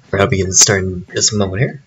We're hoping to get started in just a moment here.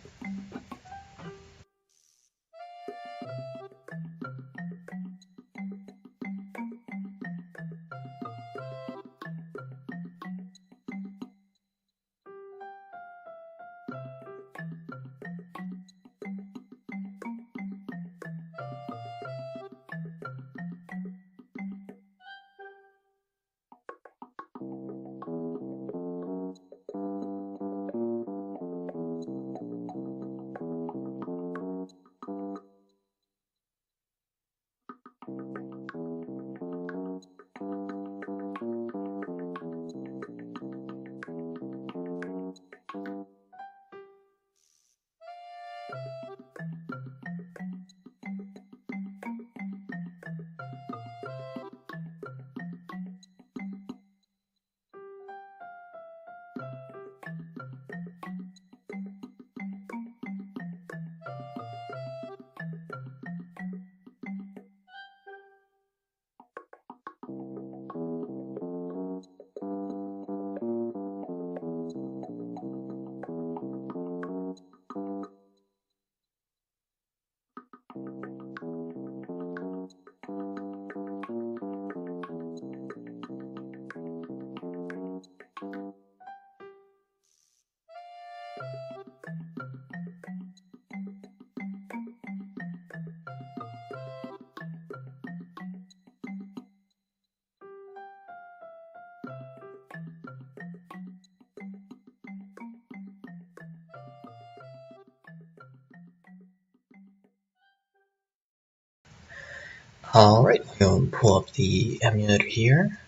Alright, we'll pull up the emulator here.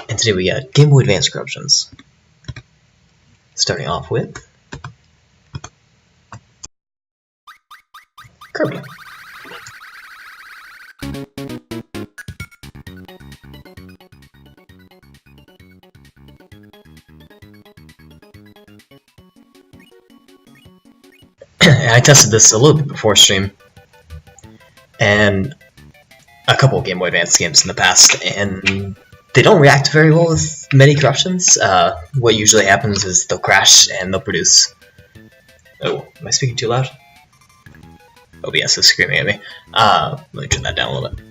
And today we got Game Boy Advance corruptions. Starting off with Kirby. I tested this a little bit before stream, and a couple of Game Boy Advance games in the past, and they don't react very well with many corruptions. What usually happens is they'll crash and they'll produce... Oh, am I speaking too loud? OBS is screaming at me. Let me turn that down a little bit.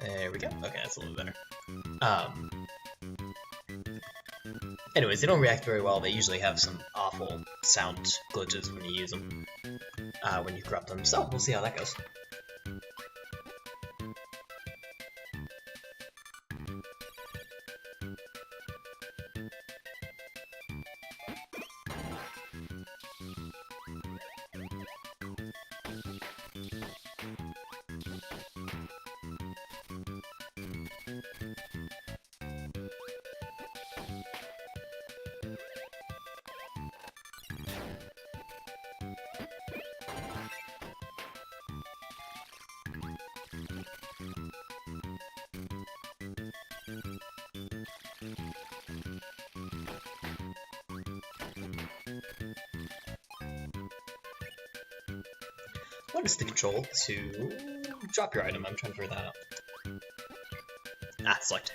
There we go. Okay, that's a little better. Anyways, they don't react very well. They usually have some awful sound glitches when you use them, when you corrupt them. So we'll see how that goes. What is the control to drop your item? I'm trying to figure that out. Select.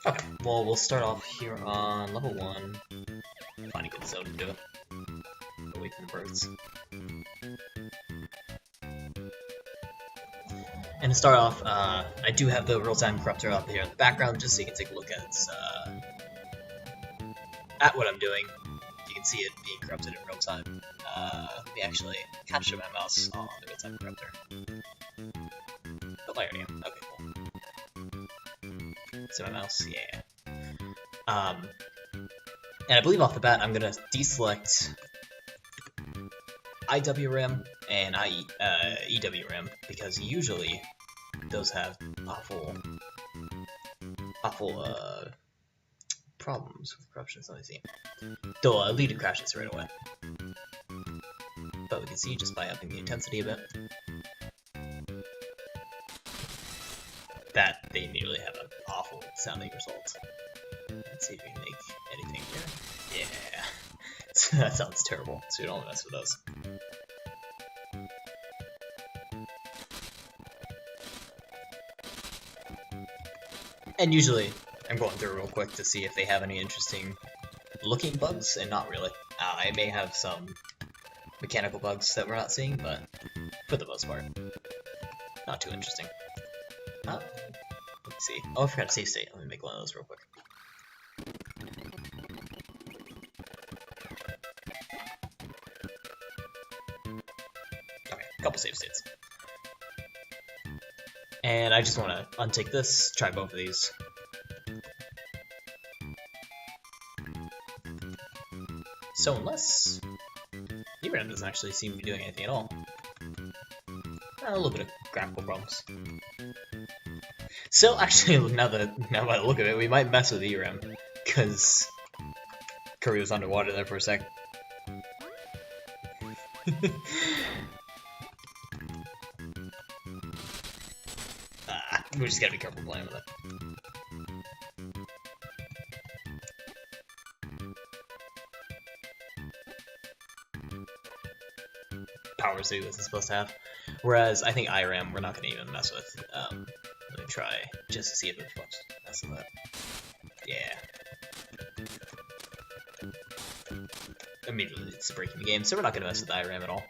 Okay, well, we'll start off here on level 1. Find a good zone to do it. Away from the birds. And to start off, I do have the real-time corruptor up here in the background, just so you can take a look at what I'm doing. You can see it being corrupted in real time. Let me actually capture my mouse on the real-time corruptor. Oh, I already am. Okay, cool. See my mouse? Yeah. And I believe off the bat, I'm gonna deselect IWRAM and EWRAM, because usually those have awful problems with corruptions. Let me see. They'll lead to crashes right away. But we can see just by upping the intensity a bit that they immediately have an awful sounding result. Let's see if we can make anything here. Yeah. That sounds terrible, so we don't mess with those. And usually, I'm going through real quick to see if they have any interesting looking bugs, and not really. I may have some mechanical bugs that we're not seeing, but for the most part, not too interesting. Let's see. Oh, I forgot to save state. Let me make one of those real quick. Okay, a couple save states. And I just want to untick this, try both of these. So unless DRAM doesn't actually seem to be doing anything at all. A little bit of graphical problems. So actually, now that I look at it, we might mess with DRAM, because Kirby was underwater there for a sec. We just gotta be careful playing with it. Powers that he wasn't supposed to have. Whereas I think IRAM we're not gonna even mess with. Let me try just to see if it flips. Mess with that. Yeah. Immediately it's breaking the game, so we're not gonna mess with IRAM at all.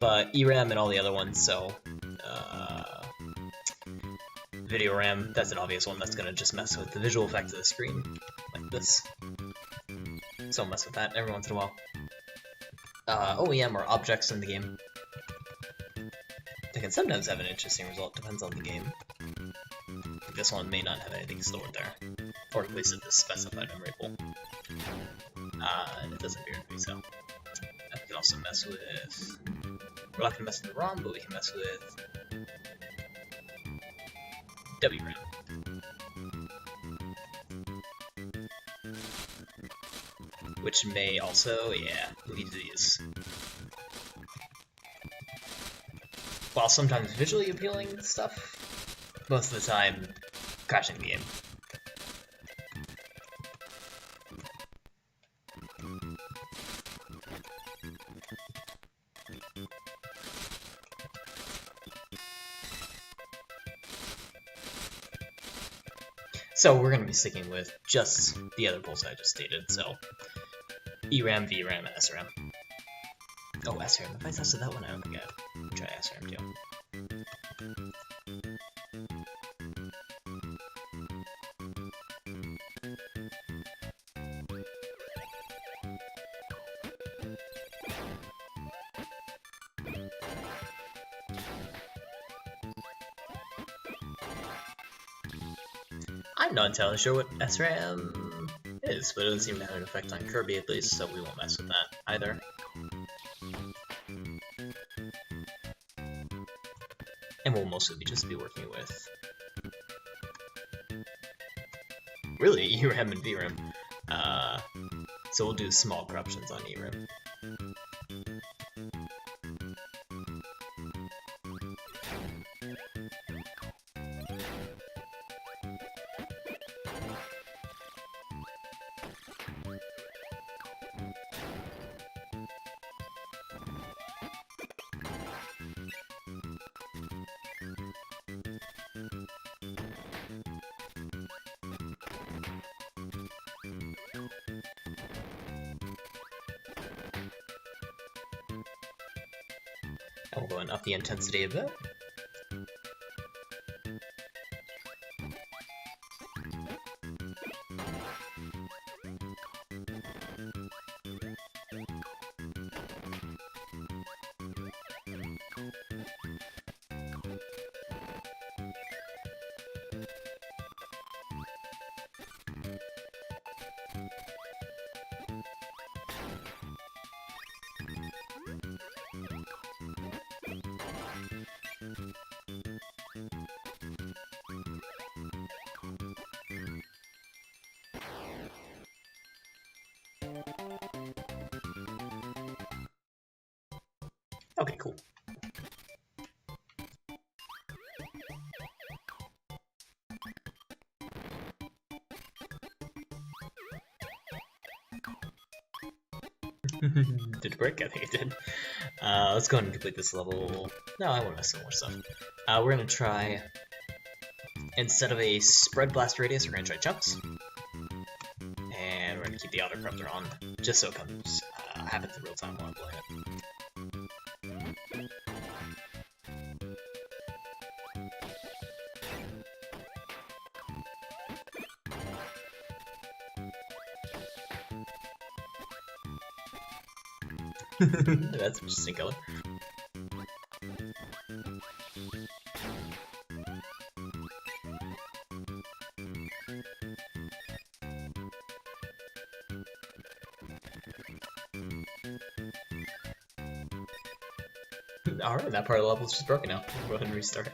But ERAM and all the other ones, so video RAM, that's an obvious one that's gonna just mess with the visual effect of the screen, like this. So I'll mess with that every once in a while. OEM or objects in the game. They can sometimes have an interesting result, depends on the game. Like this one may not have anything stored there, or at least at the specified memory pool. And it doesn't appear to be so. And we can also mess with... We're not going to mess with the ROM, but we can mess with WRAM. Which may also, yeah, lead to these. While sometimes visually appealing stuff, most of the time crashing the game. So we're going to be sticking with just the other pulls I just stated, so ERAM, VRAM, and SRAM. Oh, SRAM, if I tested that one out, yeah, we'll try SRAM too. I'm not entirely sure what SRAM is, but it doesn't seem to have an effect on Kirby at least, so we won't mess with that either. And we'll mostly just be working with really ERAM and VRAM. So we'll do small corruptions on ERAM. And we'll go and up the intensity a bit. Okay, cool. Did it break? I think it did. Let's go ahead and complete this level. No, I want to mess with more stuff. We're gonna try, instead of a spread blast radius, we're gonna try chunks. And we're gonna keep the auto corruptor on, just so it comes happens in real time while I'm playing it. That's an interesting color. Alright, that part of the level is just broken now. We'll go ahead and restart it.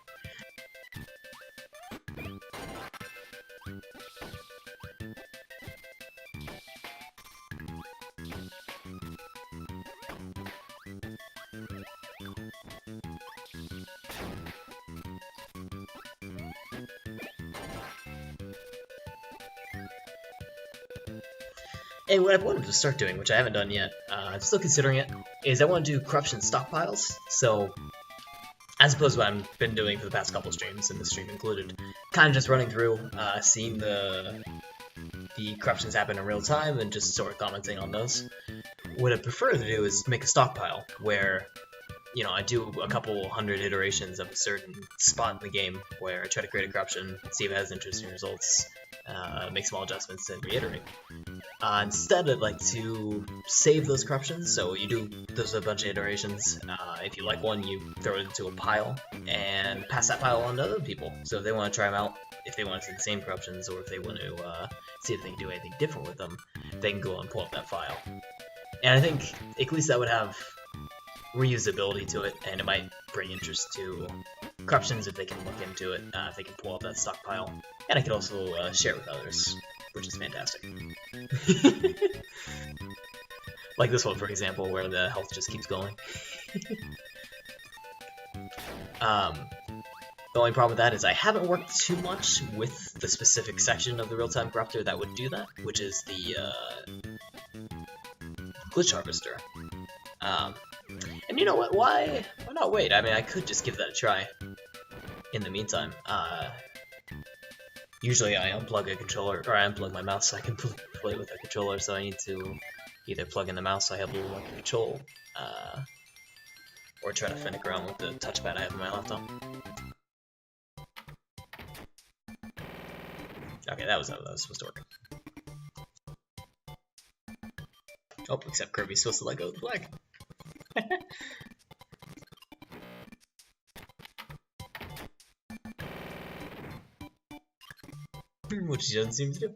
And what I wanted to start doing, which I haven't done yet, I'm still considering it, is I want to do corruption stockpiles. So, as opposed to what I've been doing for the past couple streams, and this stream included, kind of just running through, seeing the corruptions happen in real time, and just sort of commenting on those. What I prefer to do is make a stockpile, where, you know, I do a couple hundred iterations of a certain spot in the game, where I try to create a corruption, see if it has interesting results, make small adjustments, and reiterate. Instead, I'd like to save those corruptions, so you do those a bunch of iterations. If you like one, you throw it into a pile, and pass that pile on to other people. So if they want to try them out, if they want to see the same corruptions, or if they want to see if they can do anything different with them, they can go and pull up that file. And I think at least that would have reusability to it, and it might bring interest to corruptions if they can look into it, if they can pull up that stockpile. And I could also share it with others, which is fantastic. Like this one, for example, where the health just keeps going. The only problem with that is I haven't worked too much with the specific section of the real-time corruptor that would do that, which is the glitch harvester. And you know what? Why not wait? I mean, I could just give that a try. In the meantime, usually I unplug a controller, or I unplug my mouse so I can play with a controller, so I need to either plug in the mouse so I have a little more control, or try to finick around with the touchpad I have on my laptop. Okay, that was how that was supposed to work. Oh, except Kirby's supposed to let go of the flag. Which he doesn't seem to do.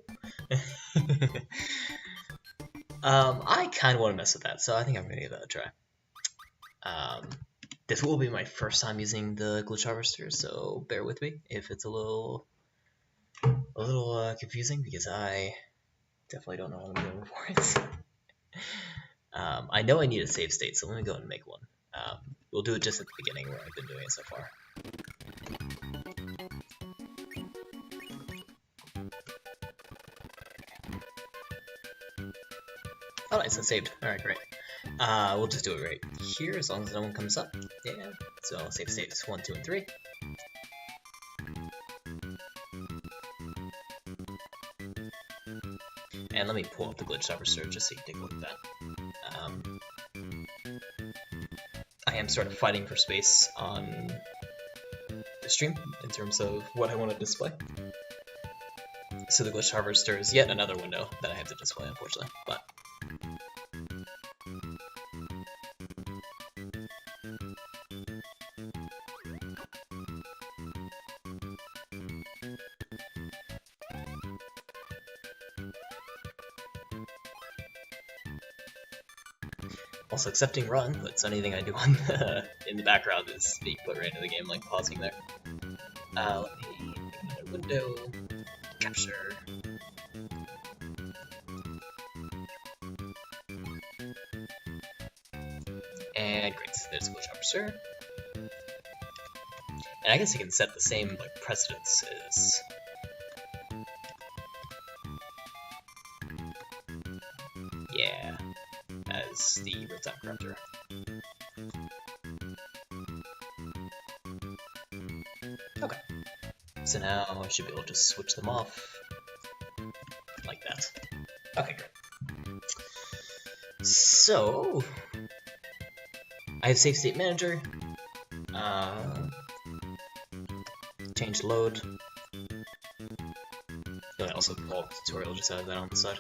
I kind of want to mess with that, so I think I'm going to give that a try. This will be my first time using the glitch harvester, so bear with me if it's a little confusing, because I definitely don't know what I'm doing for it. I know I need a save state, so let me go and make one. We'll do it just at the beginning where I've been doing it so far. Oh, nice, it's saved. Alright, great. We'll just do it right here, as long as no one comes up. Yeah, so save states 1, 2, and 3. And let me pull up the glitch harvester just so you can take a look at that. I am sort of fighting for space on the stream in terms of what I want to display. So the glitch harvester is yet another window that I have to display, unfortunately. But also accepting run, but anything I do on in the background is being put right into the game, like pausing there. Let me make another window, capture. And great, there's a glitch harvester. texture. And I guess you can set the same like precedence as as the real-time corruptor. Okay. So now I should be able to just switch them off like that. Okay, great. So I have Safe State Manager. Change load. I also call tutorial, just have that on the side.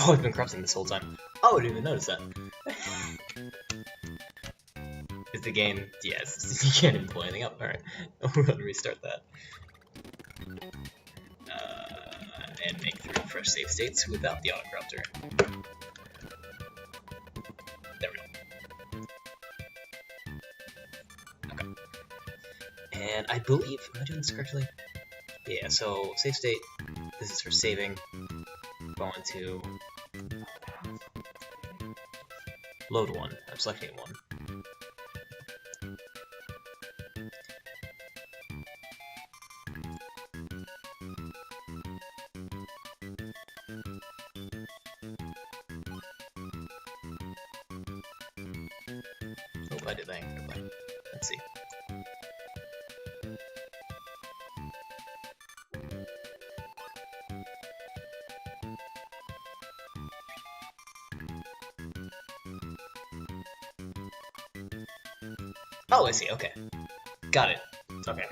Oh, I've been corrupting this whole time. Oh, I didn't even notice that. Is the game... Yes, you can't even pull anything up. Alright, we're going to restart that. And make 3 fresh save states without the auto-corruptor. There we go. Okay. And I believe... Am I doing this correctly? Yeah, so save state, this is for saving. Go on to load one. I'm selecting one. Oh, I did that incorrectly. Let's see. Oh, I see, okay. Got it. Okay.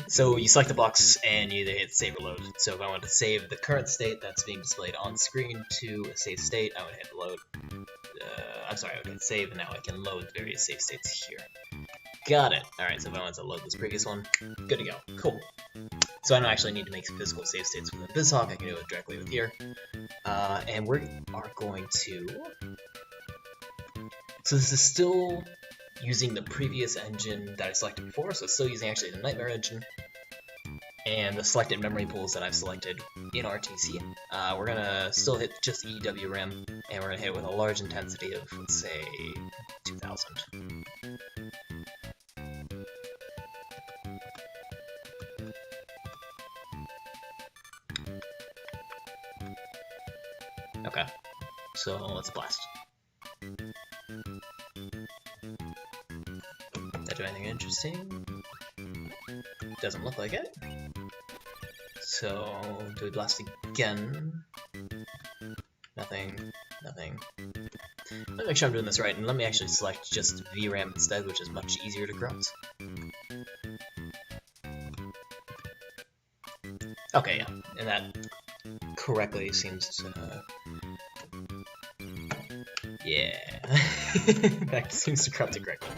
So you select the box and you either hit save or load. So if I want to save the current state that's being displayed on screen to a save state, I would hit load. I'm sorry, I would hit save, and now I can load various save states here. Got it. Alright, so if I want to load this previous one, good to go. Cool. So I don't actually need to make physical save states within BizHawk, I can do it directly with here. And we are going to... So this is still using the previous engine that I selected before, so it's still using actually the Nightmare engine and the selected memory pools that I've selected in RTC. We're gonna still hit just EWRAM, and we're gonna hit it with a large intensity of, let's say, 2000. Okay, so let's blast. Did I do anything interesting? Doesn't look like it. So, do we blast again? Nothing, nothing. Let me make sure I'm doing this right, and let me actually select just VRAM instead, which is much easier to corrupt. Okay, yeah, and that correctly seems to... Yeah, that seems to corrupt it correctly,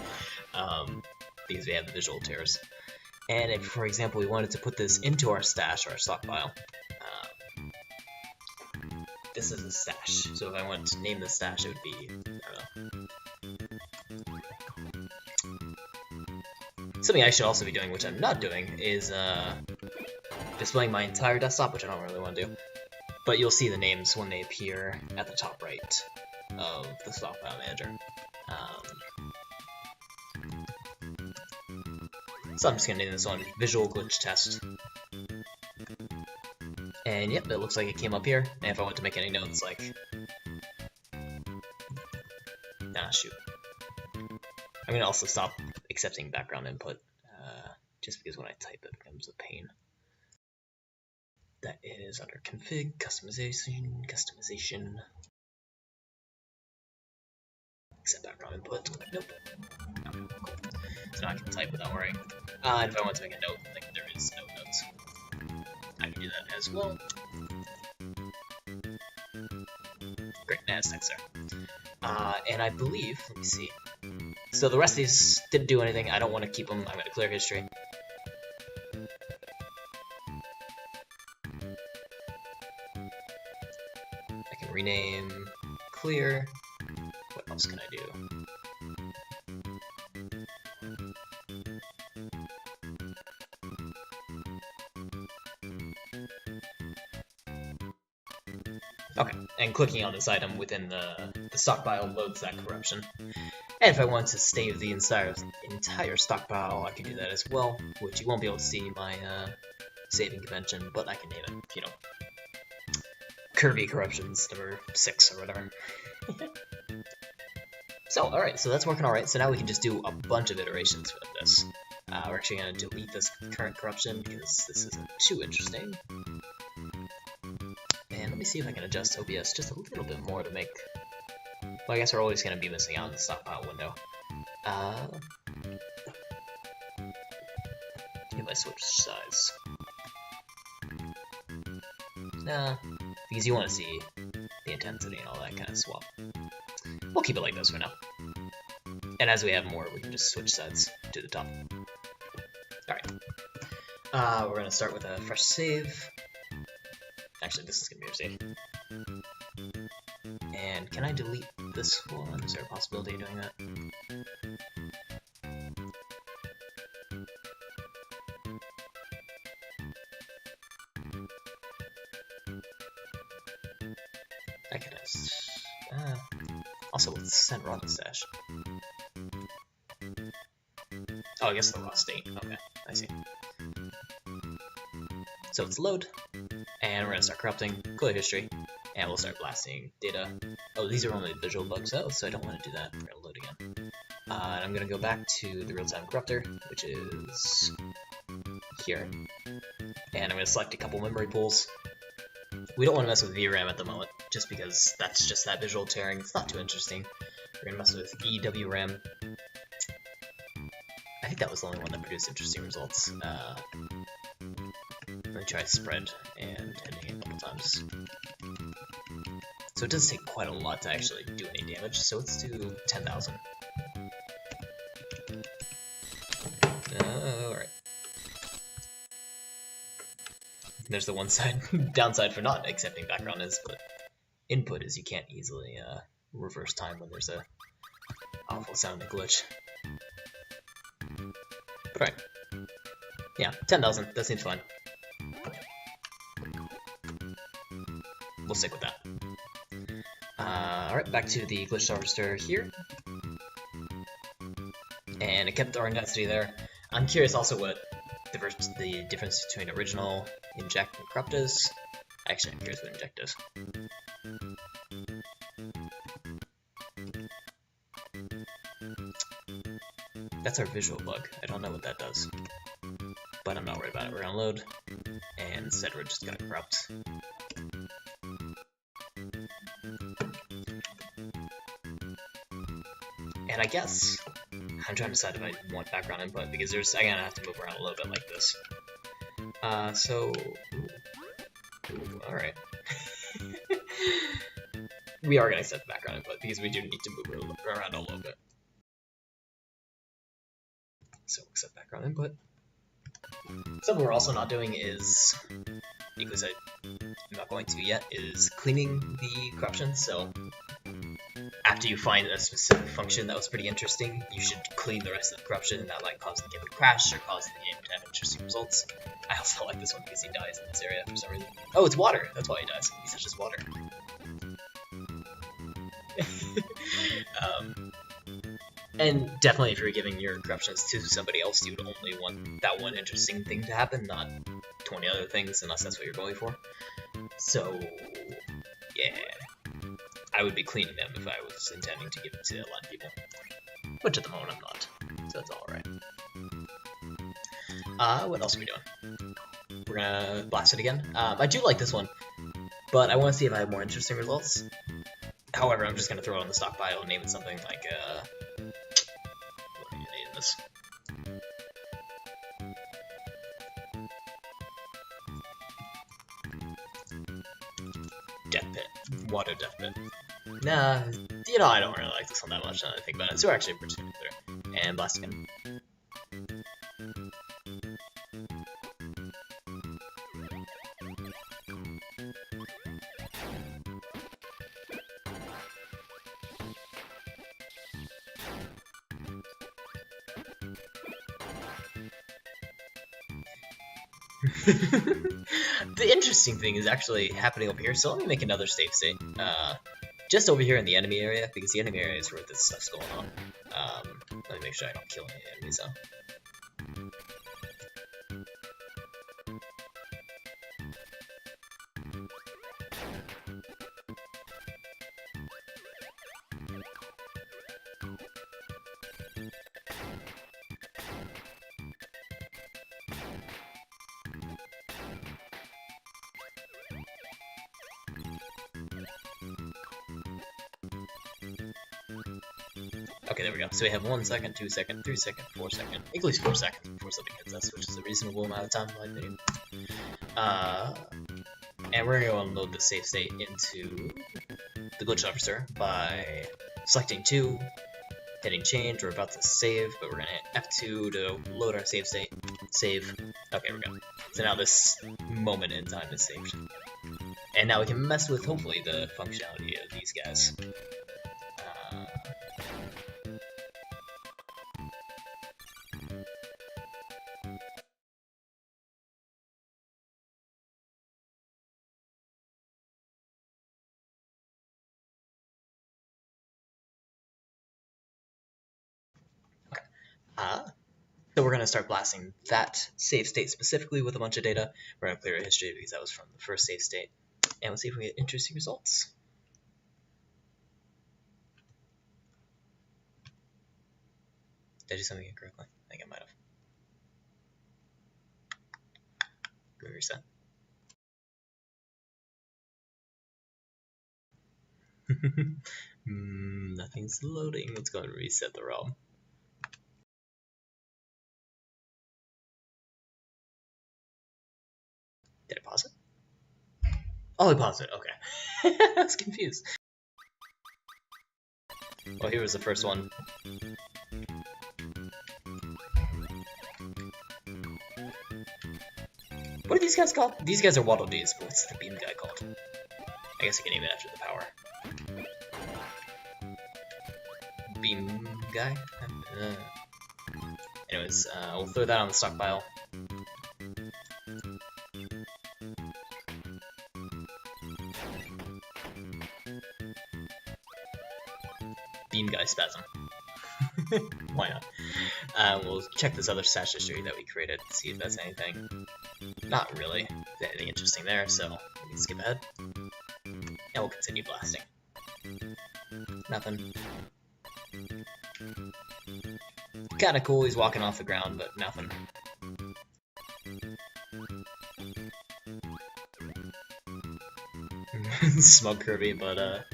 because we have the visual tears. And if, for example, we wanted to put this into our stash, or our stockpile, this is a stash. So if I wanted to name the stash, it would be, I don't know. Something I should also be doing, which I'm not doing, is displaying my entire desktop, which I don't really want to do. But you'll see the names when they appear at the top right of the stockpile manager. So I'm just gonna name this one Visual Glitch Test. And yep, it looks like it came up here. And if I want to make any notes like... Ah, shoot. I'm gonna also stop accepting background input, just because when I type it becomes a pain. That is under config, customization. Accept background input. Nope. Okay, cool. So now I can type without worrying. And if I want to make a note, like there is no notes, I can do that as well. Great, that's text there. And I believe, let me see. So the rest of these didn't do anything. I don't want to keep them. I'm going to clear history. I can rename, clear. What else can I do? Okay, and clicking on this item within the stockpile loads that corruption. And if I want to save the entire stockpile, I can do that as well, which you won't be able to see my saving convention, but I can name it, you know, Kirby Corruptions number 6 or whatever. So, alright, so that's working alright, so now we can just do a bunch of iterations with this. We're actually going to delete this current corruption because this isn't too interesting. And let me see if I can adjust OBS just a little bit more to make... Well, I guess we're always going to be missing out on the stockpile window. If I switch size. Nah, because you want to see the intensity and all that kind of swap. We'll keep it like this for now. And as we have more, we can just switch sides to the top. Alright. We're going to start with a fresh save. Actually, this is going to be our save. And can I delete this one? Is there a possibility of doing that? I can also let's send raw to stash. Oh, I guess the raw state. Okay, I see. So let's load, and we're gonna start corrupting, clear history, and we'll start blasting data. Oh, these are only visual bugs though, so I don't want to do that. We're gonna load again. And I'm gonna go back to the real-time corruptor, which is here, and I'm gonna select a couple memory pools. We don't want to mess with VRAM at the moment, just because that's just that visual tearing. It's not too interesting. We're gonna mess with EWRAM. I think that was the only one that produced interesting results. Let me try spread and ending it a couple times. So it does take quite a lot to actually do any damage, so let's do 10,000. Alright. There's the one side downside for not accepting background input is you can't easily reverse time when there's a awful sounding glitch. But right. Yeah, 10,000, that seems fine. We'll stick with that. Alright, back to the glitch harvester here. And it kept our intensity there. I'm curious also what the difference between original, inject, and corrupt is. Actually, I'm curious what inject is. That's our visual bug. I don't know what that does. But I'm not worried about it. We're gonna load, and instead we're just gonna corrupt. And I guess I'm trying to decide if I want background input because I'm gonna have to move around a little bit like this. Alright. We are gonna accept background input because we do need to move around a little bit. So accept background input. Something we're also not doing is, because I'm not going to yet, is cleaning the corruption. So after you find a specific function that was pretty interesting, you should clean the rest of the corruption, and that might cause the game to crash or cause the game to have interesting results. I also like this one because he dies in this area for some reason. Oh, it's water! That's why he dies. He touches water. And definitely if you're giving your corruptions to somebody else, you would only want that one interesting thing to happen, not 20 other things, unless that's what you're going for. So, yeah. I would be cleaning them if I was intending to give it to a lot of people. which at the moment I'm not, so that's alright. What else are we doing? We're gonna blast it again. I do like this one, but I want to see if I have more interesting results. However, I'm just gonna throw it on the stockpile and name it something like, what are you naming this? Death Pit. Water Death Pit. Nah, you know, I don't really like this one that much now that I think about it, so we're actually pretty clear. And blast again. The interesting thing is actually happening over here, so let me make another save state. Just over here in the enemy area, because the enemy area is where this stuff's going on. Let me make sure I don't kill any enemies though. Okay, there we go. So we have 1 second, 2 second, 3 second, 4 second, at least 4 seconds before something hits us, which is a reasonable amount of time in my opinion. And we're going to unload the save state into the glitch officer by selecting 2, hitting change. We're about to save, but we're going to hit F2 to load our save state. Save. Okay, we go. So now this moment in time is saved. And now we can mess with, hopefully, the functionality of these guys. So we're going to start blasting that save state specifically with a bunch of data. We're going to clear a history because that was from the first save state. And we'll see if we get interesting results. Did I do something incorrectly? I think I might have. Go reset. Nothing's loading. Let's go and reset the ROM. Did I pause it? Oh, I paused it. Okay. I was confused. Well, here was the first one. What are these guys called? These guys are Waddle Dees, but what's the beam guy called? I guess I can name it after the power. Beam guy? Anyways, we'll throw that on the stockpile. Beam guy spasm. Why not? We'll check this other stash history that we created, see if that's anything. Not really. There's anything interesting there, so we can skip ahead. And we'll continue blasting. Nothing. Kinda cool, he's walking off the ground, but nothing. Smug Kirby, but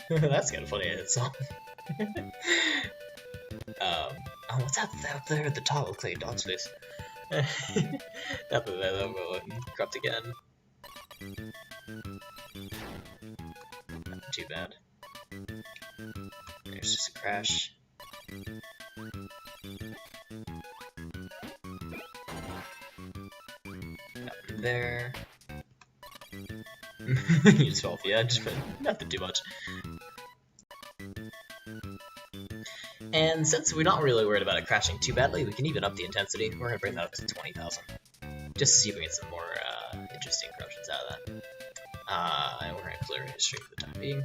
that's kinda funny in itself. Oh, what's out there at the top? Looks like a dog's face. Nothing there though, we'll corrupt again. Not too bad. There's just a crash. Nothing there. You just fell off the edge, but nothing too much. And since we're not really worried about it crashing too badly, we can even up the intensity. We're going to bring that up to 20,000. Just to see if we get some more interesting corruptions out of that. And we're going to clear history for the time being.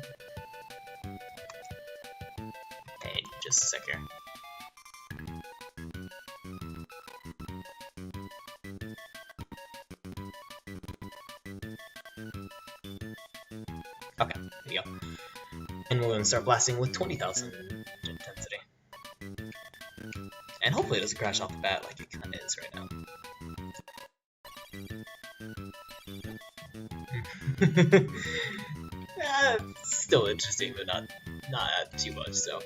Hey, just a sec here. Okay, there you go. And we're going to start blasting with 20,000 intensity. And hopefully it doesn't crash off the bat like it kinda is right now. Still interesting, but not too much, so.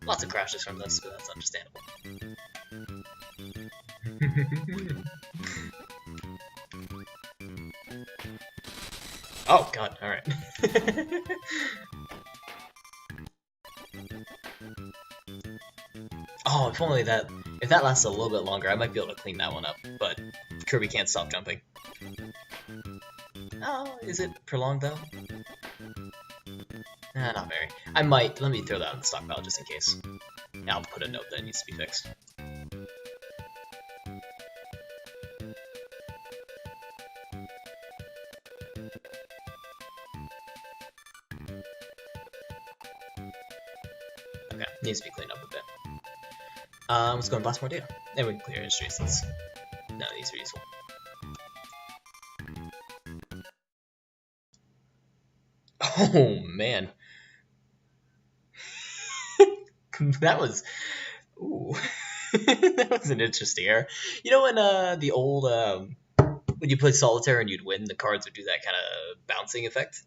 Lots of crashes from this, but that's understandable. Oh god, alright. Oh, if that lasts a little bit longer, I might be able to clean that one up, but Kirby can't stop jumping. Oh, is it prolonged though? Nah, not very. Let me throw that on the stockpile just in case. I'll put a note that it needs to be fixed. Okay, needs to be cleaned up a bit. Let's go and blast more data. And we can clear history since none of these are useful. Oh man. That was ooh. That was an interesting error. You know when the old when you play solitaire and you'd win, the cards would do that kind of bouncing effect?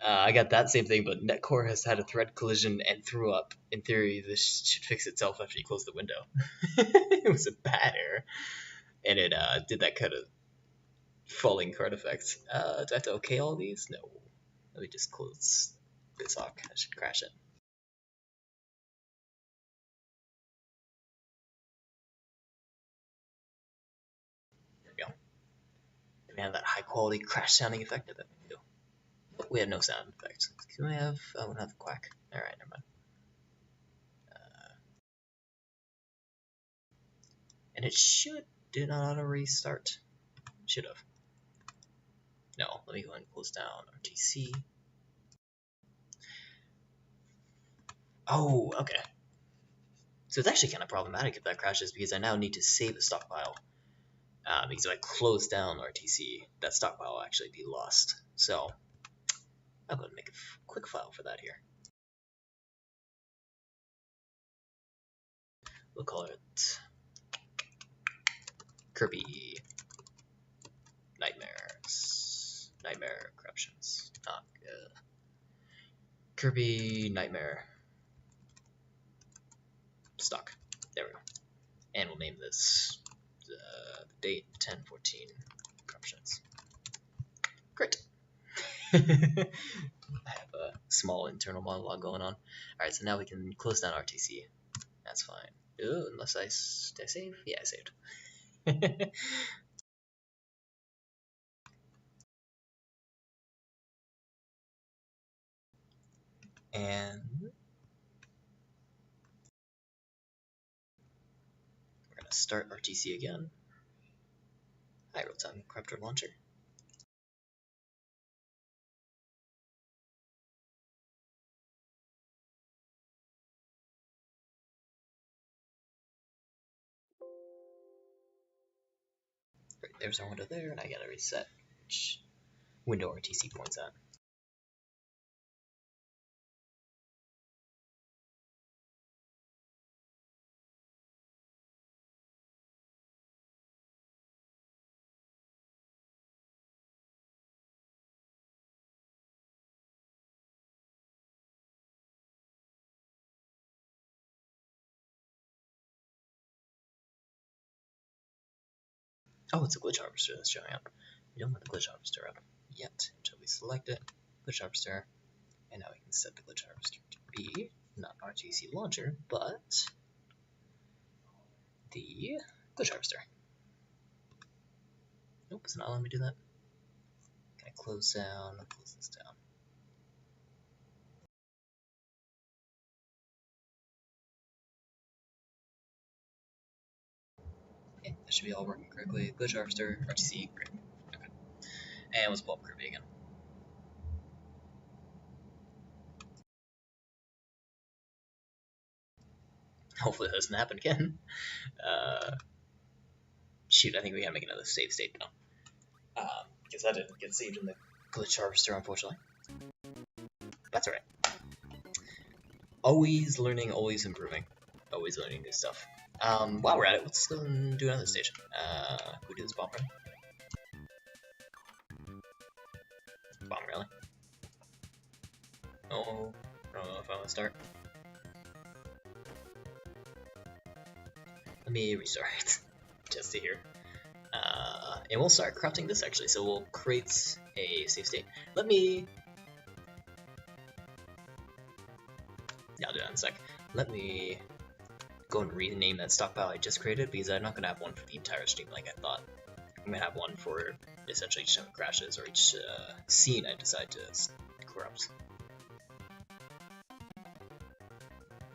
I got that same thing, but Netcore has had a thread collision and threw up. In theory, this should fix itself after you close the window. It was a bad error, and it did that kind of falling card effect. Do I have to OK all these? No. Let me just close this off. I should crash it. There we go. Do we have that high quality crash sounding effect? That we do. We have no sound effects. Can we have? Oh, we don't have the quack. All right, never mind. And it did not auto restart. Should have. No, let me go ahead and close down RTC. Oh, okay. So it's actually kind of problematic if that crashes because I now need to save a stockpile. Because if I close down RTC, that stockpile will actually be lost. So I'm going to make a quick file for that here. We'll call it Kirby Nightmares. Nightmare Corruptions. Kirby Nightmare Stock. There we go. And we'll name this the date 10/14 Corruptions. Great. I have a small internal monologue going on. Alright, so now we can close down RTC. That's fine. Ooh, unless did I save? Yeah, I saved. And we're going to start RTC again. Hi, real-time Corruptor Launcher. Great, there's our window there, and I gotta reset which window RTC points at. Oh, it's a glitch harvester that's showing up. We don't have the glitch harvester up yet until we select it. Glitch harvester, and now we can set the glitch harvester to be not RTC launcher, but the glitch harvester. Nope, it's not letting me do that. Can I close down? Close this down. Okay, that should be all working correctly. Glitch harvester, RTC, great. Okay. And let's pull up Kirby again. Hopefully that doesn't happen again. Shoot, I think we gotta make another save state though. Because that didn't get saved in the glitch harvester, unfortunately. That's alright. Always learning, always improving. Always learning new stuff. While we're at it, let's go and do another stage. Who do this bomb run? Bomb rally. Oh, I don't know if I want to start. Let me restart just to hear. And we'll start crafting this actually. So we'll create a save state. Let me. Yeah, I'll do that in a sec. Let me go and rename that stockpile I just created because I'm not gonna have one for the entire stream like I thought. I'm gonna have one for essentially each time it crashes or each scene I decide to corrupt.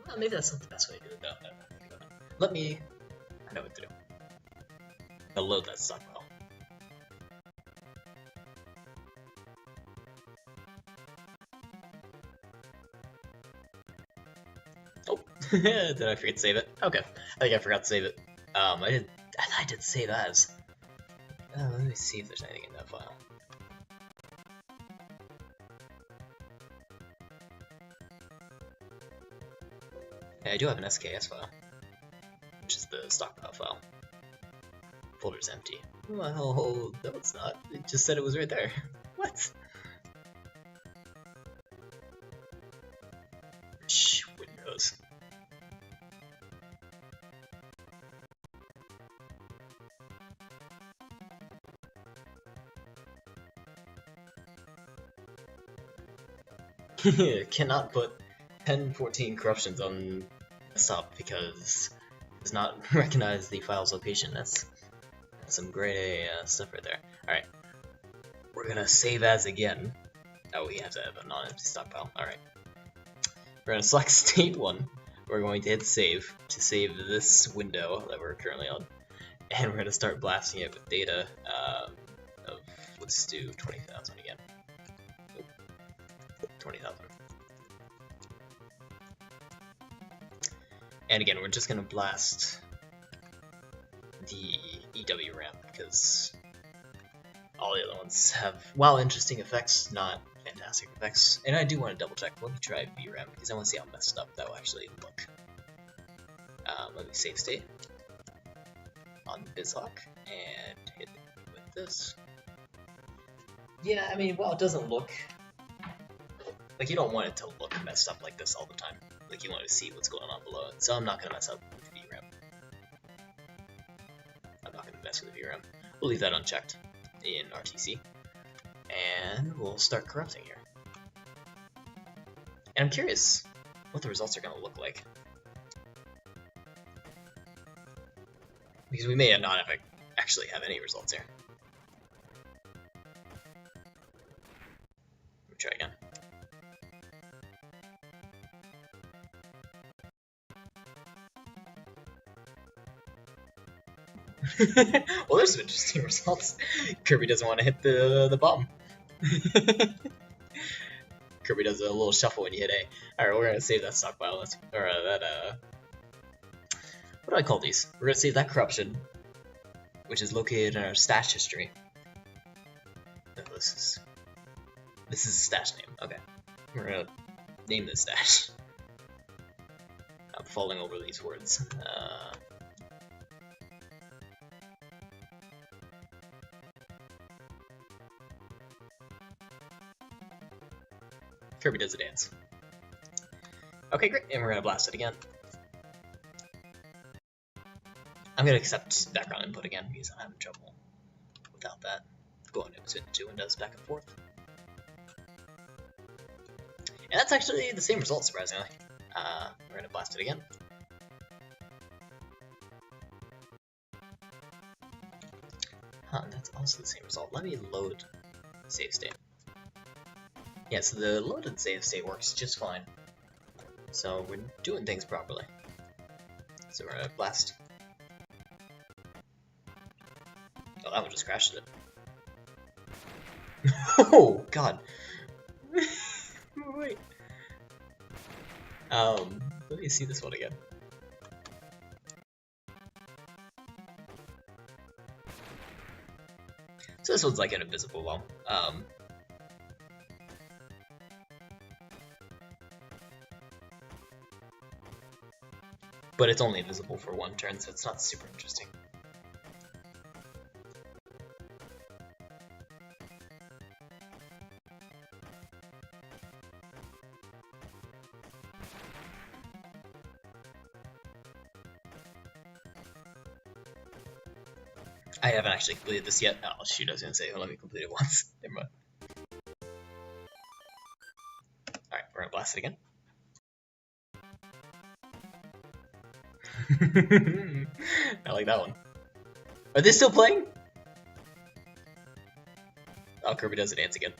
Well, maybe that's not the best way to do it though. Let me. I know what to do. I'll load that stockpile. Oh, did I forget to save it? Okay, I think I forgot to save it. I thought I did save as. Let me see if there's anything in that file. Yeah, I do have an SKS file, which is the stockpile file. Folder's empty. Well, no, it's not. It just said it was right there. What? Shh, Windows. Cannot put 1014 corruptions on desktop because it does not recognize the file's location. That's some grade A stuff right there. Alright. We're gonna save as again. Oh, we have to have a non-empty stockpile. Alright. We're gonna select state 1. We're going to hit save to save this window that we're currently on. And we're gonna start blasting it with data of, let's do 20,000 again. 20,000. And again, we're just gonna blast the EW ramp because all the other ones have, while interesting effects, not fantastic effects. And I do want to double check. Let me try VRAM because I want to see how messed up that will actually look. Let me save state on BizHawk and hit it with this. Yeah, I mean, while it doesn't look like, you don't want it to look messed up like this all the time. Like, you want to see what's going on below it. So I'm not gonna mess up with VRAM. I'm not gonna mess with VRAM. We'll leave that unchecked in RTC, and we'll start corrupting here. And I'm curious what the results are gonna look like, because we may not actually have any results here. Let me try again. Well, there's some interesting results. Kirby doesn't want to hit the bomb. Kirby does a little shuffle when you hit A. Alright, we're gonna save that stockpile. What do I call these? We're gonna save that corruption, which is located in our stash history. Oh, this is a stash name. Okay, we're gonna name this stash. I'm falling over these words. Kirby does a dance. Okay, great, and we're gonna blast it again. I'm gonna accept background input again because I'm having trouble without that. Going between the two windows back and forth. And that's actually the same result, surprisingly. We're gonna blast it again. Huh, that's also the same result. Let me load save state. Yeah, so the loaded save state works just fine. So we're doing things properly. So we're gonna blast. Oh, that one just crashed it. Oh god. Wait. Let me see this one again. So this one's like an invisible bomb. but it's only invisible for one turn, so it's not super interesting. I haven't actually completed this yet. Oh shoot, I was gonna say, let me complete it once. Never mind. Alright, we're gonna blast it again. I like that one. Are they still playing? Oh, Kirby does a dance again.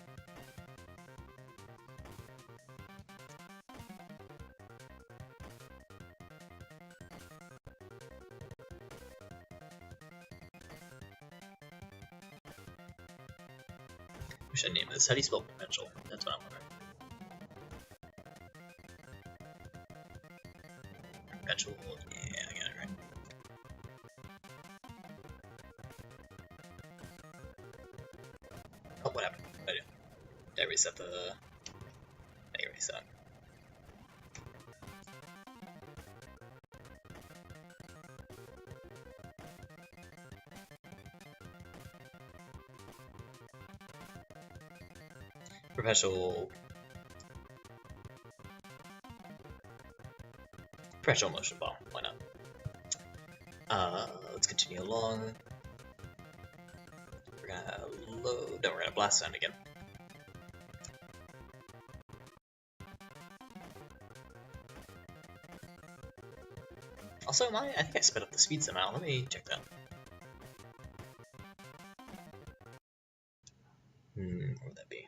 We should name this. How do you spell potential? That's what I'm wondering. Potential. Yeah, I got it right. Oh, what happened? Did I reset the... I reset it. Perpetual motion ball. Why not? Let's continue along. We're gonna load. No, we're gonna blast sound again. Also, I think I sped up the speed somehow. Let me check that. What would that be?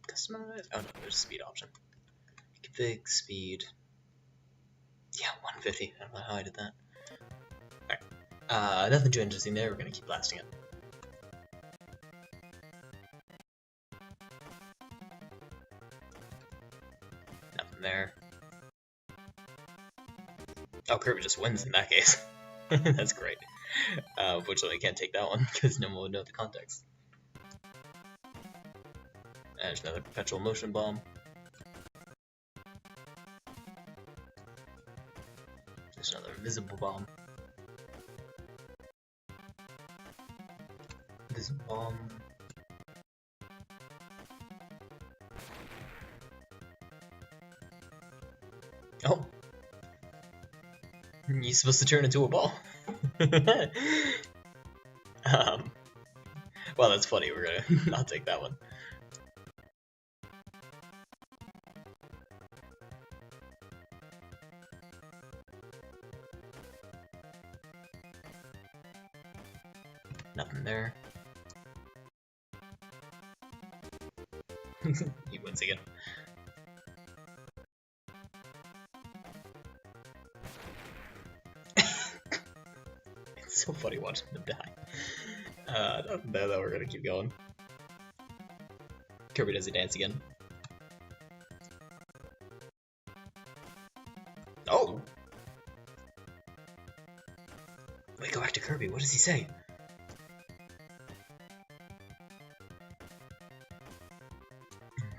Customize? Oh no, there's a speed option. Config speed. Yeah, 150. I don't know how I did that. Alright. Nothing too interesting there. We're gonna keep blasting it. Nothing there. Oh, Kirby just wins in that case. That's great. Unfortunately, I can't take that one because no one would know the context. There's another perpetual motion bomb. There's another invisible bomb. Invisible bomb. Oh! You're supposed to turn into a ball. Well, that's funny. We're gonna not take that one. Nothing there. He wins again. It's so funny watching them die. Nothing there though, we're gonna keep going. Kirby does a dance again. Oh! Wait, go back to Kirby, what does he say?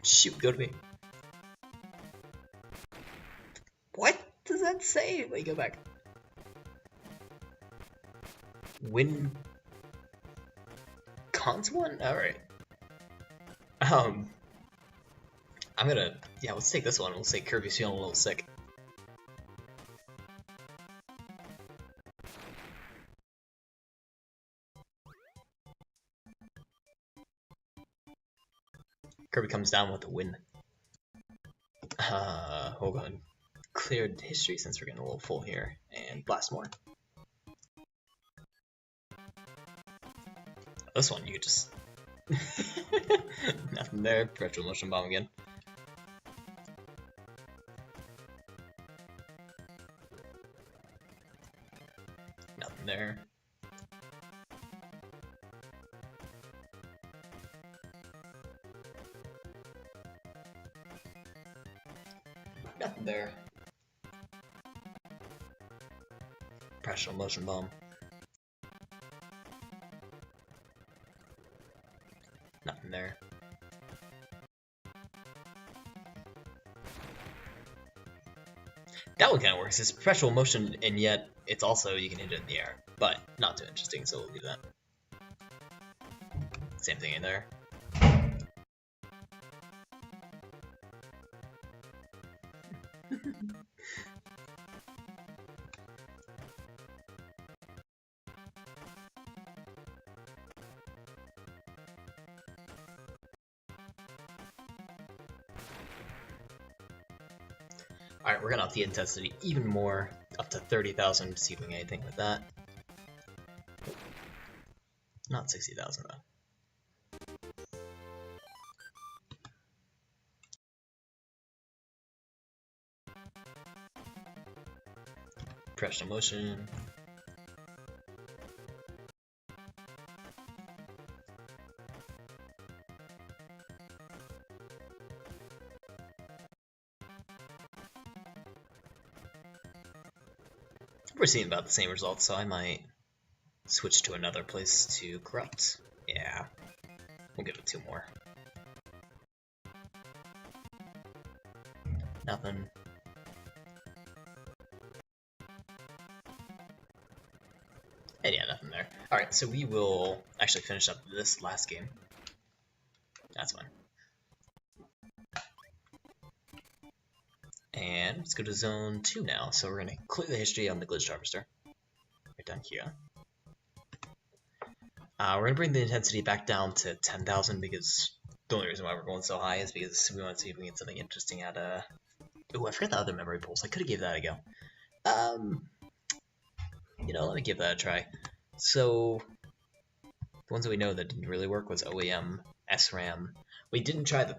Shoot, go to me. What does that say? Wait, go back. Win cons one? Alright. I'm gonna, yeah, let's take this one. We'll say Kirby's feeling a little sick. Kirby comes down with a win. Hold on. Cleared history since we're getting a little full here, and blast more. This one, you could just... Nothing there, perpetual motion bomb again. Nothing there. Nothing there. Perpetual motion bomb. Nothing there. That one kind of works. It's perpetual motion, and yet it's also you can hit it in the air, but not too interesting, so we'll leave that. Same thing in there. Alright, we're gonna up the intensity even more, up to 30,000 to see if we can get anything with that. Not 60,000 though. Pressure motion. We're seeing about the same results, so I might switch to another place to corrupt. Yeah, we'll give it 2 more. Nothing. And yeah, nothing there. Alright, so we will actually finish up this last game. That's fine. And let's go to zone 2 now. So we're going to clear the history on the glitch harvester. Right down here. We're going to bring the intensity back down to 10,000 because the only reason why we're going so high is because we want to see if we can get something interesting out of... Oh, I forgot the other memory pulse. I could have gave that a go. You know, let me give that a try. So, the ones that we know that didn't really work was OEM, SRAM. We didn't try the...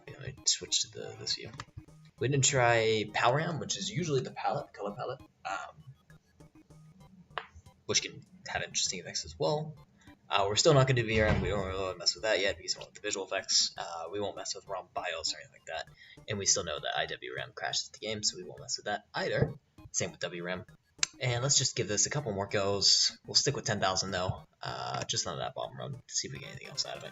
I switched to this view. We didn't try PowerAM, which is usually the palette, color palette, which can have interesting effects as well. We're still not going to do VRM. We don't really mess with that yet because we want the visual effects. We won't mess with ROM BIOS or anything like that. And we still know that IWRAM crashes the game, so we won't mess with that either. Same with WRAM. And let's just give this a couple more goes. We'll stick with 10,000 though, just on that bomb run to see if we get anything else out of it.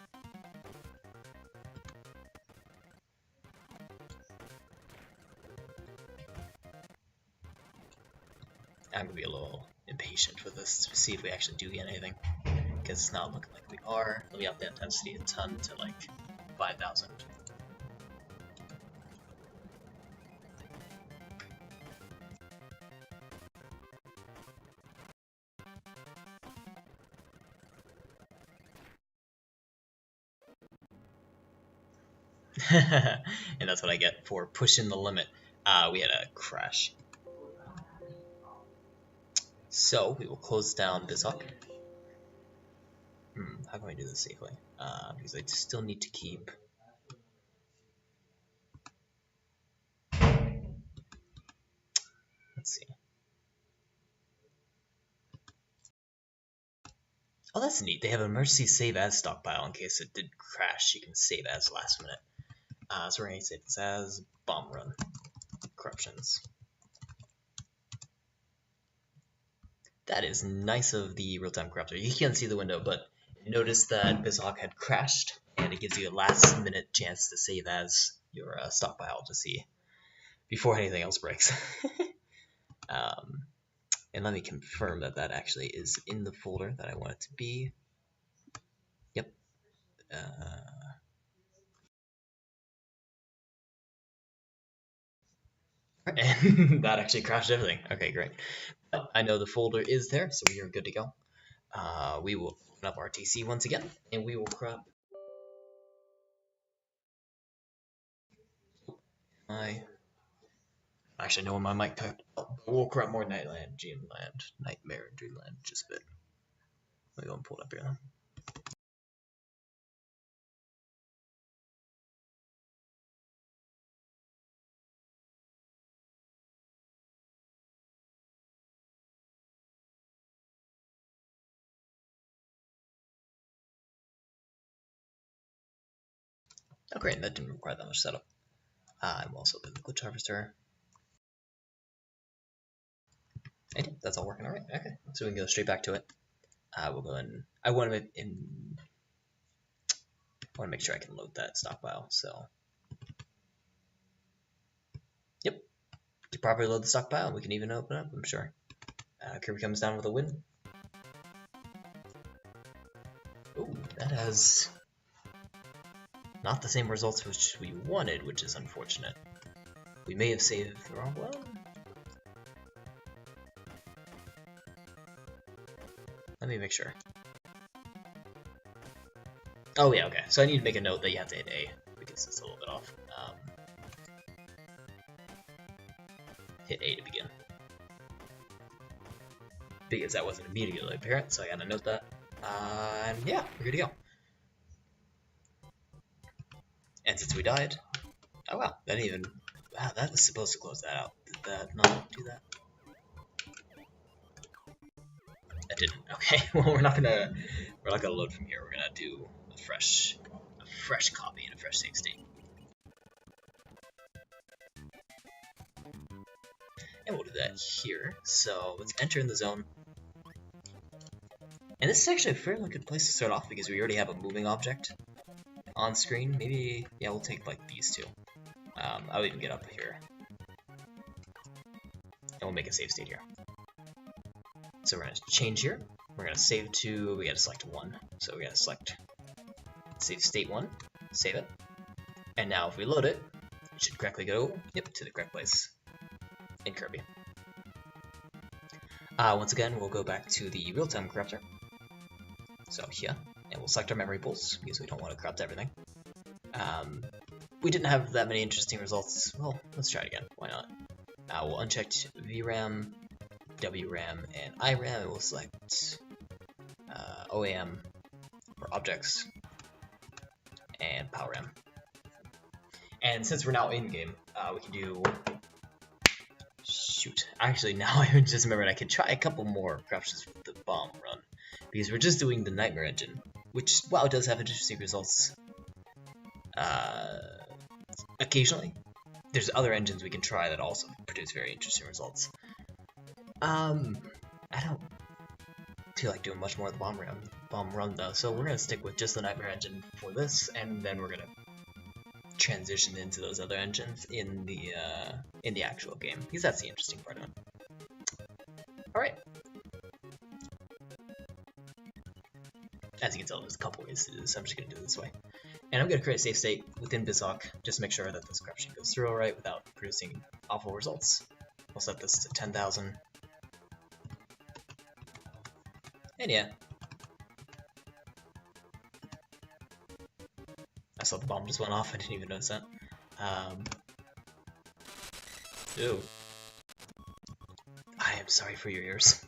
I'm going to be a little impatient with this to see if we actually do get anything, because it's not looking like we are. Let me up the intensity a ton to like 5,000. And that's what I get for pushing the limit. We had a crash. So we will close down Bizhawk. How can I do this safely? Because I still need to keep... Let's see. Oh, that's neat. They have an emergency save as stockpile in case it did crash. You can save as last minute. So we're going to save this as bomb run. Corruptions. That is nice of the real-time corruptor. You can't see the window, but notice that Bizhawk had crashed, and it gives you a last-minute chance to save as your stockpile to see before anything else breaks. And let me confirm that that actually is in the folder that I want it to be. Yep. And that actually crashed everything. Okay, great. But I know the folder is there, so we are good to go. We will open up our TC once again, and we will crop. Actually, no, my mic cut. We'll crop more Nightland, Dreamland, Nightmare, and Dreamland just a bit. Let me go and pull it up here then. Oh great, that didn't require that much setup. I'm also open the glitch harvester. And that's all working alright. Okay, so we can go straight back to it. We'll go in. I want to make sure I can load that stockpile. So, yep. properly load the stockpile, and we can even open up, I'm sure. Kirby comes down with a win. Ooh, that has not the same results which we wanted, which is unfortunate. We may have saved the wrong one. Let me make sure. Oh yeah, okay. So I need to make a note that you have to hit A, because it's a little bit off. Hit A to begin. Because that wasn't immediately apparent, so I gotta note that. And yeah, we're good to go. And since we died, oh wow, that didn't even, wow, that was supposed to close that out. Did that not do that? That didn't. Okay, well we're not gonna load from here. We're gonna do a fresh copy and a fresh save state. And we'll do that here. So let's enter in the zone. And this is actually a fairly good place to start off because we already have a moving object on screen. Maybe, yeah, we'll take like these two. I'll even get up here. And we'll make a save state here. So we're going to change here. We're going to save to, we got to select 1. So we got to select save state 1, save it. And now if we load it, it should correctly go, yep, to the correct place in Kirby. Once again, we'll go back to the real-time corruptor. So here, and we'll select our memory pools because we don't want to corrupt everything. We didn't have that many interesting results. Well, let's try it again. Why not? We'll uncheck VRAM, WRAM, and IRAM, and we'll select OAM for objects and PowerRAM. And since we're now in-game, we can do... Shoot. Actually, now I just remembered I could try a couple more corruptions with the bomb run. Because we're just doing the Nightmare Engine, which, while it does have interesting results, occasionally, there's other engines we can try that also produce very interesting results. I don't feel like doing much more of the bomb run though, so we're gonna stick with just the Nightmare Engine for this, and then we're gonna transition into those other engines in the actual game, because that's the interesting part of it. All right. As you can tell, there's a couple ways to do this. I'm just going to do it this way. And I'm going to create a save state within BizHawk, just to make sure that this corruption goes through alright without producing awful results. We'll set this to 10,000. And yeah. I saw the bomb just went off, I didn't even notice that. Ew. I am sorry for your ears.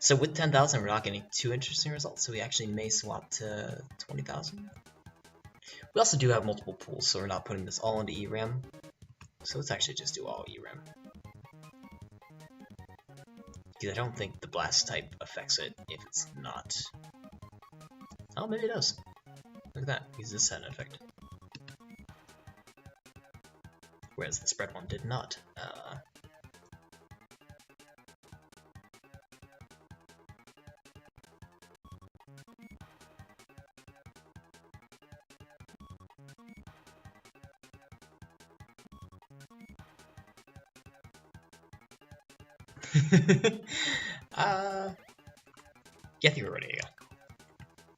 So with 10,000, we're not getting too interesting results, so we actually may swap to 20,000. We also do have multiple pools, so we're not putting this all into ERAM. So let's actually just do all ERAM. Because I don't think the blast type affects it if it's not. Oh, maybe it does. Look at that, because this had an effect. Whereas the spread one did not. Yeah, I think we're ready to go.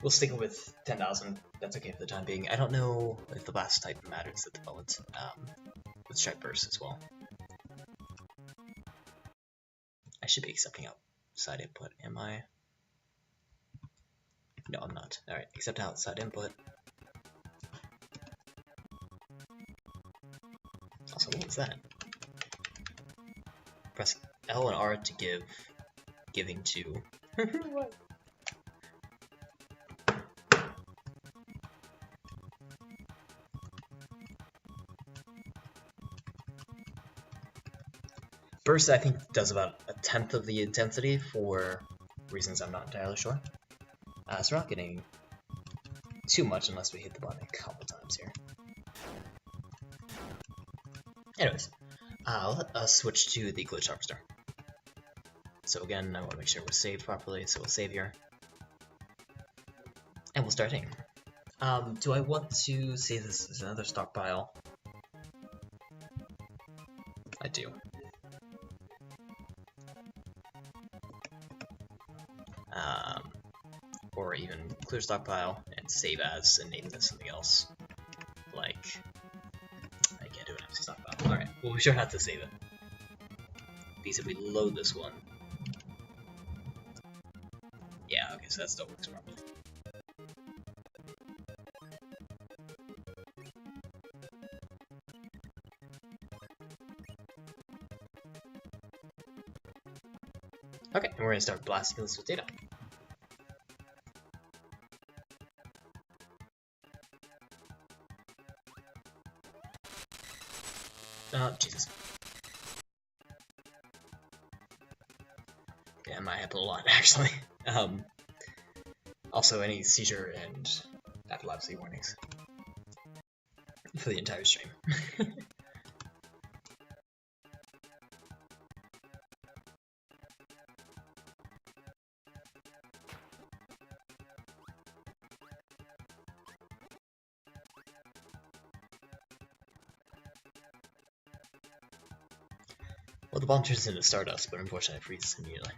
We'll stick with 10,000. That's okay for the time being. I don't know if the blast type matters at the moment. Let's try burst as well. I should be accepting outside input, am I? No, I'm not. Alright, accept outside input. Also, what was that? Press L and R to give. Giving to. What? Burst, I think, does about 1/10 of the intensity for reasons I'm not entirely sure. So we're not getting too much unless we hit the button a couple times here. Anyways, let us switch to the glitch harvester. So again, I want to make sure we're saved properly, so we'll save here. And we'll start hitting. Do I want to save this as another stockpile? I do. Or even clear stockpile and save as and name this something else. Like, I can't do an empty stockpile. Alright, well, we sure have to save it. Because if we load this one. Yeah, okay, so that still works properly. Okay, and we're gonna start blasting this with data. Jesus. Yeah, I might happen a lot, actually. Also, any seizure and epilepsy warnings for the entire stream. Well, the bomb turns into stardust, but unfortunately it freezes immediately.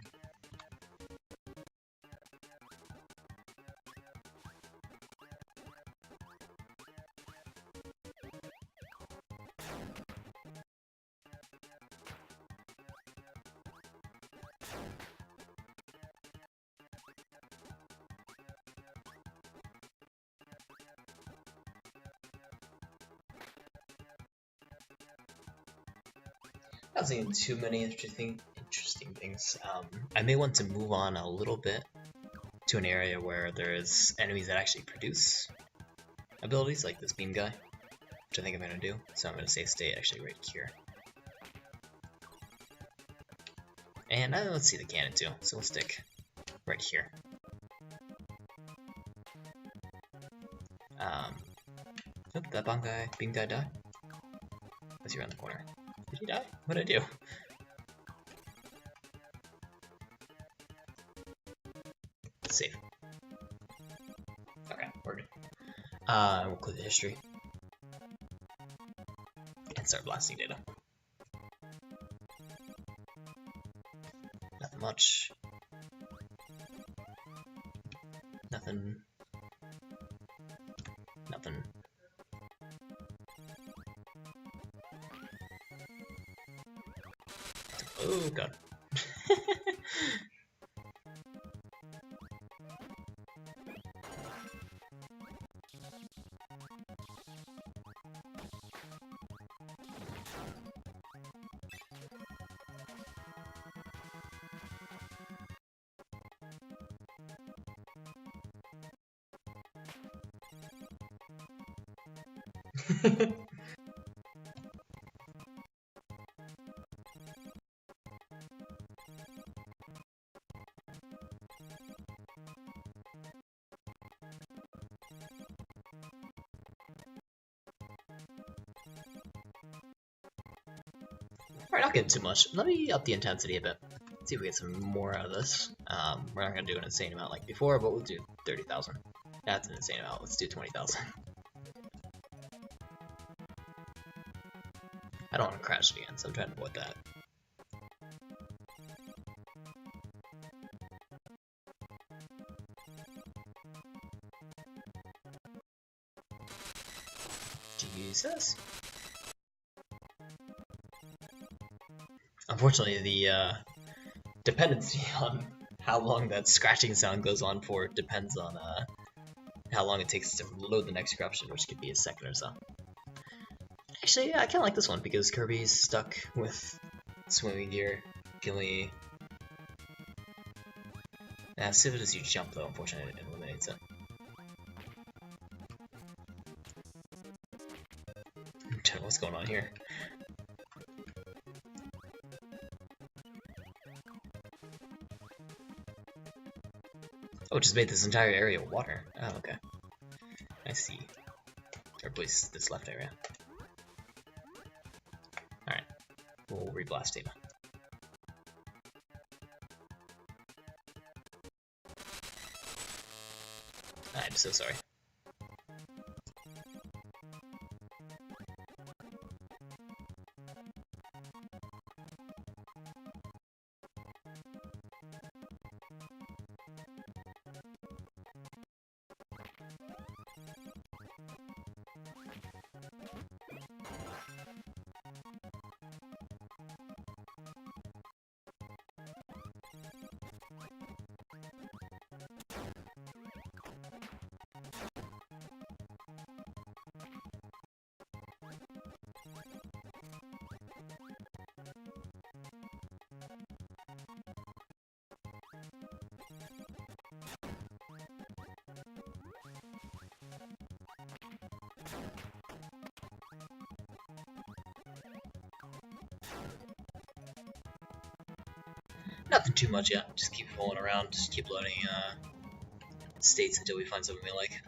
Not seeing too many interesting things. I may want to move on a little bit to an area where there's enemies that actually produce abilities, like this beam guy, which I think I'm going to do. So I'm going to save state actually right here. And let's see the cannon too, so we'll stick right here. Oh, did that beam guy die? Was he around the corner? Did he die? What did I do? Save. Okay, we're good. We'll click the history. And start blasting data. Nothing much. Nothing. Nothing. Oh god. Alright, not getting too much. Let me up the intensity a bit. See if we get some more out of this. We're not going to do an insane amount like before, but we'll do 30,000. That's an insane amount. Let's do 20,000. I don't want to crash it again, so I'm trying to avoid that. Jesus. Unfortunately, the dependency on how long that scratching sound goes on for depends on how long it takes to load the next corruption, which could be a second or so. Actually, yeah, I kind of like this one because Kirby's stuck with swimming gear. Can we... as soon as you jump, though, unfortunately, it eliminates it. What's going on here? Oh, it just made this entire area water. Oh, okay. I see. Or at least this left area. Alright. We'll reblast data. I'm so sorry. Nothing too much yet. Just keep rolling around. Just keep loading states until we find something we like.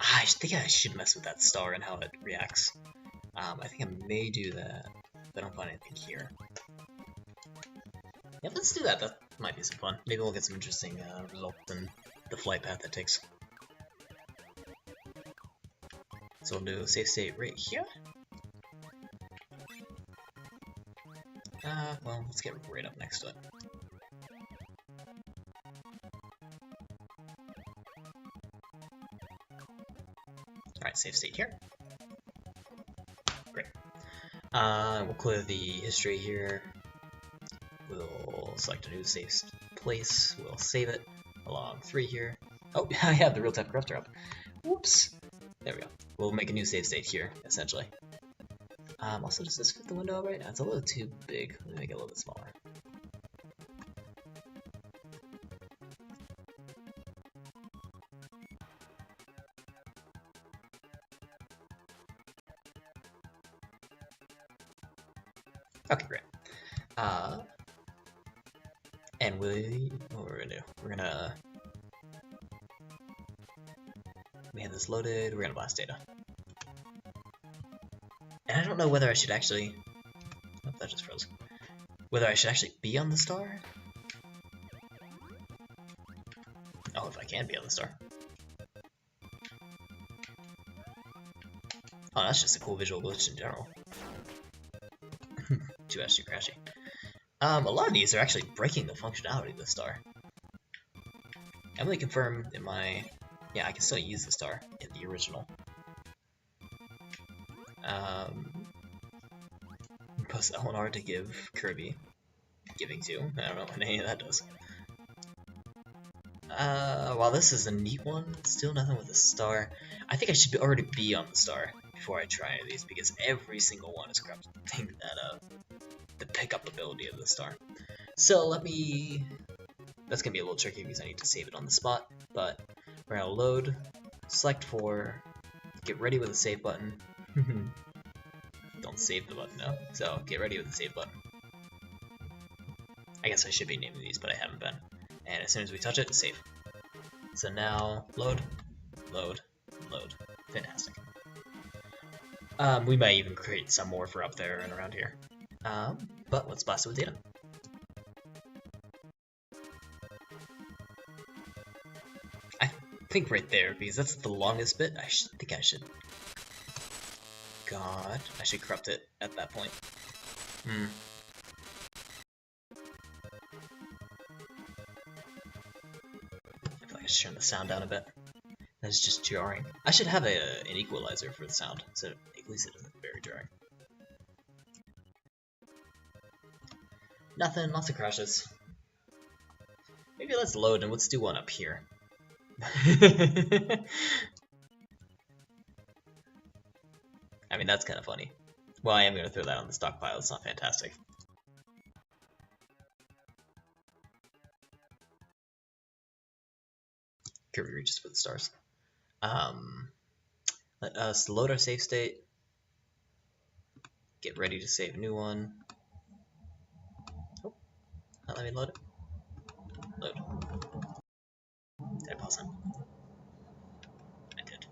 I think I should mess with that star and how it reacts. I think I may do that if I don't find anything here. Yeah, let's do that. That might be some fun. Maybe we'll get some interesting results in the flight path it takes. So we'll do a safe state right here. Well, let's get right up next to it. Alright, safe state here. Great. We'll clear the history here. We'll select a new safe place. We'll save it along 3 here. Oh, I have the real-time corruptor up. Whoops. There we go. We'll make a new save state here, essentially. Also, does this fit the window right now? It's a little too big. Let me make it a little bit smaller. Okay, great. And what we're gonna do? We have this loaded. We're gonna blast data. And I don't know whether I should actually. Oh, that just froze. Whether I should actually be on the star. Oh, if I can be on the star. Oh, that's just a cool visual glitch in general. Too much too crashy. A lot of these are actually breaking the functionality of the star. I'm gonna confirm in my. Yeah, I can still use the star in the original. Post LNR to give Kirby. Giving to. I don't know what any of that does. While this is a neat one, still nothing with a star. I think I should already be on the star before I try any of these, because every single one is corrupting that the pickup ability of the star. So let me. That's gonna be a little tricky because I need to save it on the spot, but we're gonna load, select 4, get ready with a save button. Don't save the button now. So get ready with the save button. I guess I should be naming these, but I haven't been. And as soon as we touch it, save. So now load, load, load. Fantastic. We might even create some more for up there and around here. But let's blast it with data. I think right there, because that's the longest bit. I think I should. God, I should corrupt it at that point. I feel like I should turn the sound down a bit. That's just jarring. I should have an equalizer for the sound, so at least it isn't very jarring. Nothing, lots of crashes. Maybe let's load and let's do one up here. I mean, that's kind of funny. Well, I am going to throw that on the stockpile. It's not fantastic. Kirby reaches for the stars. Let us load our save state. Get ready to save a new one. Oh, not let me load it. Load. Did I pause it? I did.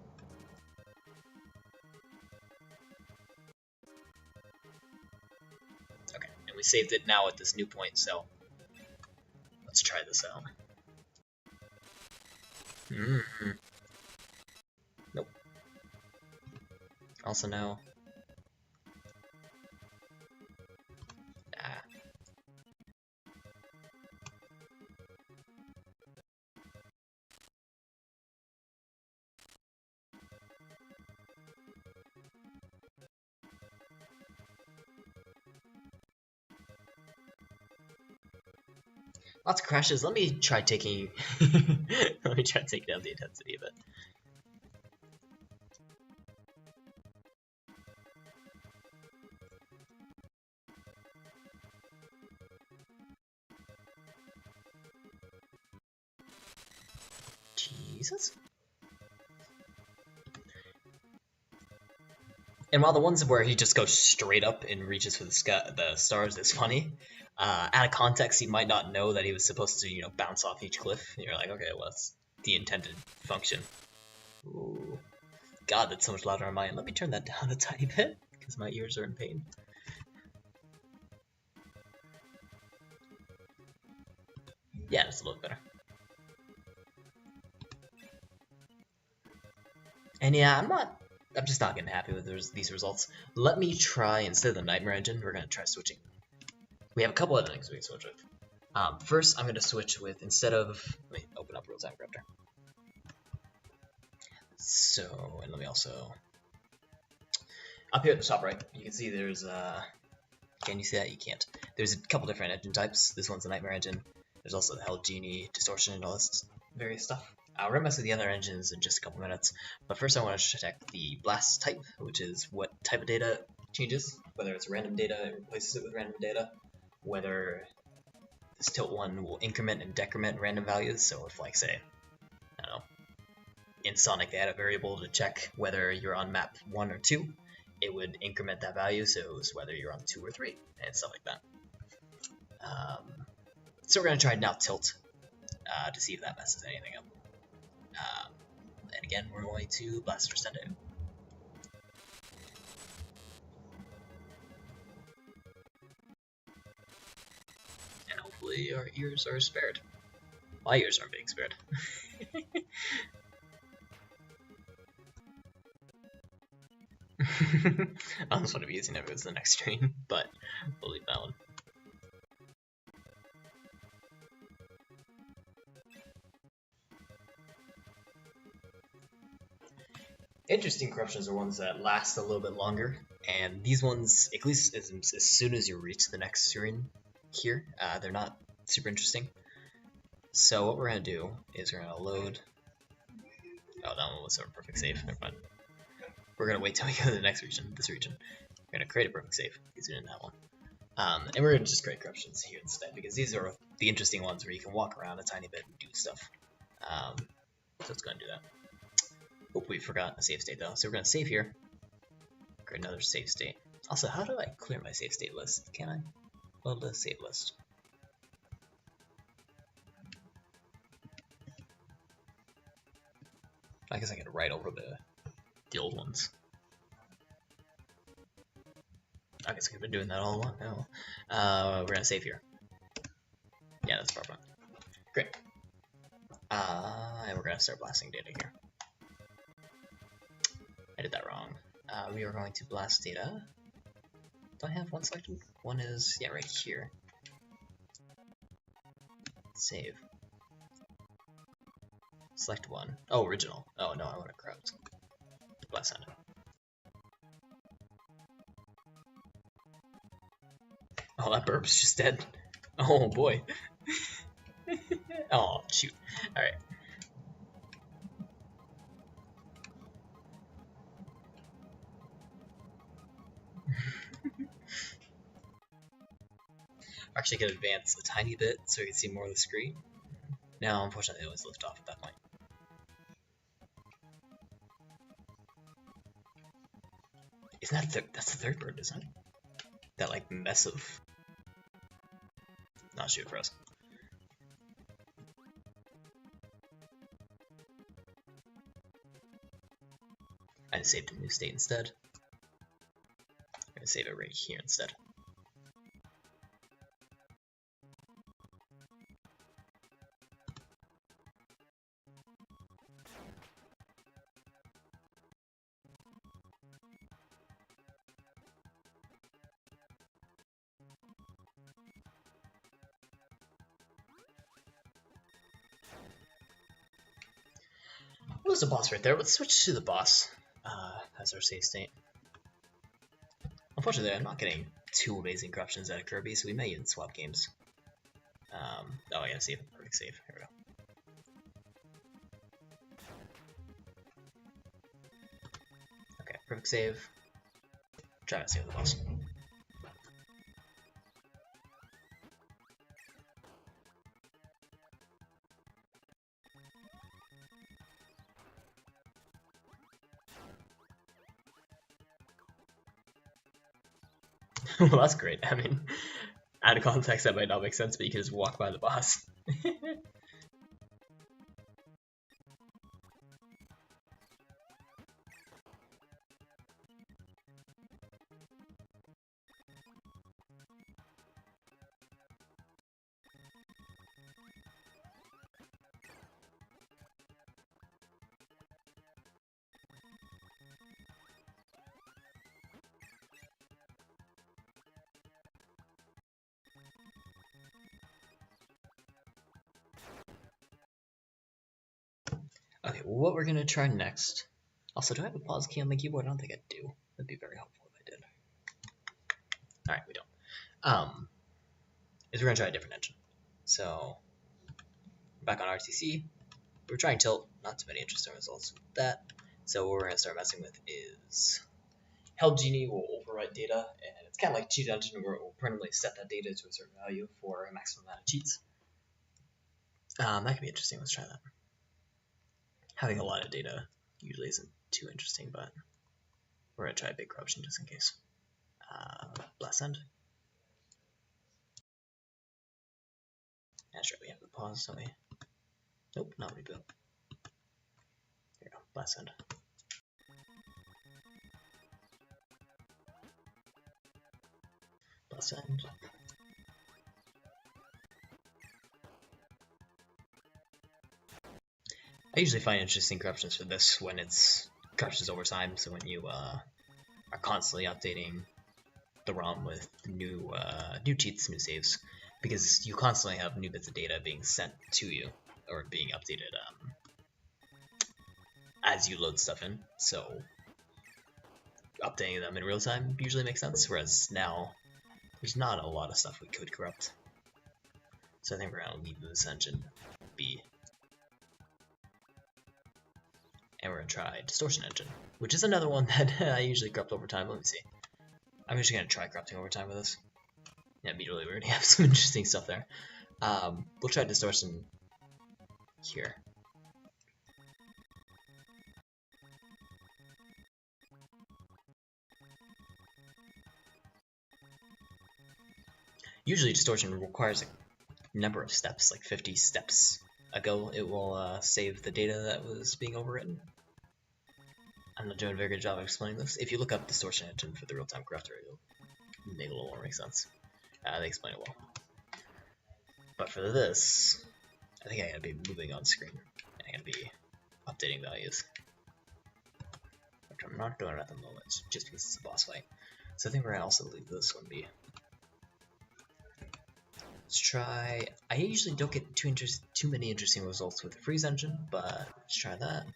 Okay, and we saved it now at this new point, so let's try this out. Nope. Also no. Lots of crashes. Let me try taking let me try taking down the intensity a bit. Jesus. And while the ones where he just goes straight up and reaches for the stars is funny, out of context, he might not know that he was supposed to, bounce off each cliff. And you're like, okay, well, that's the intended function. Ooh. God, that's so much louder on my end. Let me turn that down a tiny bit, because my ears are in pain. Yeah, that's a little better. And yeah, I'm just not getting happy with these results. Let me try, instead of the Nightmare Engine, we're going to try switching. We have a couple other things we can switch with. First, I'm going to switch with, instead of, let me open up Real-Time Grabber. So, and let me also, up here at the top right, you can see there's, can you see that? You can't. There's a couple different engine types. This one's a Nightmare Engine. There's also the Hell Genie, Distortion, and all this various stuff. I'll run mess with the other engines in just a couple minutes, but first I want to check the blast type, which is what type of data changes, whether it's random data, it replaces it with random data, whether this tilt one will increment and decrement random values, so if, like, say, I don't know, in Sonic they had a variable to check whether you're on map 1 or 2, it would increment that value, so it was whether you're on 2 or 3, and stuff like that. So we're going to try now tilt to see if that messes anything up. And again, we're going to blast or send it. And hopefully our ears are spared. My ears aren't being spared. I almost want to be using it as the next stream, but we'll leave that one. Interesting corruptions are ones that last a little bit longer, and these ones, at least as soon as you reach the next screen here, they're not super interesting. So what we're going to do is we're going to load... Oh, that one was a perfect save. Never mind. We're going to wait till we go to the next region, this region. We're going to create a perfect save, because we didn't have one. And we're going to just create corruptions here instead, because these are the interesting ones where you can walk around a tiny bit and do stuff. So let's go and do that. Hope we forgot a save state though. So we're going to save here. Create another save state. Also, how do I clear my save state list? Can I? Load the save list. I guess I can write over the old ones. I guess I've been doing that all along. No. We're going to save here. Yeah, that's perfect. Great. And we're going to start blasting data here. I did that wrong. We are going to blast data. Do I have one selected? One is, yeah, right here. Save. Select one. Oh, original. Oh, no, I want to corrupt. Blast send. Oh, that burp's just dead. Oh, boy. Oh, shoot. Alright. Actually, I can advance a tiny bit so you can see more of the screen. No, unfortunately, it was lift off at that point. Isn't that that's the third bird, isn't it? That, like, mess of... Not shoot for us. I just saved a new state instead. I'm gonna save it right here instead. was the boss right there. Let's switch to the boss as our save state. Unfortunately, I'm not getting too amazing corruptions out of Kirby, so we may even swap games. Oh yeah, save, perfect save. Here we go. Okay, perfect save. Try to save the boss. Well, that's great. I mean, out of context, that might not make sense, but you can just walk by the boss. Okay, what we're gonna try next. Also, do I have a pause key on my keyboard? I don't think I do. That'd be very helpful if I did. Alright, we don't. Is we're gonna try a different engine. So, back on RTC, we're trying tilt, not too many interesting results with that. So what we're gonna start messing with is Held Genie will overwrite data, and it's kind of like cheat engine where it will permanently set that data to a certain value for a maximum amount of cheats. That could be interesting. Let's try that. Having a lot of data usually isn't too interesting, but we're gonna try a big corruption just in case. Blast End. Yeah, sure, we have the pause, don't we? Nope, not reboot. Here we go, Blast End. Blast End. I usually find interesting corruptions for this when it's corruptions over time, so when you are constantly updating the ROM with new cheats, new saves, because you constantly have new bits of data being sent to you, or being updated as you load stuff in, so updating them in real time usually makes sense, whereas now there's not a lot of stuff we could corrupt. So I think we're going to leave this engine be. And we're going to try Distortion Engine, which is another one that I usually corrupt over time. Let me see. I'm just going to try corrupting over time with this. Yeah, immediately we already have some interesting stuff there. We'll try Distortion here. Usually Distortion requires a number of steps, like 50 steps ago it will save the data that was being overwritten. I'm not doing a very good job of explaining this. If you look up Distortion Engine for the real-time corrupter, it'll make a little more make sense. They explain it well. But for this, I think I gotta be moving on screen. I gotta be updating values. Which I'm not doing at the moment, just because it's a boss fight. So I think we're gonna also leave this one be. Let's try. I usually don't get too many interesting results with the Freeze Engine, but let's try that.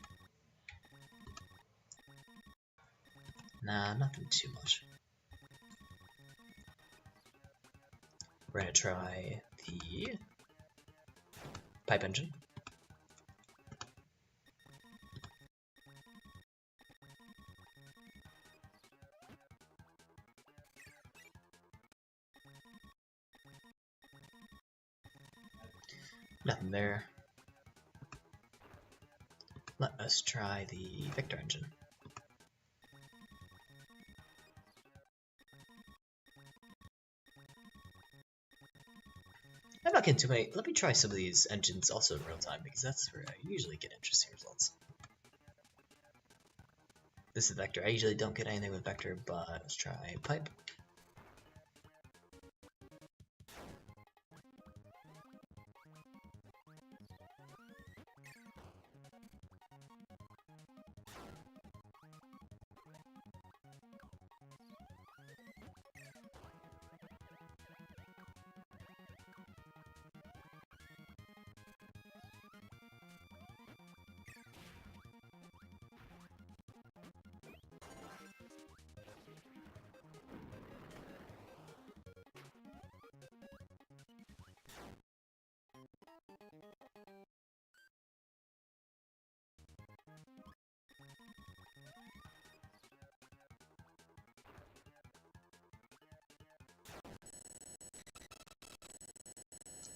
Nah, nothing too much. We're gonna try the Pipe Engine. Nothing there. Let us try the Victor Engine. I'm not getting too many. Let me try some of these engines also in real time, because that's where I usually get interesting results. This is Vector. I usually don't get anything with Vector, but let's try Pipe.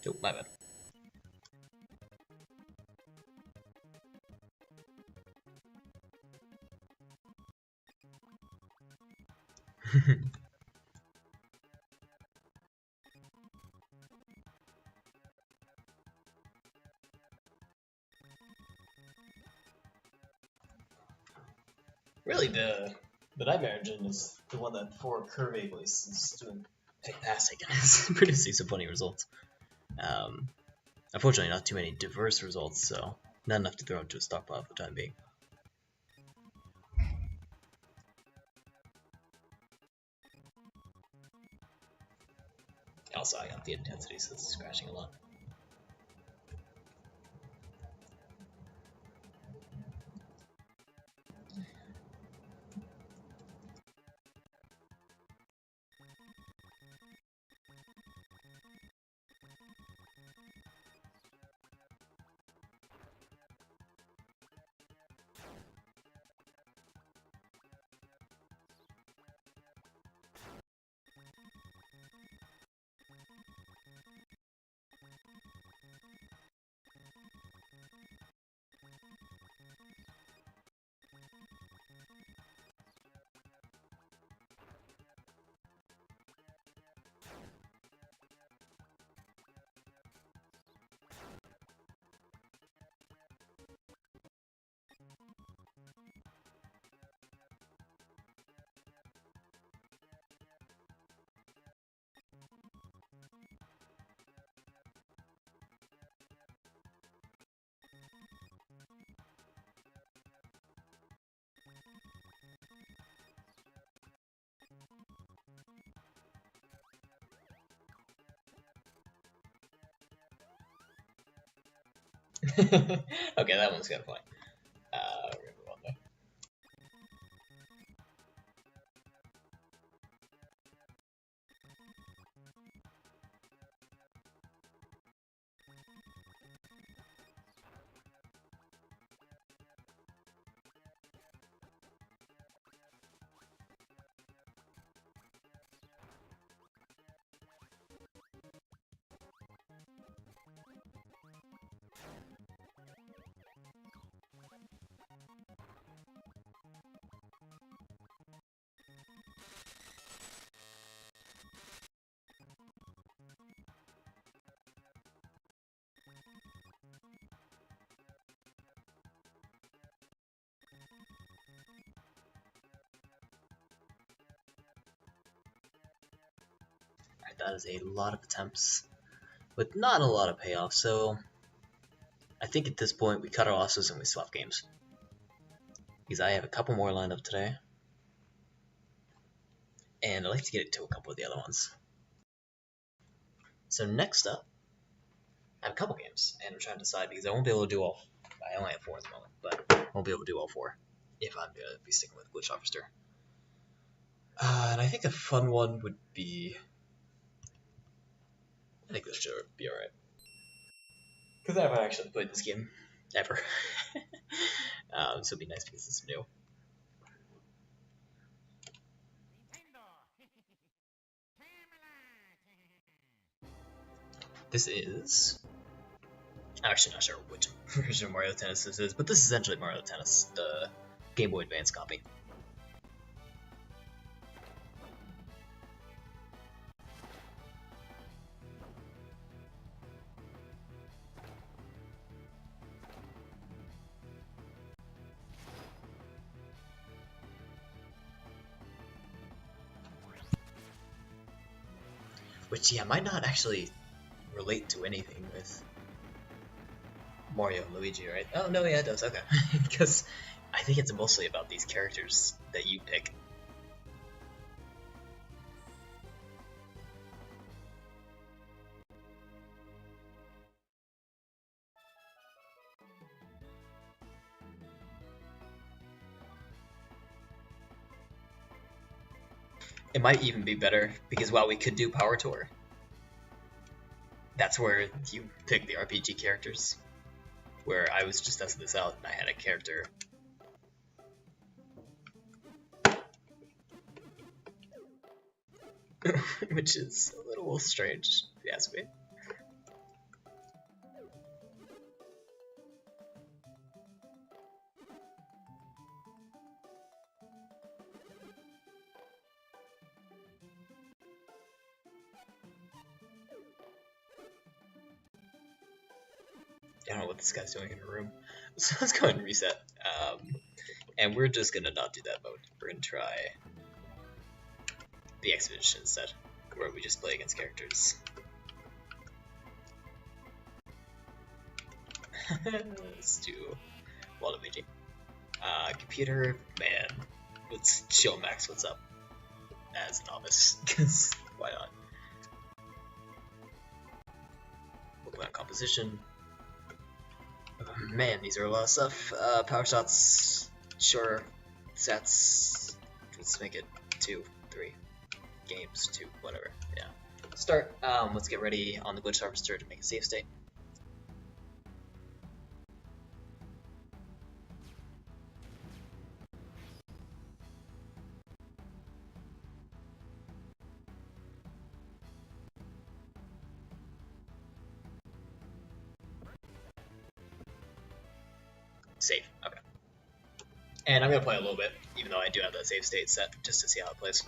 Oh, my bad. Really, the Nightmare Engine is the one that for Kirby at least is doing fantastic and is producing some funny results. Unfortunately, not too many diverse results, so not enough to throw into a stockpile for the time being. Also, I got the intensity, so it's crashing a lot. Okay, that one's kind of funny. We're gonna move on there. Alright, that is a lot of attempts, with not a lot of payoff, so I think at this point we cut our losses and we swap games. Because I have a couple more lined up today, and I'd like to get into a couple of the other ones. So next up, I have a couple games, and I'm trying to decide because I won't be able to do all. I only have 4 at the moment, but I won't be able to do all 4 if I'm going to be sticking with Glitch Harvester. And I think a fun one would be. I think this should be alright. Because I haven't actually played this game ever. So it'd be nice because it's new. This is. I'm actually not sure which version of Mario Tennis this is, but this is essentially Mario Tennis, the Game Boy Advance copy. Which, yeah, might not actually relate to anything with Mario and Luigi, right? Oh, no, yeah, it does, okay. Because I think it's mostly about these characters that you pick. It might even be better, because while we could do Power Tour, that's where you pick the RPG characters. Where I was just testing this out and I had a character. Which is a little strange, if you ask me. don't know what this guy's doing in the room. So let's go ahead and reset. And we're just gonna not do that mode. We're gonna try the expedition instead, where we just play against characters. Let's do Waluigi. Computer, man. Let's show Max what's up as a novice, because why not? We'll go on composition. Man, these are a lot of stuff. Power shots, sure. Sets, let's make it 2, 3. Games, 2, whatever. Yeah. Start. Let's get ready on the glitch harvester to make a save state. Save. Okay. And I'm gonna play a little bit, even though I do have that save state set, just to see how it plays.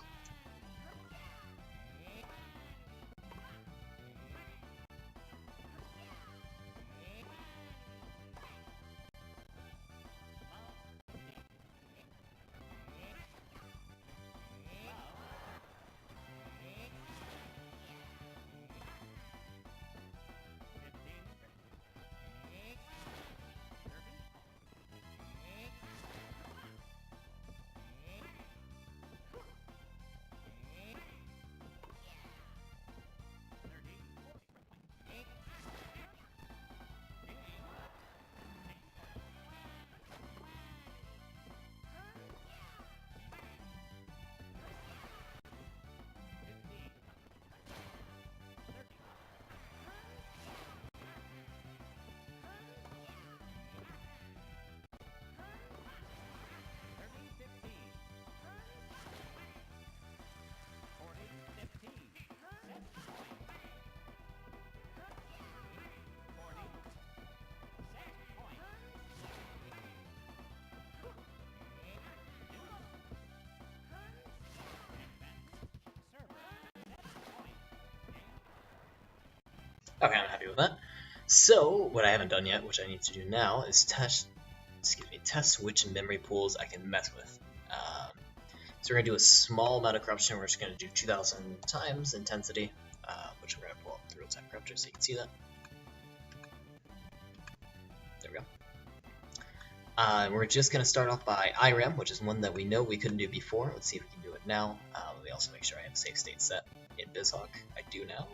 Okay, I'm happy with that. So, what I haven't done yet, which I need to do now, is test which memory pools I can mess with. So we're going to do a small amount of corruption. We're just going to do 2,000 times intensity, which we're going to pull up the real-time corruptor so you can see that. There we go. We're just going to start off by IRAM, which is one that we know we couldn't do before. Let's see if we can do it now. Let me also make sure I have a save state set in BizHawk. I do now.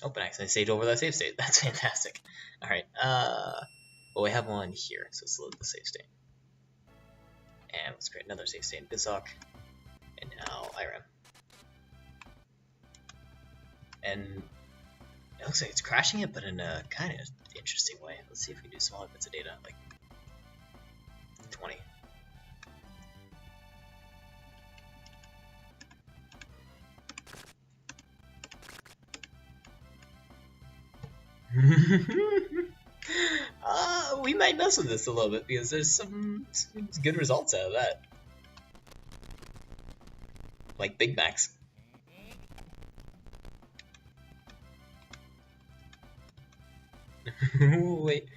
Oh, but I accidentally saved over that save state. That's fantastic. Alright, well, we have one here, so let's load the save state. And let's create another save state in BizHawk. And now IRAM. And it looks like it's crashing it, but in a kind of interesting way. Let's see if we can do smaller bits of data, like 20. We might mess with this a little bit because there's some good results out of that. Like Big Macs. Wait.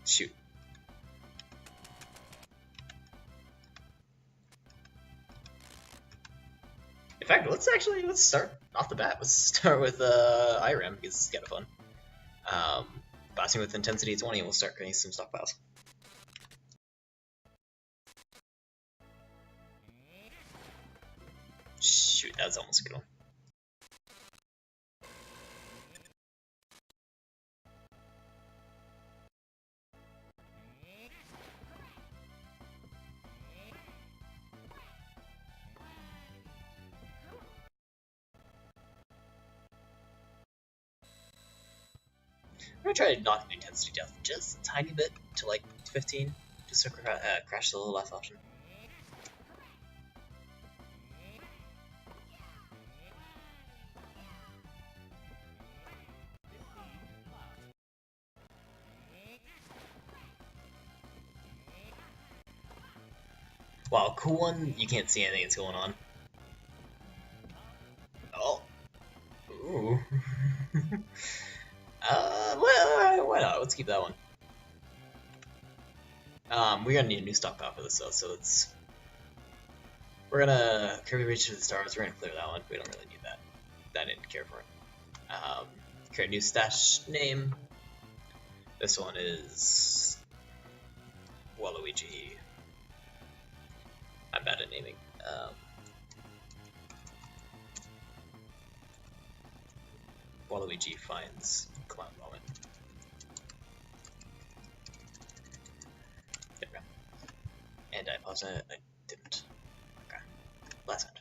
Shoot. In fact, let's start off the bat. Let's start with IRAM because it's kind of fun. Blasting with intensity 20, and we'll start creating some stockpiles. Shoot, that was almost a good one. I'm gonna try to knock the intensity down just a tiny bit to like 15, just to crash the last option. Wow, cool one, you can't see anything that's going on. Oh. Ooh. Well, why not? Let's keep that one. We're gonna need a new stockpile for this though, so we're gonna Kirby Reach to the Stars. We're gonna clear that one. We don't really need that. I didn't care for it. Create a new stash name. This one is Waluigi. I'm bad at naming. Waluigi finds Clown Moment. There we go. And I paused it. I didn't. Okay. Last end.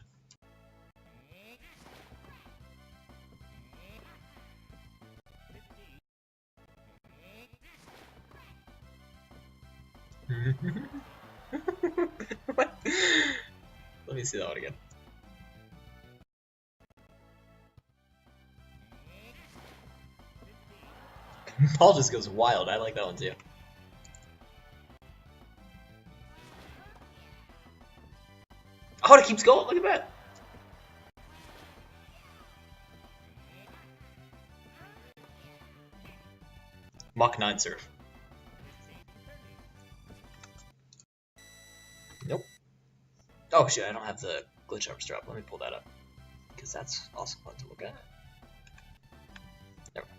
What? Let me see that one again. Paul just goes wild. I like that one too. Oh, it keeps going. Look at that. Mach 9 surf. Nope. Oh shit, I don't have the glitch arms drop. Let me pull that up. Because that's also fun to look at. There we go.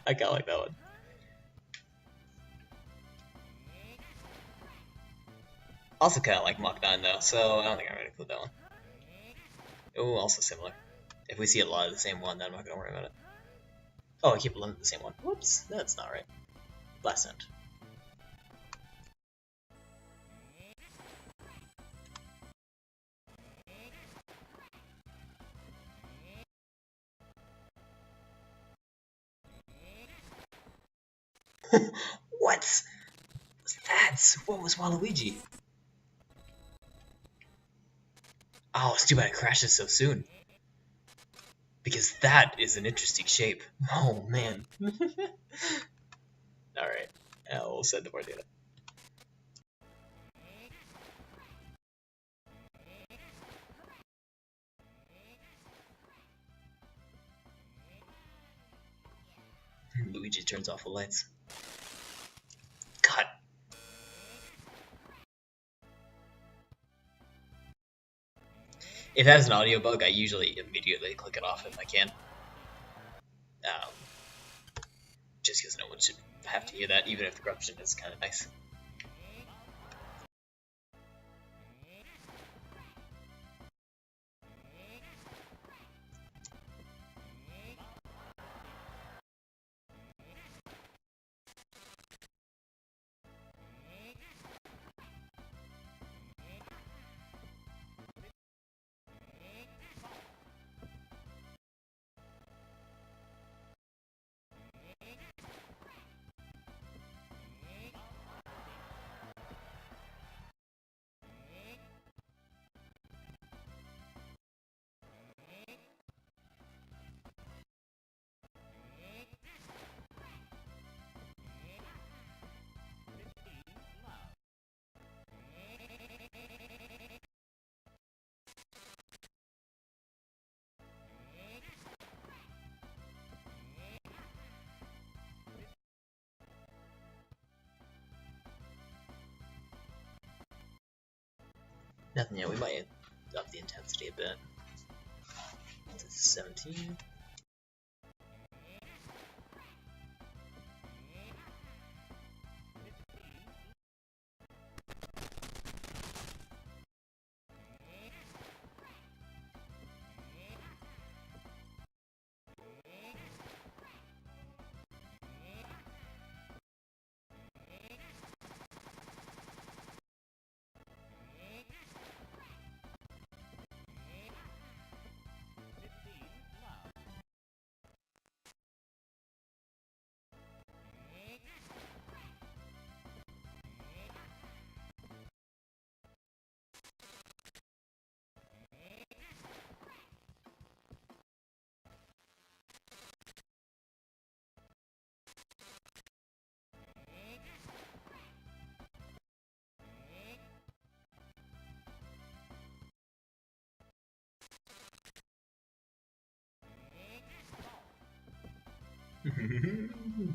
I kinda like that one. Also kinda like Mach 9 though, so I don't think I'm ready to include that one. Oh, also similar. If we see a lot of the same one, then I'm not gonna worry about it. Oh, I keep looking at the same one. Whoops, that's not right. Last end. What? What was Waluigi? Oh, it's too bad it crashes so soon. Because that is an interesting shape. Oh man. Alright, we'll send the more data. Luigi turns off the lights. God. If that is an audio bug, I usually immediately click it off if I can. Just because no one should have to hear that, even if the corruption is kind of nice. Nothing yet, we might up the intensity a bit. To 17.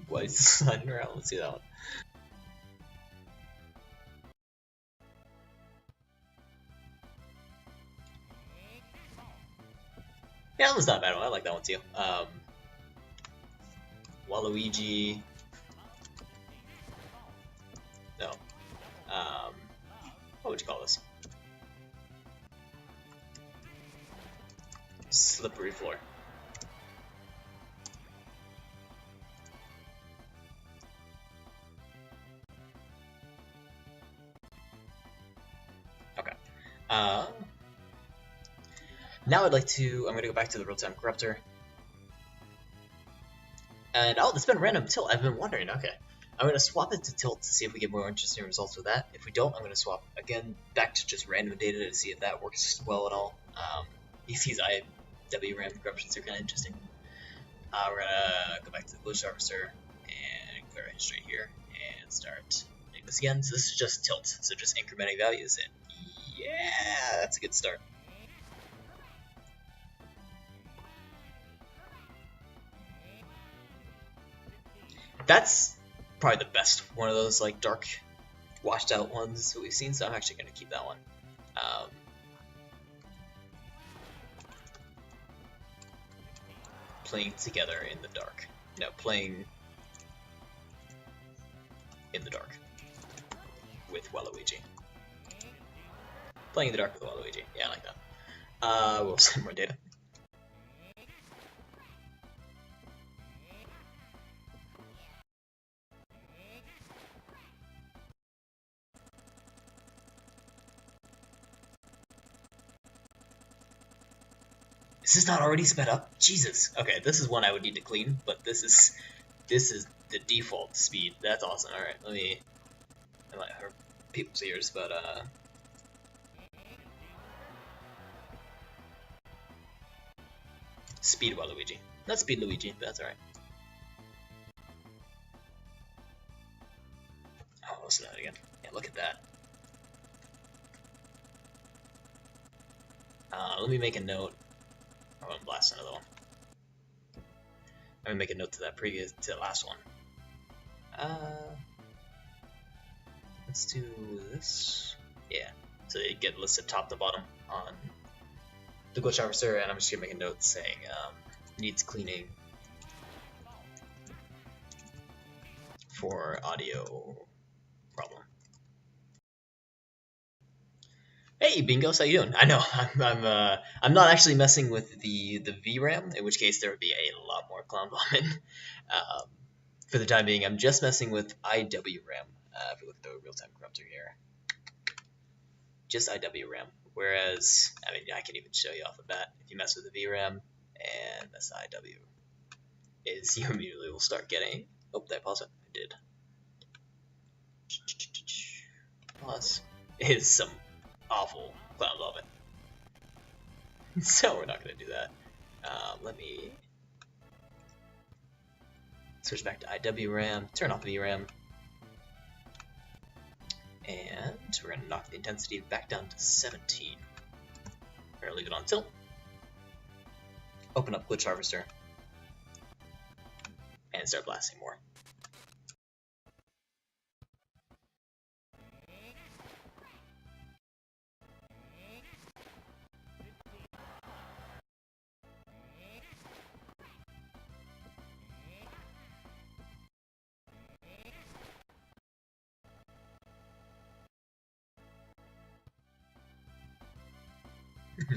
Why is it sliding around? Let's see that one. Yeah, that one's not a bad one. I like that one too. Waluigi. No. What would you call this? Slippery floor. Okay. Now I'm gonna go back to the real-time corruptor. And oh, it's been random tilt. I've been wondering. Okay, I'm gonna swap it to tilt to see if we get more interesting results with that. If we don't, I'm gonna swap again back to just random data to see if that works well at all. These IWRAM corruptions are kind of interesting. We're gonna go back to the glitch harvester and clear our history here and start doing this again. So this is just tilt, so just incrementing values, and yeah, that's a good start. That's probably the best one of those like dark, washed out ones that we've seen. So I'm actually gonna keep that one. Playing together in the dark. No, playing in the dark with Waluigi. Playing in the dark with Waluigi. Yeah, I like that. We'll send more data. Is this not already sped up? Jesus. Okay, this is one I would need to clean, but this is the default speed. That's awesome. All right, I might hurt people's ears, but speed Waluigi. Not speed Luigi, but that's all right. Oh, listen to that again. Yeah, look at that. Let me make a note. I'm gonna blast another one. I'm gonna make a note to the last one. Let's do this. Yeah. So they get listed top to bottom on the glitch harvester, and I'm just gonna make a note saying needs cleaning for audio problem. Hey, Bingos, how you doing? I know I'm not actually messing with the VRAM, in which case there would be a lot more clown bombing. For the time being, I'm just messing with IWRAM. If you look at the real-time corruptor here, just IWRAM. Whereas, I mean, I can even show you off the bat. If you mess with the VRAM and that's IW, you immediately will start getting. Oh, did I pause it? I did. Pause is some awful clown bombing. So we're not going to do that. Let me switch back to IWRAM, turn off VRAM, and we're going to knock the intensity back down to 17. We're going to leave it on tilt. Open up Glitch Harvester, and start blasting more.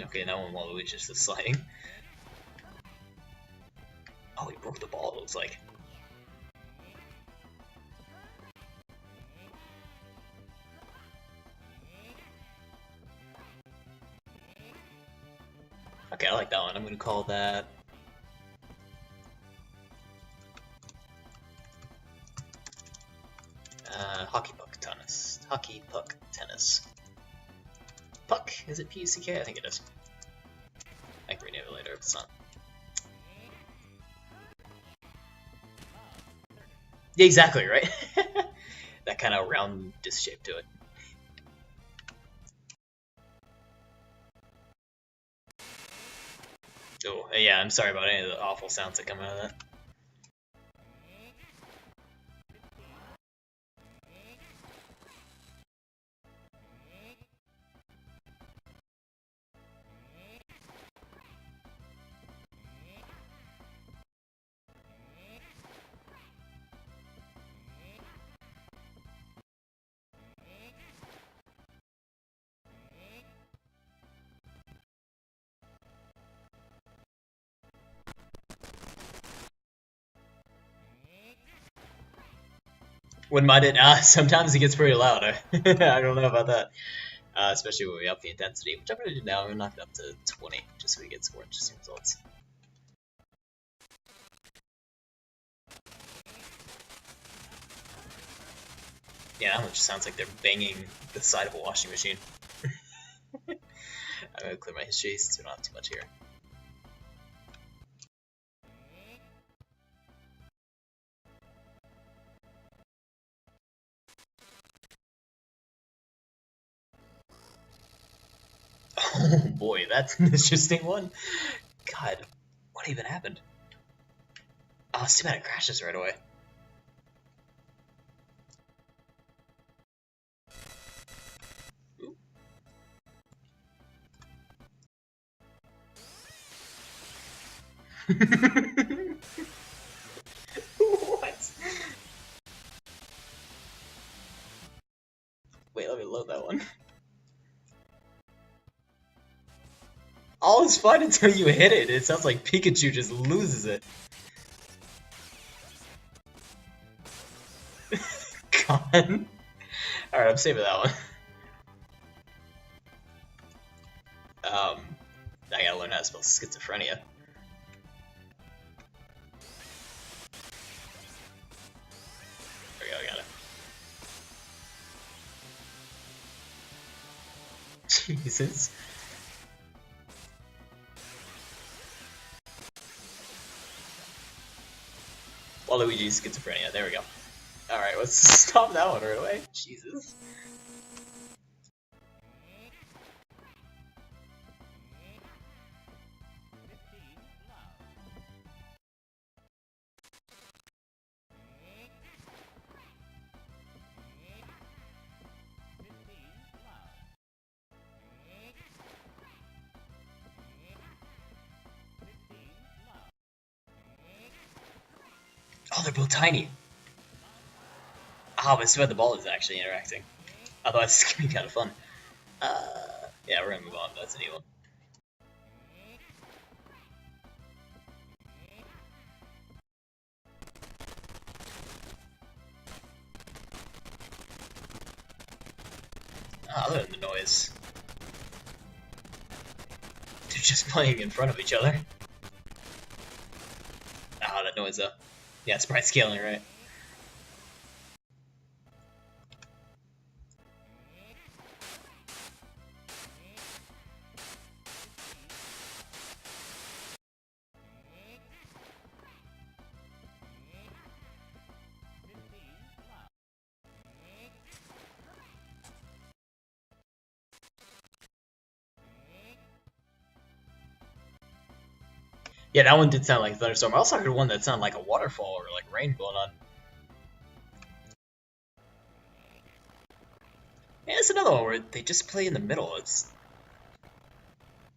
Okay, now one Waluigi's just sliding. Oh, he broke the ball, it looks like. Okay, I like that one. I'm gonna call that Hockey Puck Tennis. Hockey Puck Tennis. Puck? Is it P-U-C-K? I think it is. I can rename it later if it's not. Yeah, exactly, right? That kind of round disc shape to it. Oh, yeah, I'm sorry about any of the awful sounds that come out of that. Wouldn't mind it. Sometimes it gets pretty loud. I don't know about that. Especially when we up the intensity, which I'm going to do now. I'm going to knock it up to 20, just so we get some more interesting results. Yeah, that one just sounds like they're banging the side of a washing machine. I'm going to clear my history since we don't have too much here. Oh boy, that's an interesting one. God, what even happened? Oh, it's too bad it crashes right away. What? Wait, let me load that one. All is fine until you hit it. It sounds like Pikachu just loses it. God. Alright, I'm saving that one. I gotta learn how to spell schizophrenia. There we go, I got it. Jesus. Waluigi's schizophrenia, there we go. Alright, let's stop that one right away. Jesus. Oh, they're both tiny. Ah, but it's about the ball is actually interacting. Otherwise, it's gonna be kind of fun. Yeah, we're gonna move on. That's a new one. Other than the noise, they're just playing in front of each other. Ah, that noise though. Yeah, sprite scaling, right? Yeah, that one did sound like a thunderstorm. I also heard one that sounded like a waterfall or like rain going on. Yeah, it's another one where they just play in the middle. It's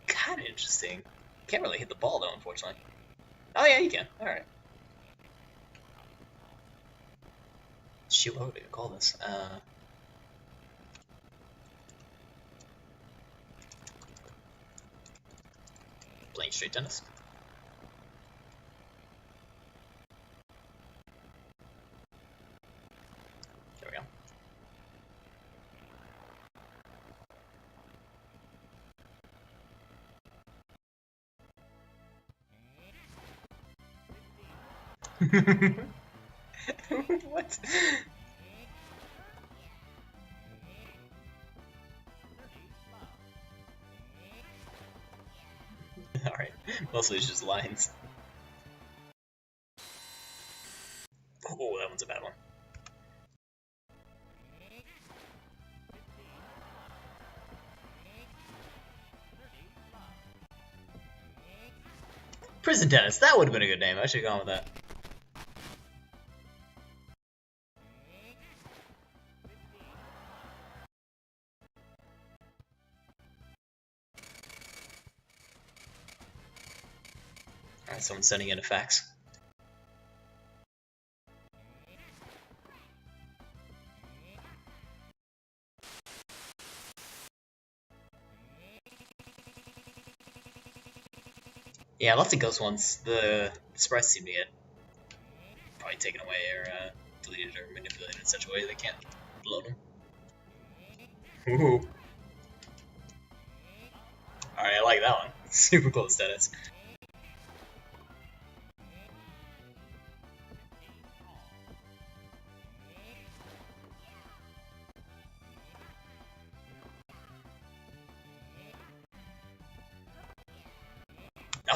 kind of interesting. Can't really hit the ball though, unfortunately. Oh yeah, you can. All right. Shoot, what would I call this? Playing straight tennis. There we go. What? Alright, mostly it's just lines. Oh, that one's a bad one. Prison tennis, that would have been a good name. I should have gone with that. Alright, someone's sending in a fax. Yeah, lots of ghost ones. The sprites seem to get probably taken away or deleted or manipulated in such a way they can't load them. Ooh. Alright, I like that one. Super close tennis.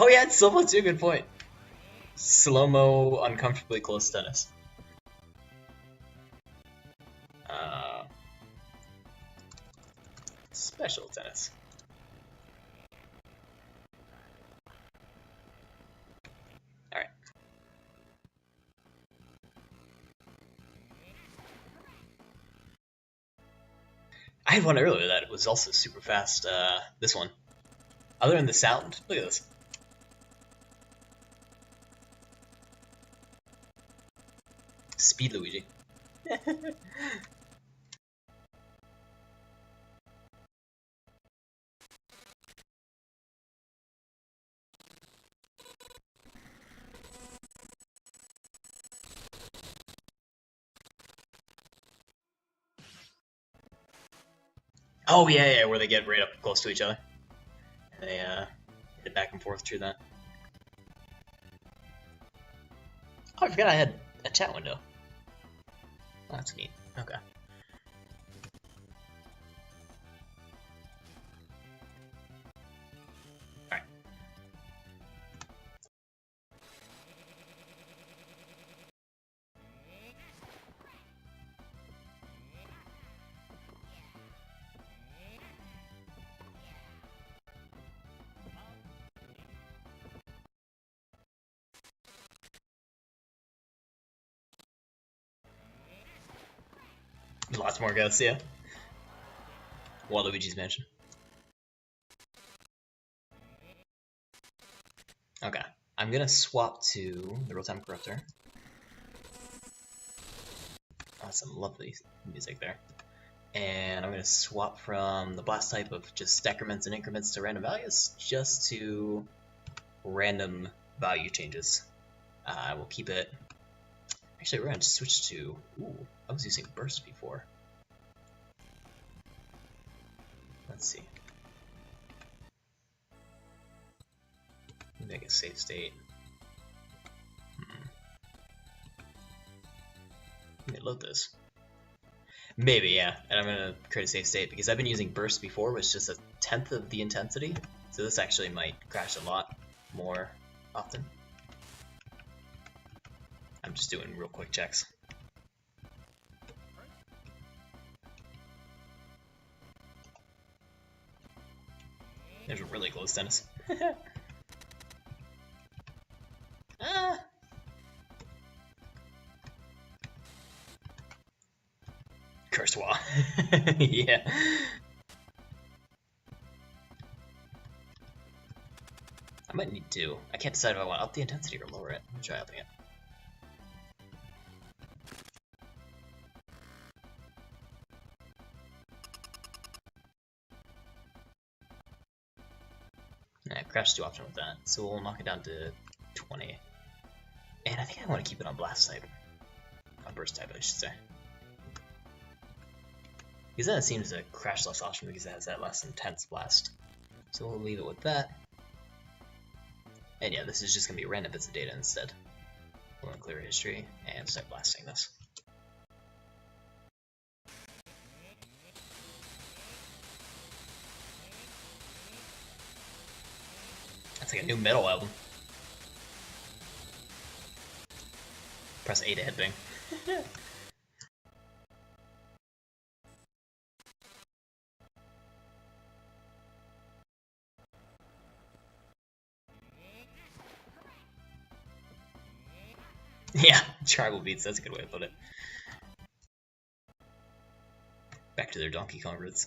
Oh yeah, it's slow-mo too, good point. Slow-mo, uncomfortably close tennis. Special tennis. Alright. I had one earlier that was also super fast, this one. Other than the sound, look at this. Speed Luigi. Oh yeah, where they get right up close to each other. And they hit back and forth through that. Oh, I forgot I had a chat window. Oh, that's neat. Okay. Alright. Lots more ghosts, yeah. Waluigi's Mansion. Okay. I'm gonna swap to the Real-Time Corruptor. Oh, some lovely music there. And I'm gonna swap from the blast type of just decrements and increments to random values, just to random value changes. I will keep it. Actually, we're gonna switch to. Ooh, I was using burst before. Let's see. Make a save state. Let me load this. Maybe, yeah. And I'm gonna create a save state because I've been using burst before, which is just a 1/10 of the intensity. So this actually might crash a lot more often. I'm just doing real quick checks. There's a really close tennis. Ah. Cursoir. Yeah. I might need to. I can't decide if I want to up the intensity or lower it. I'm gonna try upping it. Nah, crash too often with that, so we'll knock it down to 20. And I think I want to keep it on blast type. On burst type, I should say. Because then it seems to crash less often because it has that less intense blast. So we'll leave it with that. And yeah, this is just going to be random bits of data instead. We're going to clear history and start blasting this. That's like a new metal album. Press A to headbang. Yeah, tribal beats, that's a good way to put it. Back to their Donkey Kong roots.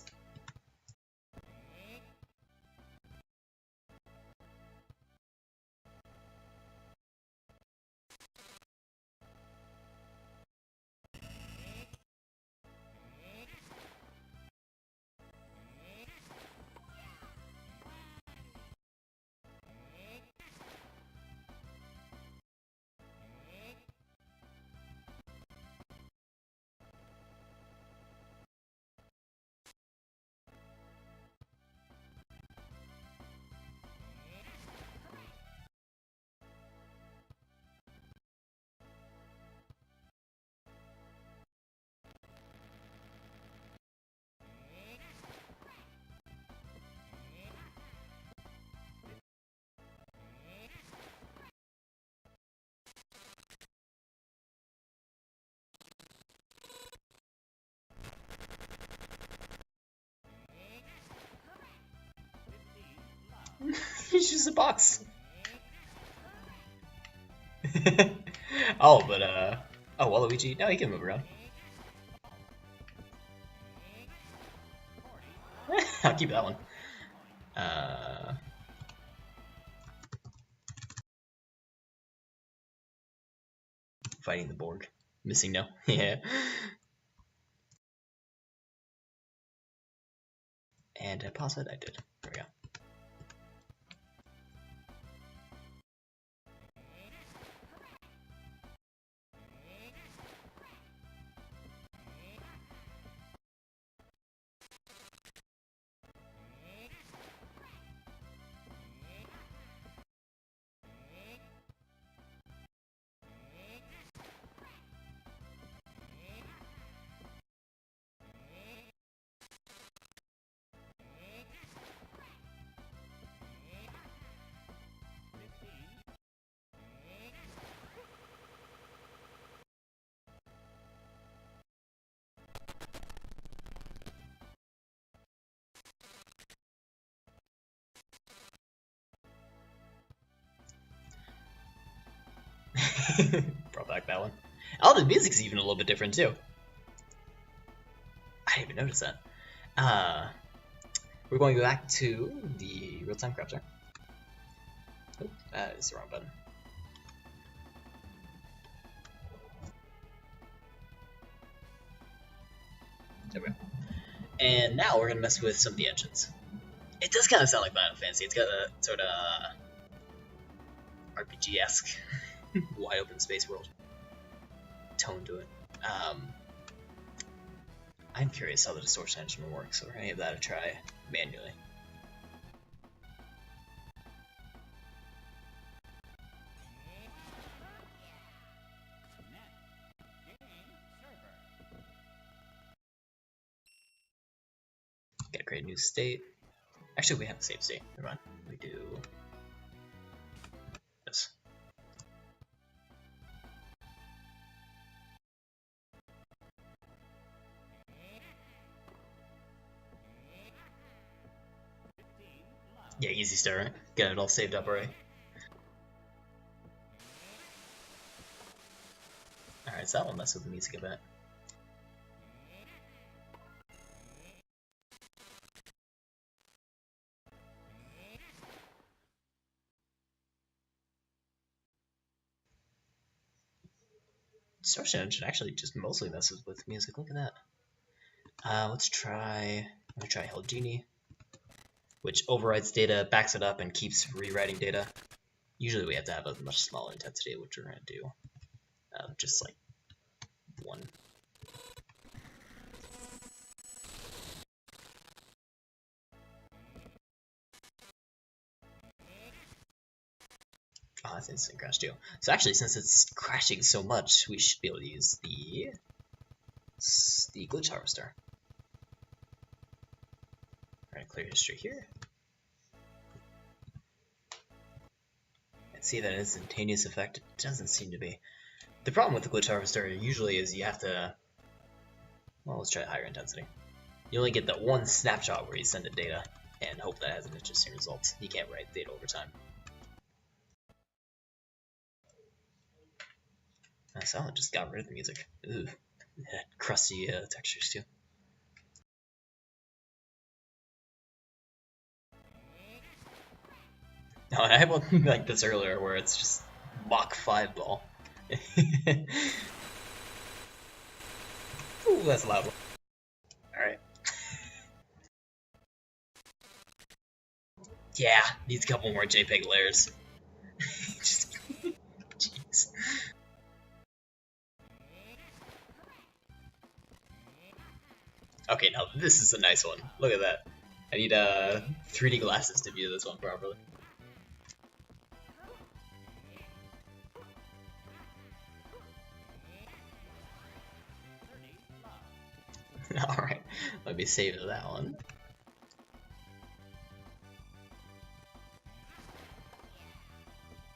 he's just a box. Oh, but oh, Waluigi. No, he can move around. I'll keep that one. Fighting the Borg. Missing no. Yeah. And pause it. I did. There we go. Brought back that one. Oh, the music's even a little bit different too. I didn't even notice that. We're going back to the real-time crafter. Oh, that is the wrong button. There we go. And now we're gonna mess with some of the engines. It does kind of sound like Final Fantasy. It's got a sort of RPG-esque wide open space world tone to it. I'm curious how the distortion engine will work, so we're gonna give that a try manually. Gotta create a new state. Actually, we have the same state. Never mind. We do this. Yeah, easy start, right? Got it all saved up already. Alright, so that will mess with the music a bit. Distortion engine actually just mostly messes with music. Look at that. Let's try. I'm gonna try Hell Genie, which overrides data, backs it up, and keeps rewriting data. Usually we have to have a much smaller intensity, which we're gonna do. Just like 1. Oh, that's instant crash too. So actually, since it's crashing so much, we should be able to use the glitch harvester. We're gonna clear history here. And see that instantaneous effect? It doesn't seem to be. The problem with the glitch harvester usually is you have to. Well, let's try higher intensity. You only get that one snapshot where you send it data and hope that has an interesting result. You can't write data over time. So I just got rid of the music. Ooh, that crusty textures too. No, I had one like this earlier where it's just Mach 5 ball. Ooh, that's a loud one. Alright. Yeah, needs a couple more JPEG layers. Just, jeez. Okay, now this is a nice one. Look at that. I need 3D glasses to view this one properly. Alright, let me save that one.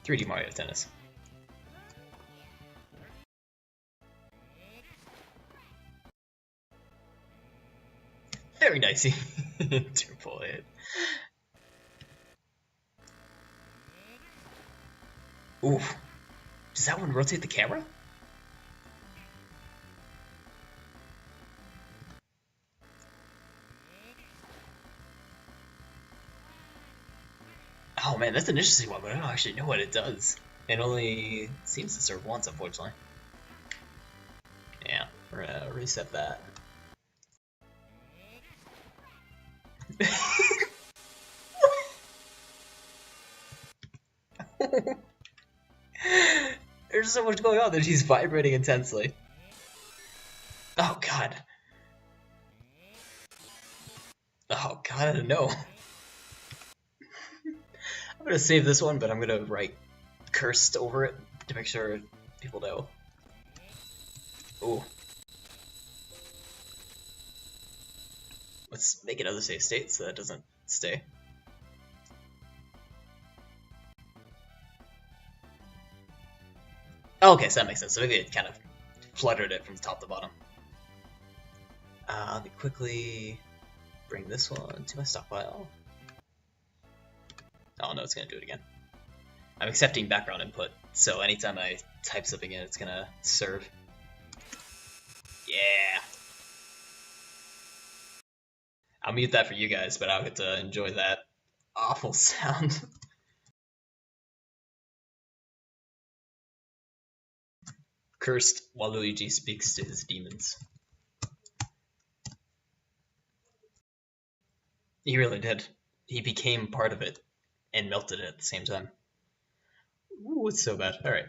"3D Mario Tennis." Very nicey. Triple hit. Ooh, does that one rotate the camera? Oh man, that's an interesting one, but I don't actually know what it does. It only seems to serve once, unfortunately. Yeah, we're gonna reset that. There's so much going on that she's vibrating intensely. Oh god. Oh god, I don't know. I'm gonna save this one, but I'm gonna write cursed over it to make sure people know. Ooh. Let's make another save state so that doesn't stay. Oh, okay, so that makes sense. So maybe it kind of fluttered it from top to bottom. Let me quickly bring this one to my stockpile. Oh no, it's gonna do it again. I'm accepting background input, so anytime I type something in, it's gonna serve. Yeah! I'll mute that for you guys, but I'll get to enjoy that awful sound. Cursed Waluigi speaks to his demons. He really did. He became part of it and melted it at the same time. Ooh, it's so bad. Alright.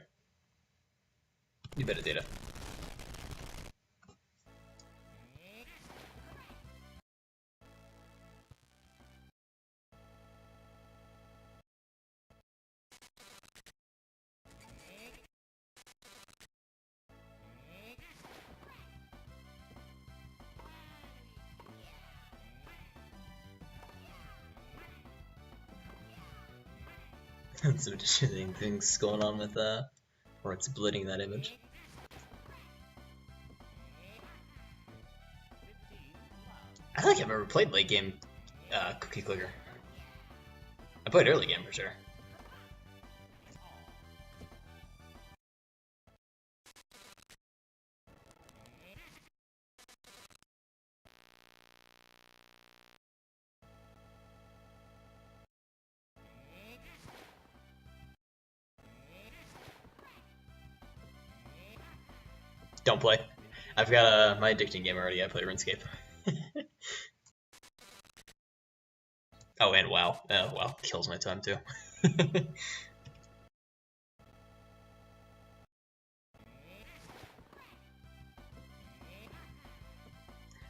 You better data. Some interesting things going on with where it's splitting that image. I don't think I've ever played late game Cookie Clicker. I played early game for sure. Don't play. I've got my addicting game already. I play RuneScape. Oh, and WoW. WoW kills my time too.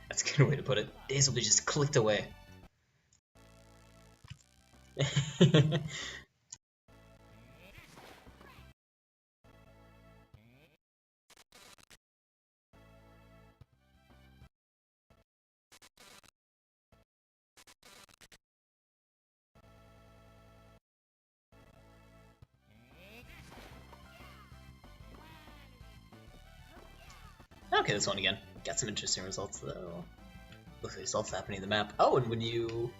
That's a good way to put it. Days will be just clicked away. Okay, this one again. Got some interesting results though. Looks like results happening in the map. Oh, and when you...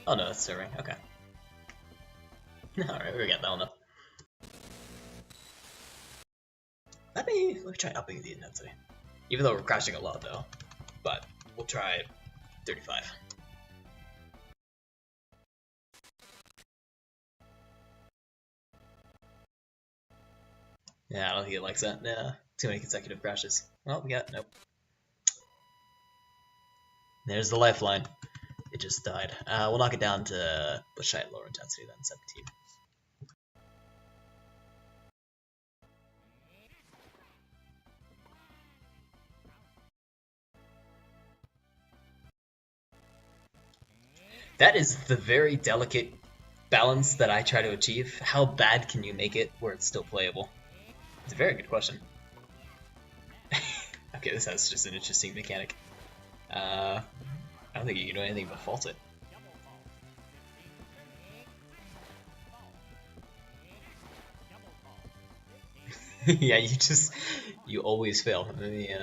Oh no, that's serving. Okay. Alright, we got that one up. Let me try upping the intensity. Even though we're crashing a lot though. But we'll try 35. Yeah, I don't think it likes that. Nah, too many consecutive crashes. Well, we got... Nope. There's the lifeline. It just died. We'll knock it down to... Let's try lower intensity then, 17. That is the very delicate balance that I try to achieve. How bad can you make it where it's still playable? It's a very good question. Okay, this has just an interesting mechanic. I don't think you can do anything but fault it. Yeah, you always fail. Let me,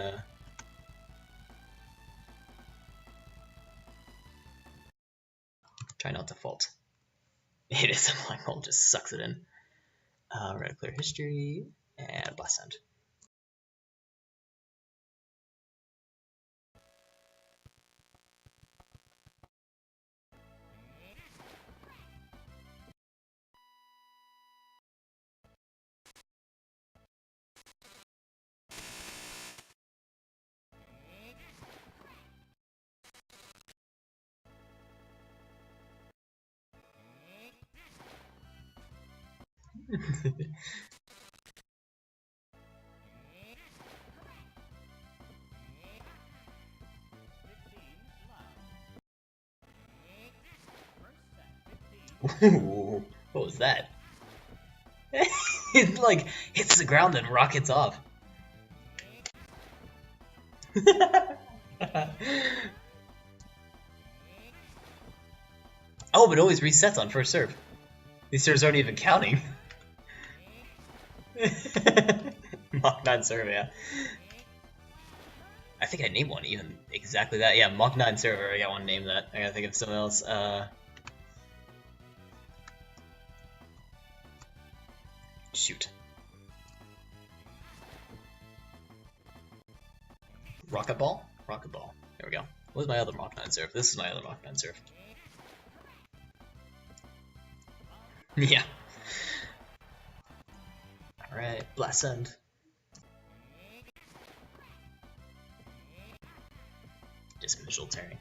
try not to fault. It is a black hole, just sucks it in. We're gonna clear history and blast end. Ooh, what was that? It like hits the ground and rockets off. Oh, but it always resets on first serve. These serves aren't even counting. Mach 9 serve, yeah. I think I named one even exactly that. Yeah, Mach 9 server. I want to name that. I gotta think of something else. Shoot. Rocket Ball? Rocket Ball. There we go. What was my other Mach 9 serve? This is my other Mach 9 serve. Yeah. Alright, Blast End. Just visual tearing.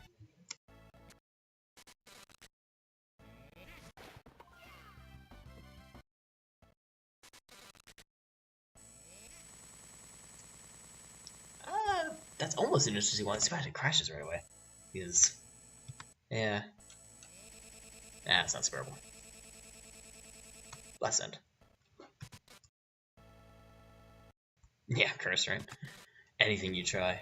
That's almost an interesting one. It's bad it crashes right away. Because, yeah. Nah, it's not sparable. Blast End. Yeah, curse, right? Anything you try.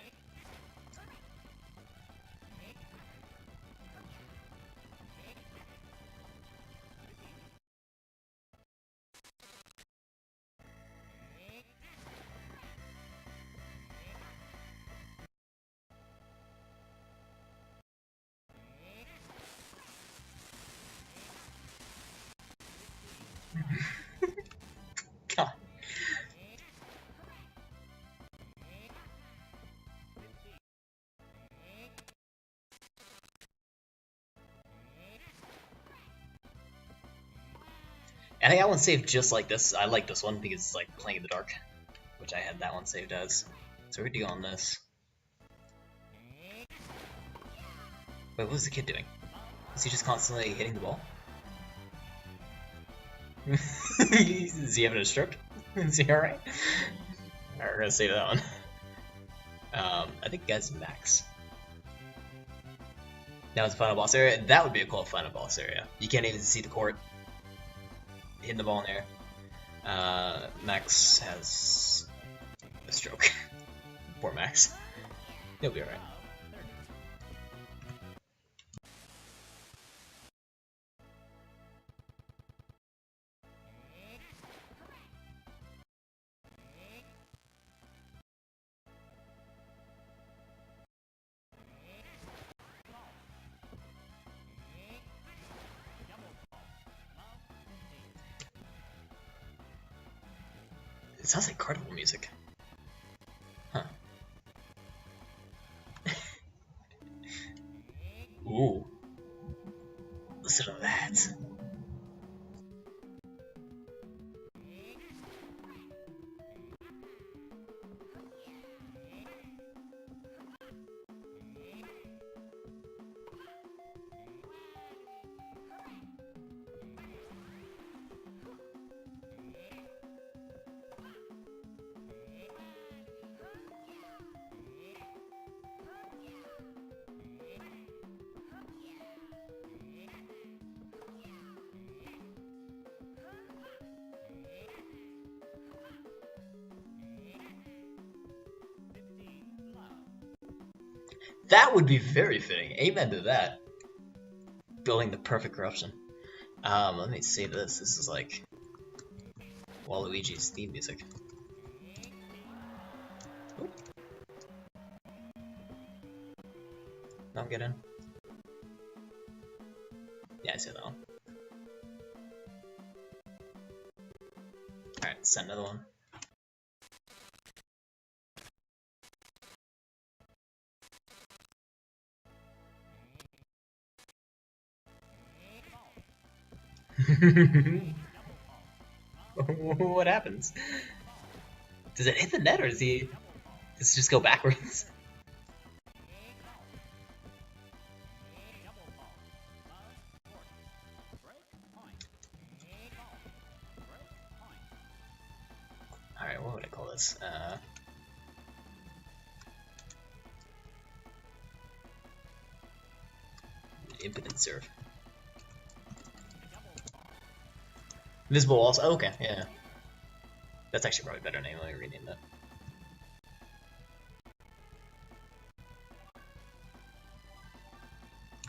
God. And I got one saved just like this. I like this one because it's like playing in the dark, which I had that one saved as. So we're gonna go on this. Wait, what was the kid doing? Is he just constantly hitting the ball? Is he having a stroke? Is he alright? Alright, we're gonna save that one. I think that's max. Now it's the final boss area. That would be a cool final boss area. You can't even see the court. Hitting the ball in there. Max has a stroke. Poor Max. He'll be alright. It sounds like carnival music. Huh. Ooh. Listen to that. That would be very fitting. Amen to that. Building the perfect corruption. Let me save this. This is like Waluigi's theme music. Oop. Don't get in. Yeah, I see that one. send another one. What happens? Does it hit the net, or does it just go backwards? Alright, what would I call this? Impotent serve. Invisible walls. Oh, okay, yeah. That's actually probably better name. Let me rename that.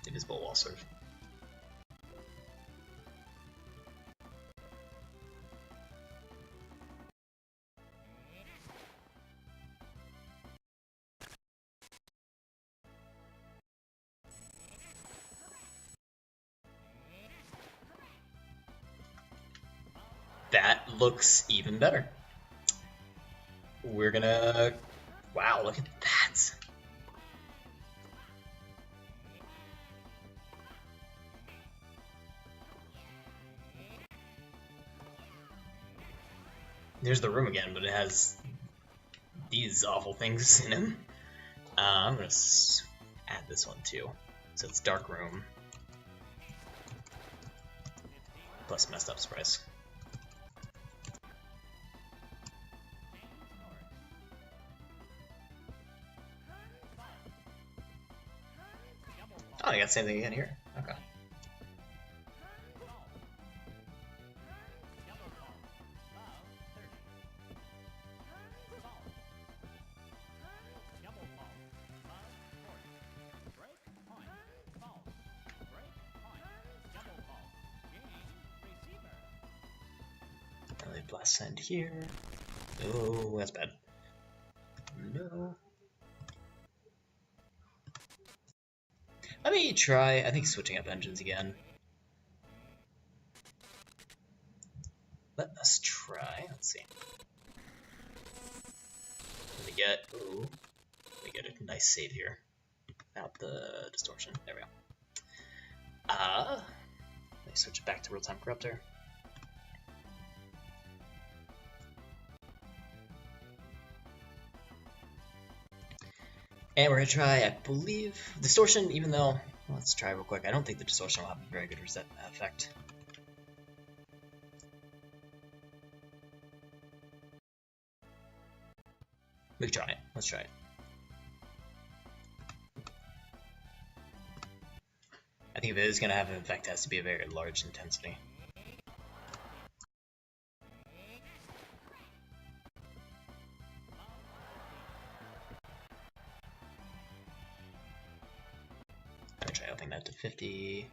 Invisible wall serve. That looks even better. We're gonna... Wow, look at that! There's the room again, but it has these awful things in him. I'm gonna add this one too. So it's dark room. Plus messed up surprise. Oh, I got the same thing again here. Okay. Blast send here. Oh, that's bad. No. Let me try, I think, switching up engines again. Let us try. Let's see. Let me get a nice save here. Without the distortion. There we go. Let me switch it back to real-time corruptor. And we're gonna try, I believe, distortion, even though, let's try real quick. I don't think the distortion will have a very good reset effect. We can try it. Let's try it. I think if it is gonna have an effect, it has to be a very large intensity. I'm gonna try upping that to 50.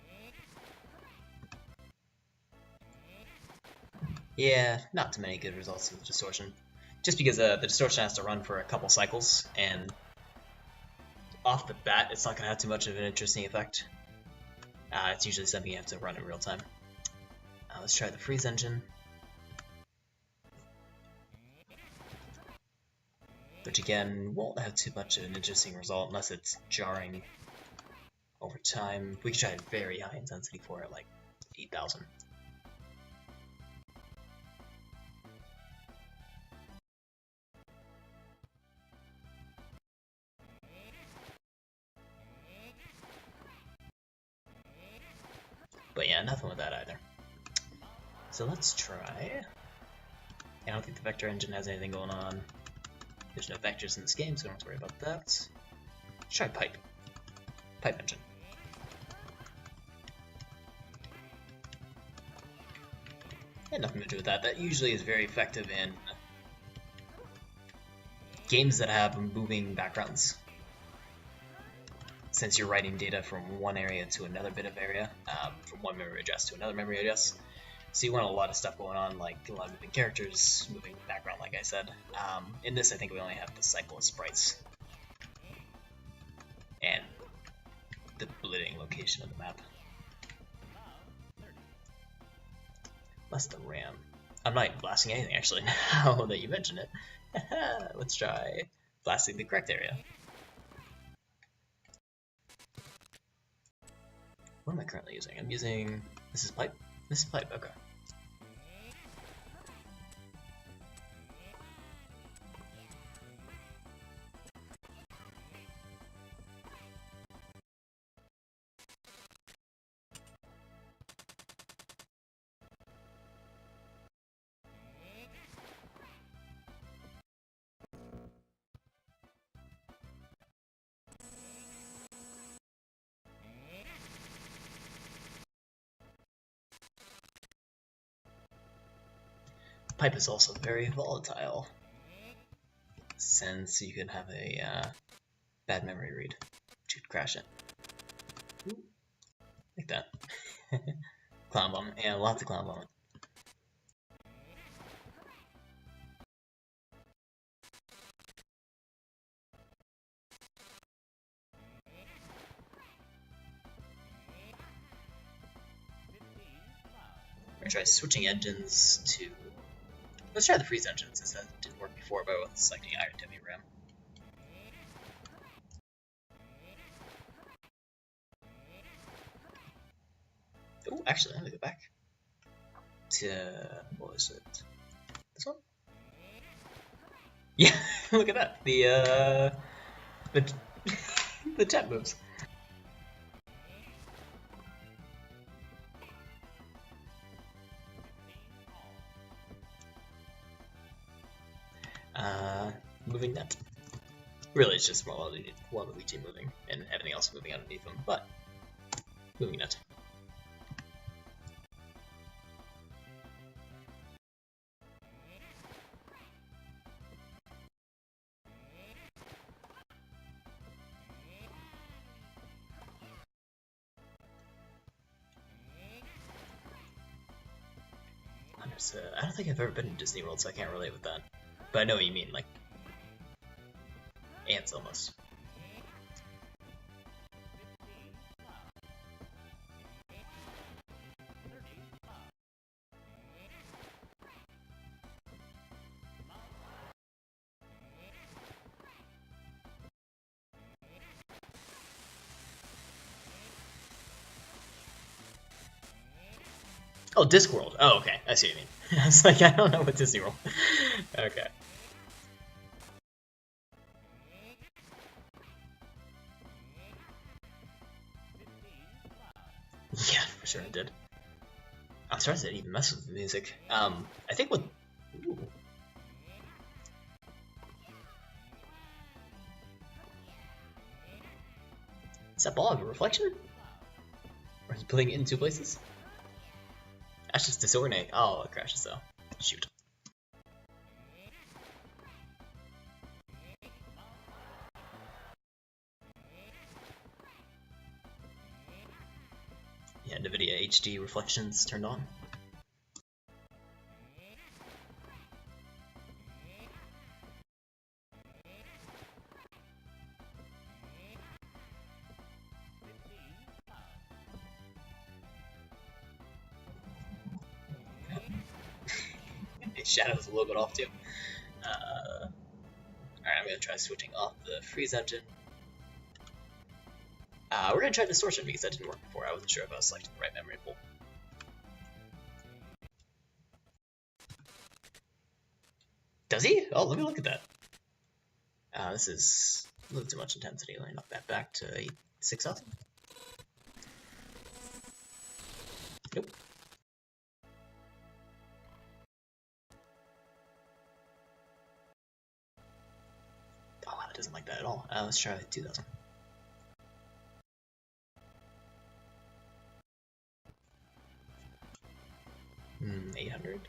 Yeah, not too many good results with distortion. Just because the distortion has to run for a couple cycles, and off the bat, it's not going to have too much of an interesting effect. It's usually something you have to run in real time. Let's try the freeze engine. Which again, won't have too much of an interesting result unless it's jarring over time. We can try a very high intensity for it, like 8,000. But yeah, nothing with that either. So let's try. I don't think the vector engine has anything going on. There's no vectors in this game, so don't have to worry about that. Let's try pipe. Pipe engine. And nothing to do with that. That usually is very effective in games that have moving backgrounds. Since you're writing data from one area to another bit of area, from one memory address to another memory address. So you want a lot of stuff going on, like a lot of moving characters, moving background, like I said. In this, I think we only have the cycle of sprites. And the blitting location of the map. Plus the RAM. I'm not even blasting anything actually, now that you mention it. Let's try blasting the correct area. What am I currently using? I'm using... This is pipe? This is pipe, okay. Pipe is also very volatile, since you can have a bad memory read, which could crash it. Ooh, like that. Clown bomb, yeah, lots of clown bomb. We're gonna try switching engines to... Let's try the freeze engine, since that didn't work before, but I wasn't selecting Iron Heavy RAM. Oh, actually, let me go back to... what was it? This one? Yeah, look at that. The the jet moves. Moving that. Really, it's just one Luigi moving, and everything else moving underneath them, but moving that. I don't think I've ever been to Disney World, so I can't relate with that. But I know what you mean, like ants almost. Oh, Discworld. Oh, okay. I see what you mean. I was like, I don't know what Disney World. Okay. Yeah, for sure it did. I'm surprised it even mess with the music. I think what... Ooh. Is that ball have a reflection? Or is it putting it in two places? That's just disorientate. Oh, it crashes though. Shoot. Yeah, NVIDIA HD reflections turned on. Shadow's a little bit off too. Alright, I'm gonna try switching off the freeze engine. We're gonna try distortion because that didn't work before. I wasn't sure if I was selecting the right memory pool. Does he? Oh, let me look at that. This is a little too much intensity. Let me knock that back to 6,000. Nope. Oh wow, it doesn't like that at all. Let's try 2,000. 800.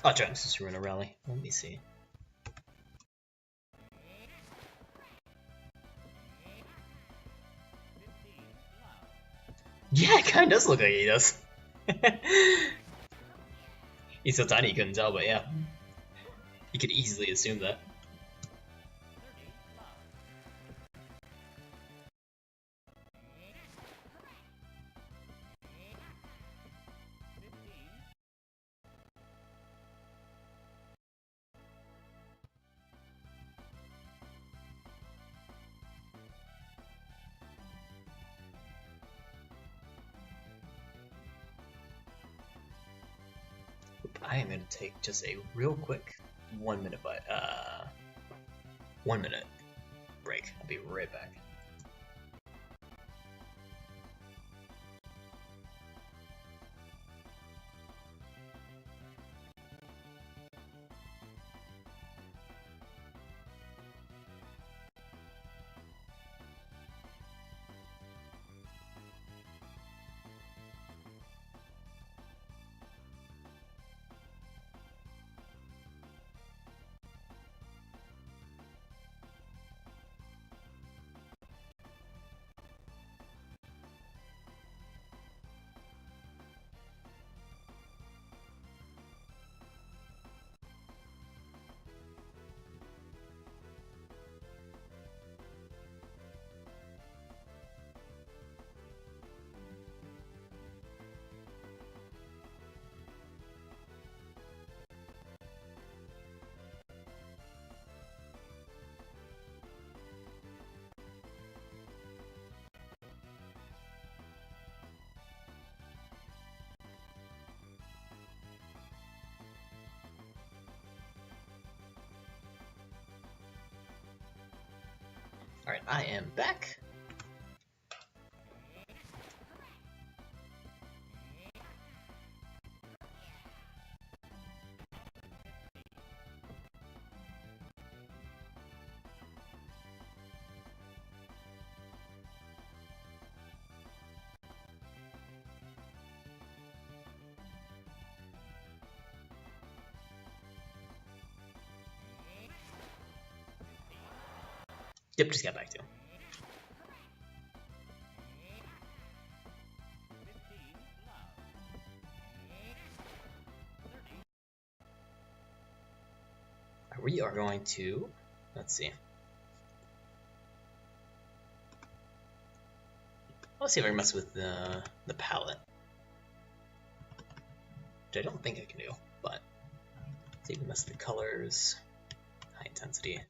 Oh, Genesis, we're in a rally. Let me see. kinda does look like he does. He's so tiny you couldn't tell, but yeah. You could easily assume that. I am going to take just a real quick 1 minute 1 minute break. I'll be right back. Alright, I am back. Yep, just got back to him. We are going to, let's see. Let's see if I can mess with the palette. Which I don't think I can do, but let's see if we can mess with the colors, high intensity.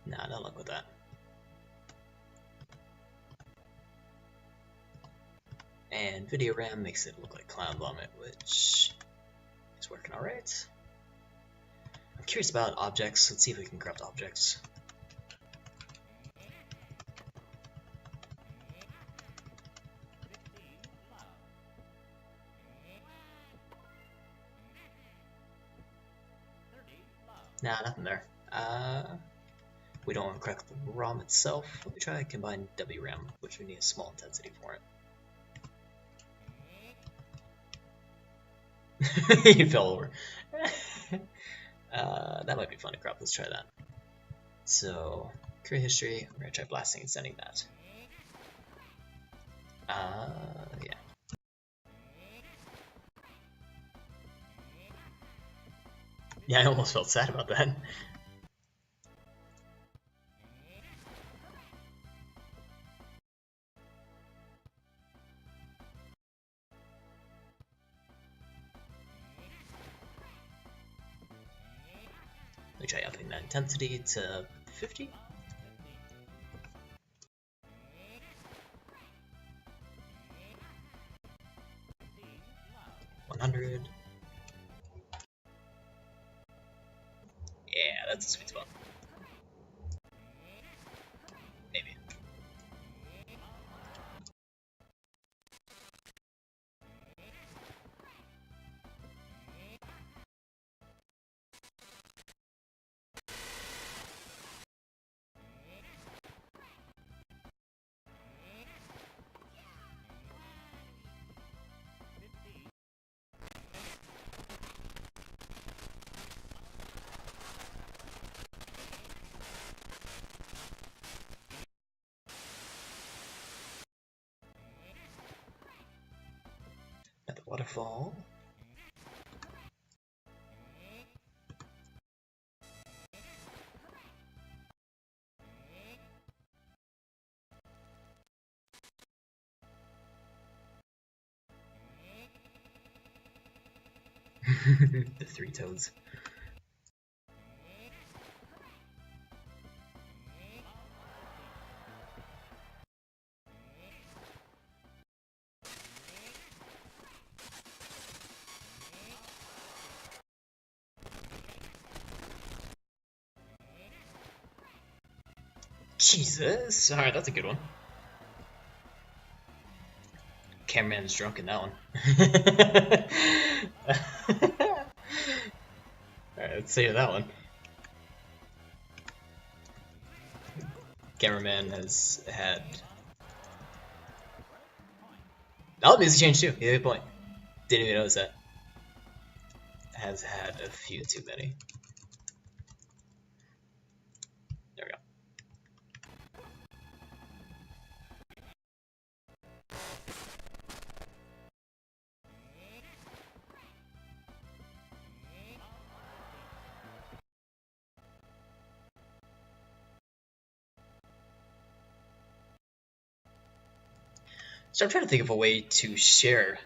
Nah, no luck with that. And video RAM makes it look like Cloud Vomit, which is working alright. I'm curious about objects. Let's see if we can corrupt objects. Nah, nothing there. We don't want to correct the ROM itself. Let me try to combine WRAM, which we need a small intensity for it. He fell over. That might be fun to crop. Let's try that. So, create history. We're gonna try blasting and sending that. Yeah. Yeah, I almost felt sad about that. Let me try upping that intensity to 50. $100. Yeah, that's a sweet spot. Maybe. Waterfall. The three toads. Jesus! Alright, that's a good one. Cameraman's drunk in that one. Alright, let's save that one. Cameraman has had... Oh, music change too. Yeah, good point. Didn't even notice that. Has had a few too many. There we go. So I'm trying to think of a way to share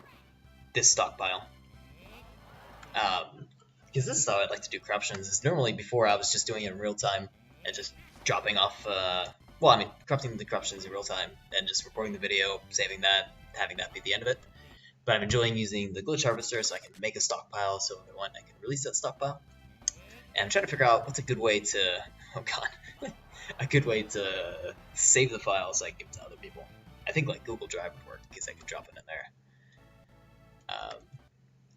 this stockpile. Because this is how I'd like to do corruptions. Is normally before I was just doing it in real time and just dropping off, well, I mean, corrupting the corruptions in real time and just recording the video, saving that, having that be the end of it. But I'm enjoying using the glitch harvester so I can make a stockpile, so if I want, I can release that stockpile. And I'm trying to figure out what's a good way to, oh god, a good way to save the file so I can give it to other people. I think like Google Drive would work because I could drop it in there.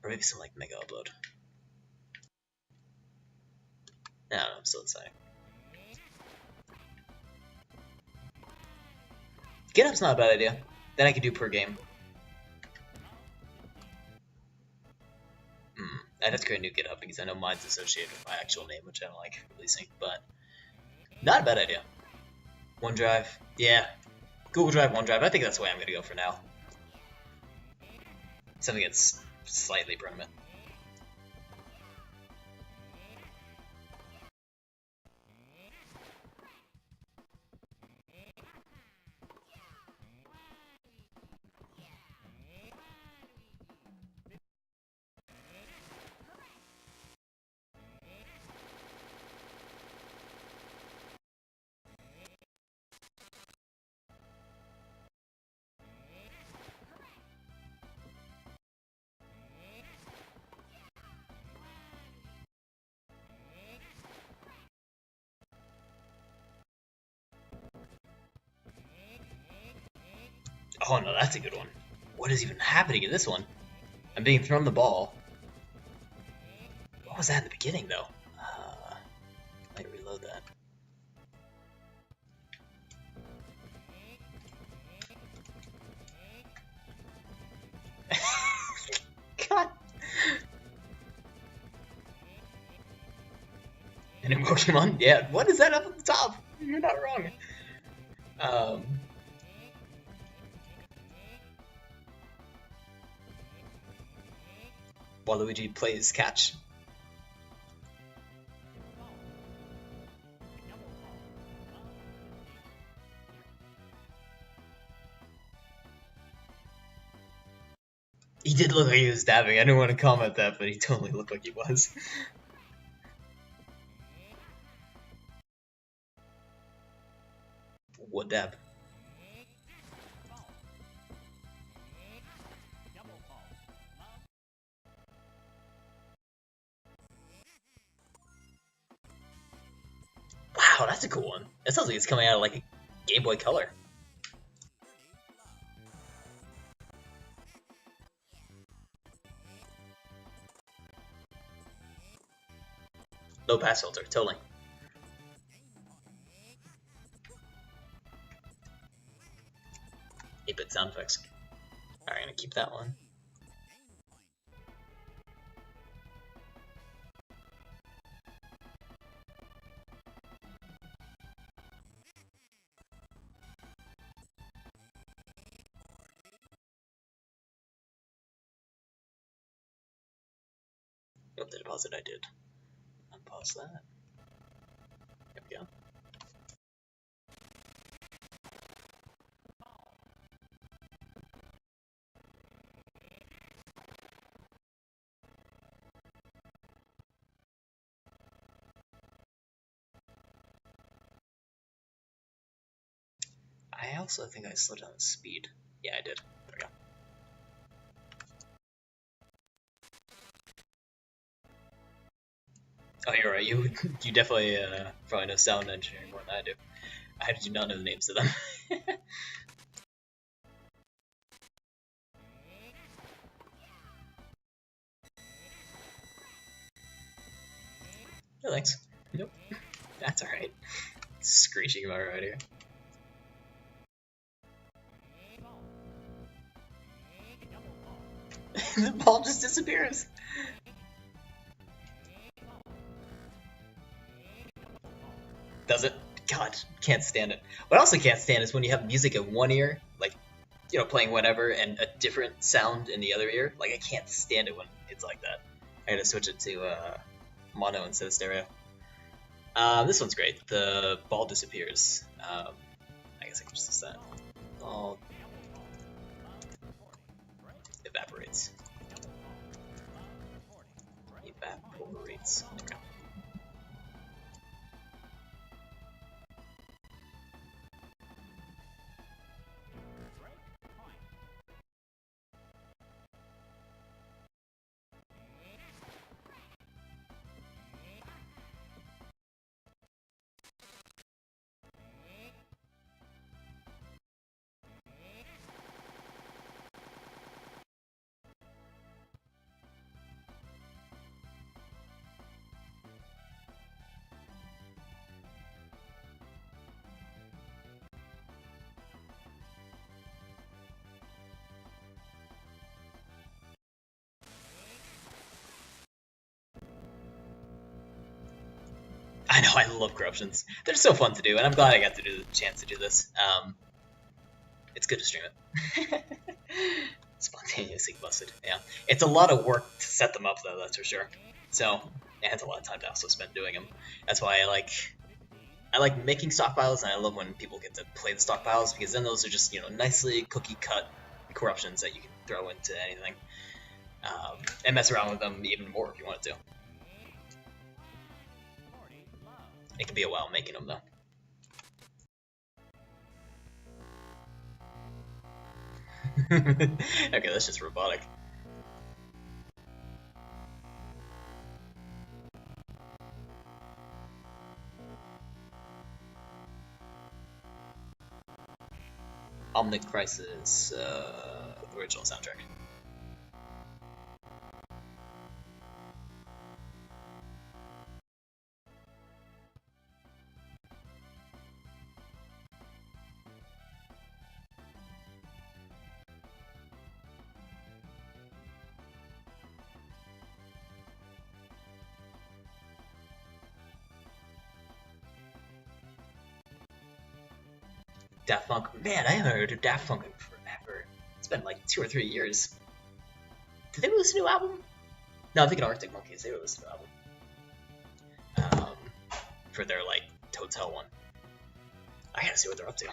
Or maybe some like mega upload. I don't know, I'm still deciding. GitHub's not a bad idea. Then I could do per game. I'd have to create a new GitHub because I know mine's associated with my actual name, which I don't like releasing, but not a bad idea. OneDrive, yeah. Google Drive, OneDrive, I think that's the way I'm going to go for now. Something that's slightly permanent. Oh no, that's a good one. What is even happening in this one? I'm being thrown the ball. What was that in the beginning, though? Let me reload that. God. And in Pokemon, yeah. What is that up at the top? You're not wrong. Waluigi plays catch. He did look like he was dabbing. I didn't want to comment that, but he totally looked like he was. What dab? Wow, that's a cool one. That sounds like it's coming out of like a Game Boy Color. Low pass filter, totally. 8-bit sound effects. Alright, I'm gonna keep that one. Nope, the deposit I did. Unpause that. There we go. I also think I slowed down the speed. Yeah, I did. There we go. Oh, you're right. You definitely probably know sound engineering more than I do. I do not know the names of them. No thanks. Nope. That's alright. Screeching about right here. The ball just disappears. Does it? God, can't stand it. What I also can't stand is when you have music in one ear, like, you know, playing whatever, and a different sound in the other ear. Like, I can't stand it when it's like that. I gotta switch it to mono instead of stereo. This one's great. The ball disappears. I guess I can just use that. Ball evaporates. Evaporates. Okay. I know, I love corruptions. They're so fun to do, and I'm glad I got to do the chance to do this. It's good to stream it. Spontaneously busted, yeah. It's a lot of work to set them up, though, that's for sure. So, it has a lot of time to also spend doing them. That's why I like making stockpiles, and I love when people get to play the stockpiles, because then those are just, you know, nicely cookie-cut corruptions that you can throw into anything. And mess around with them even more if you wanted to. It can be a while making them, though. Okay, that's just robotic. Omnic Crisis, original soundtrack. Daft Punk. Man, I haven't heard of Daft Punk in forever. It's been like 2 or 3 years. Did they release a new album? No, I'm thinking Arctic Monkeys. They released a new album. For their, like, Hotel one. I gotta see what they're up to.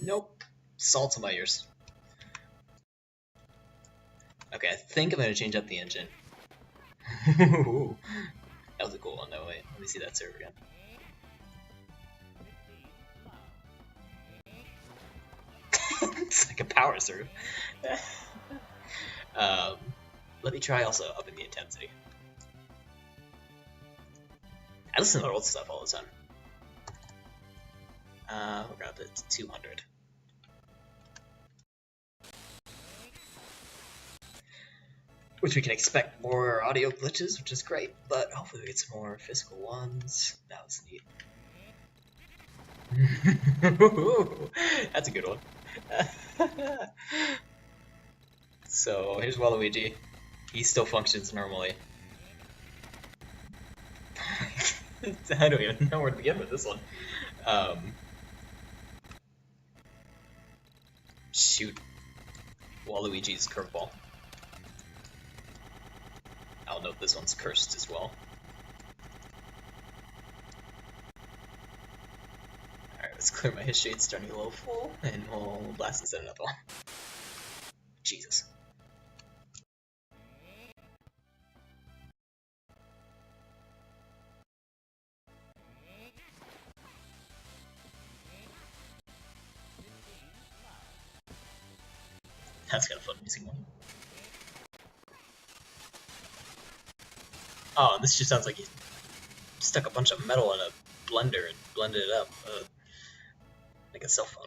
Nope. Salt in my ears. Okay, I think I'm gonna change up the engine. That was a cool one, though. Wait, let me see that server again. It's like a power serve. Let me try also upping the intensity. I listen to old stuff all the time. We'll grab it to 200. Which we can expect more audio glitches, which is great, but hopefully we get some more physical ones. That was neat. That's a good one. So here's Waluigi. He still functions normally. I don't even know where to begin with this one. Shoot. Waluigi's curveball. I'll note this one's cursed as well. Alright, let's clear my history. It's starting a little full, and we'll blast this at another one. Jesus. That's kind of fun missing one. Oh, and this just sounds like he stuck a bunch of metal in a blender and blended it up. Like a cell phone.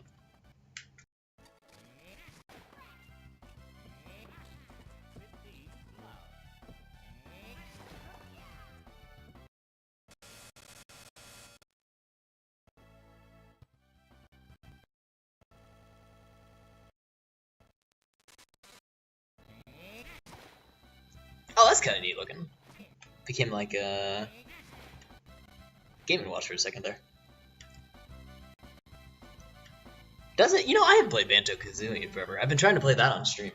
Oh, that's kind of neat looking. Became like a Game & Watch for a second there. Does it? You know, I haven't played Banjo-Kazooie in forever. I've been trying to play that on stream.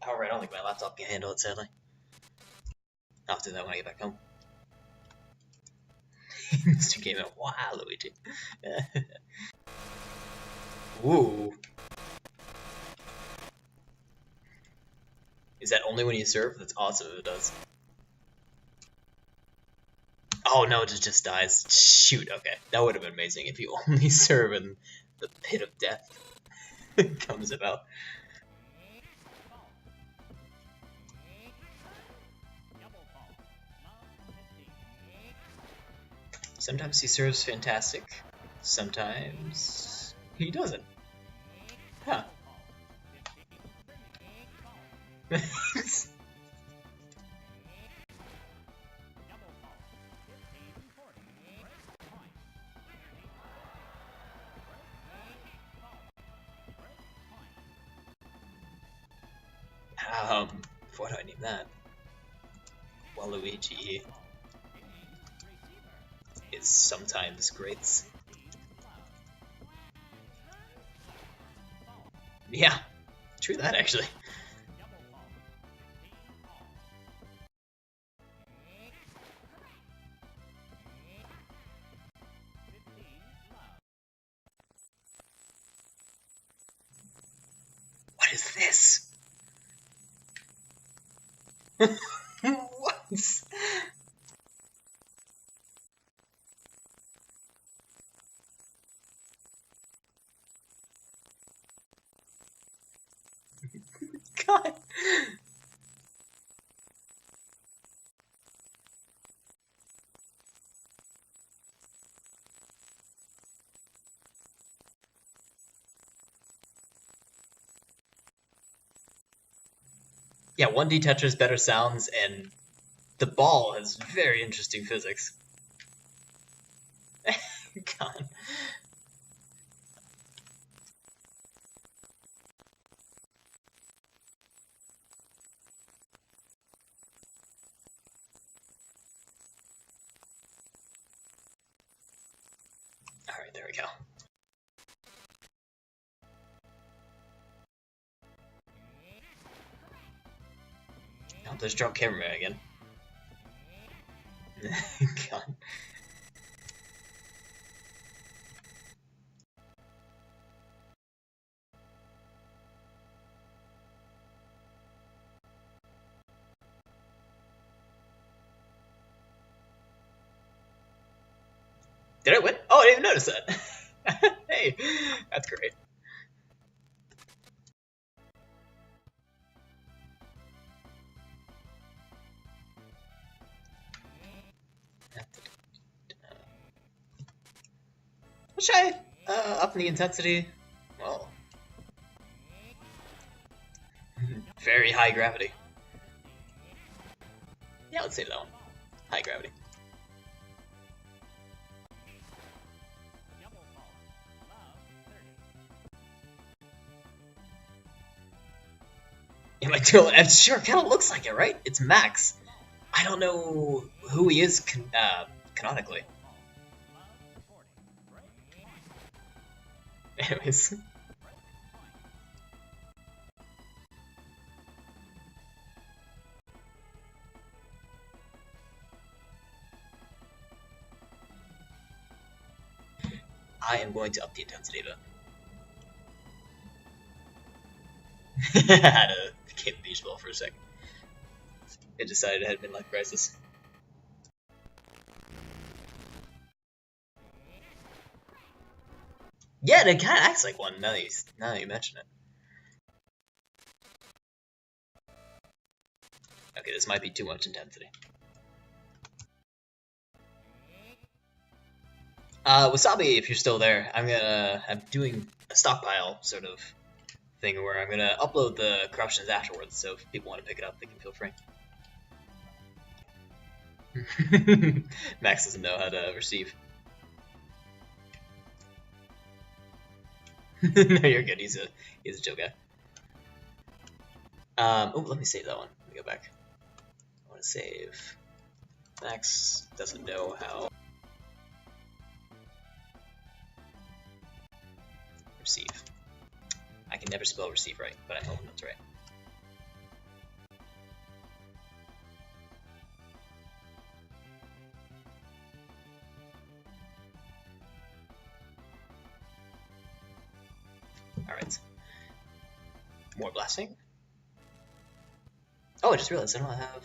However, I don't think my laptop can handle it, sadly. I'll have to do that when I get back home. Mr. Game & Wow, Luigi. Ooh. Is that only when you serve? That's awesome if it does. Oh no, it just dies. Shoot, okay. That would have been amazing if you only serve and the pit of death comes about. Sometimes he serves fantastic, sometimes he doesn't. Huh. What do I name that? Waluigi is sometimes great. Yeah, true that actually. What is this? What? God. Yeah, 1D Tetris, better sounds, and the ball has very interesting physics. God. Alright, there we go. Oh, there's drunk cameraman again. God. Did I win? Oh, I didn't even notice that. Hey, that's great. Let's try up the intensity. Well, very high gravity. Yeah, let's save that one. High gravity. Am I doing? I'm sure it kind of looks like it, right? It's Max. I don't know who he is canonically. Anyways. I am going to up the intensity of it. I had a Cape Beach ball for a second. It decided it had midlife crisis. Yeah, it kind of acts like one now that you mention it. Okay, this might be too much intensity. Wasabi, if you're still there, I'm doing a stockpile sort of thing where I'm gonna upload the corruptions afterwards, so if people want to pick it up, they can feel free. Max doesn't know how to receive. No, you're good. He's a chill guy. Oh, let me save that one. Let me go back. I want to save. Max doesn't know how. Receive. I can never spell receive right, but I'm hoping that's right. Alright. More blasting. Oh, I just realized I don't have...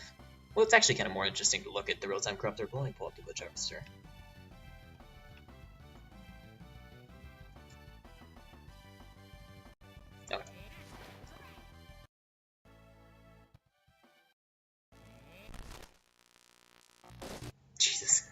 Well, it's actually kind of more interesting to look at the real-time corruptor blowing pull up the glitch harvester. Okay. Jesus.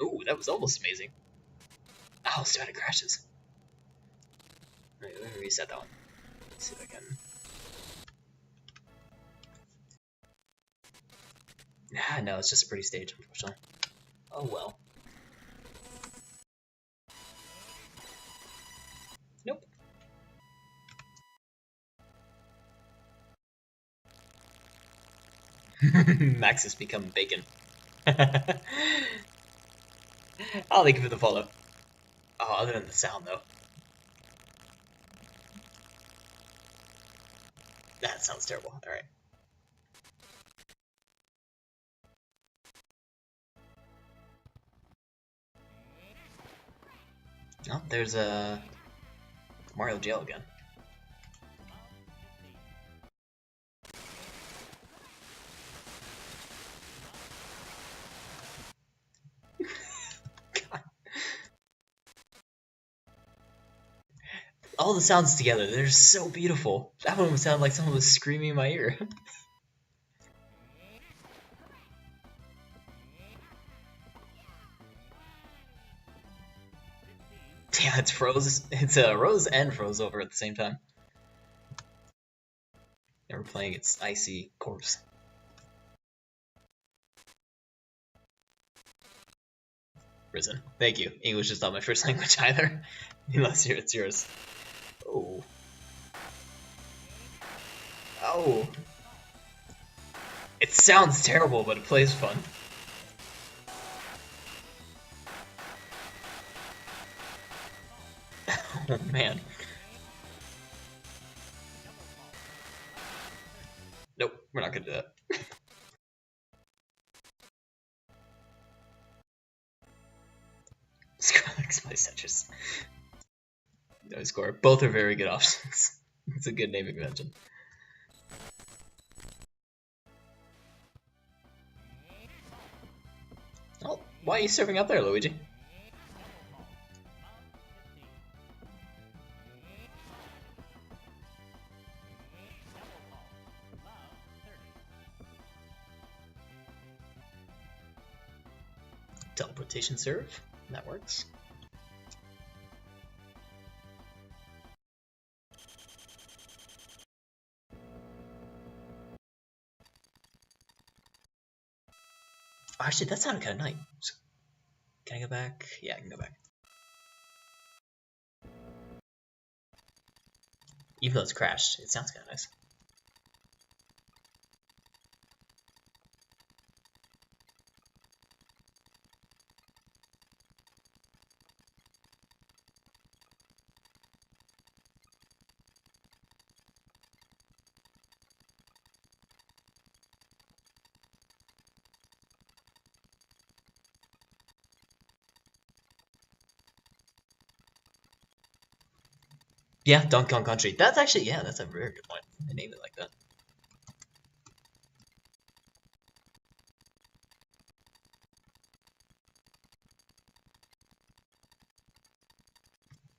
Ooh, that was almost amazing. Oh, so it crashes. Wait, let me reset that one. Let's see if I can. Nah, no, it's just a pretty stage, unfortunately. Oh well. Nope. Max has become bacon. I'll thank you for the follow. Oh, other than the sound, though. That sounds terrible. Alright. Oh, there's a Mario jail again. All the sounds together, they're so beautiful. That one would sound like someone was screaming in my ear. Yeah, it's froze. It's rose and froze over at the same time. And we're playing its icy corpse. Risen. Thank you. English is not my first language either. Unless it's yours. Oh. Oh. It sounds terrible, but it plays fun. Oh man. Nope, we're not gonna do that. Skrillex by Citrus. No score. Both are very good options. It's a good naming convention. Oh, why are you serving up there, Luigi? Teleportation serve. That works. Actually, that sounded kind of nice. Can I go back? Yeah, I can go back. Even though it's crashed, it sounds kind of nice. Yeah, Donkey Kong Country. That's actually, yeah, that's a very good point. They named it like that.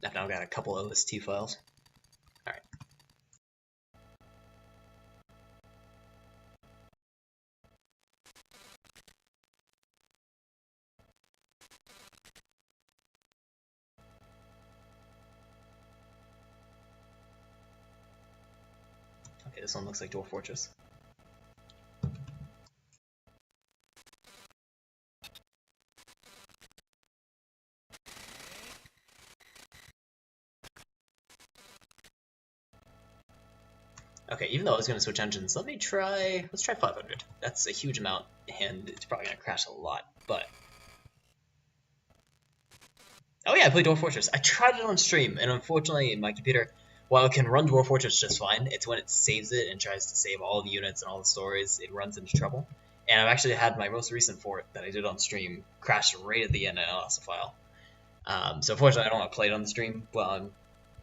I've now got a couple of OST files. Alright. Okay, this one looks like Dwarf Fortress. Okay, even though I was going to switch engines, let's try 500. That's a huge amount, and it's probably going to crash a lot, but... Oh yeah, I played Dwarf Fortress. I tried it on stream, and unfortunately, my computer, while it can run Dwarf Fortress just fine, it's when it saves it and tries to save all the units and all the stories, it runs into trouble. And I've actually had my most recent fort that I did on stream crash right at the end, and I lost the file. So unfortunately, I don't want to play it on the stream. Well,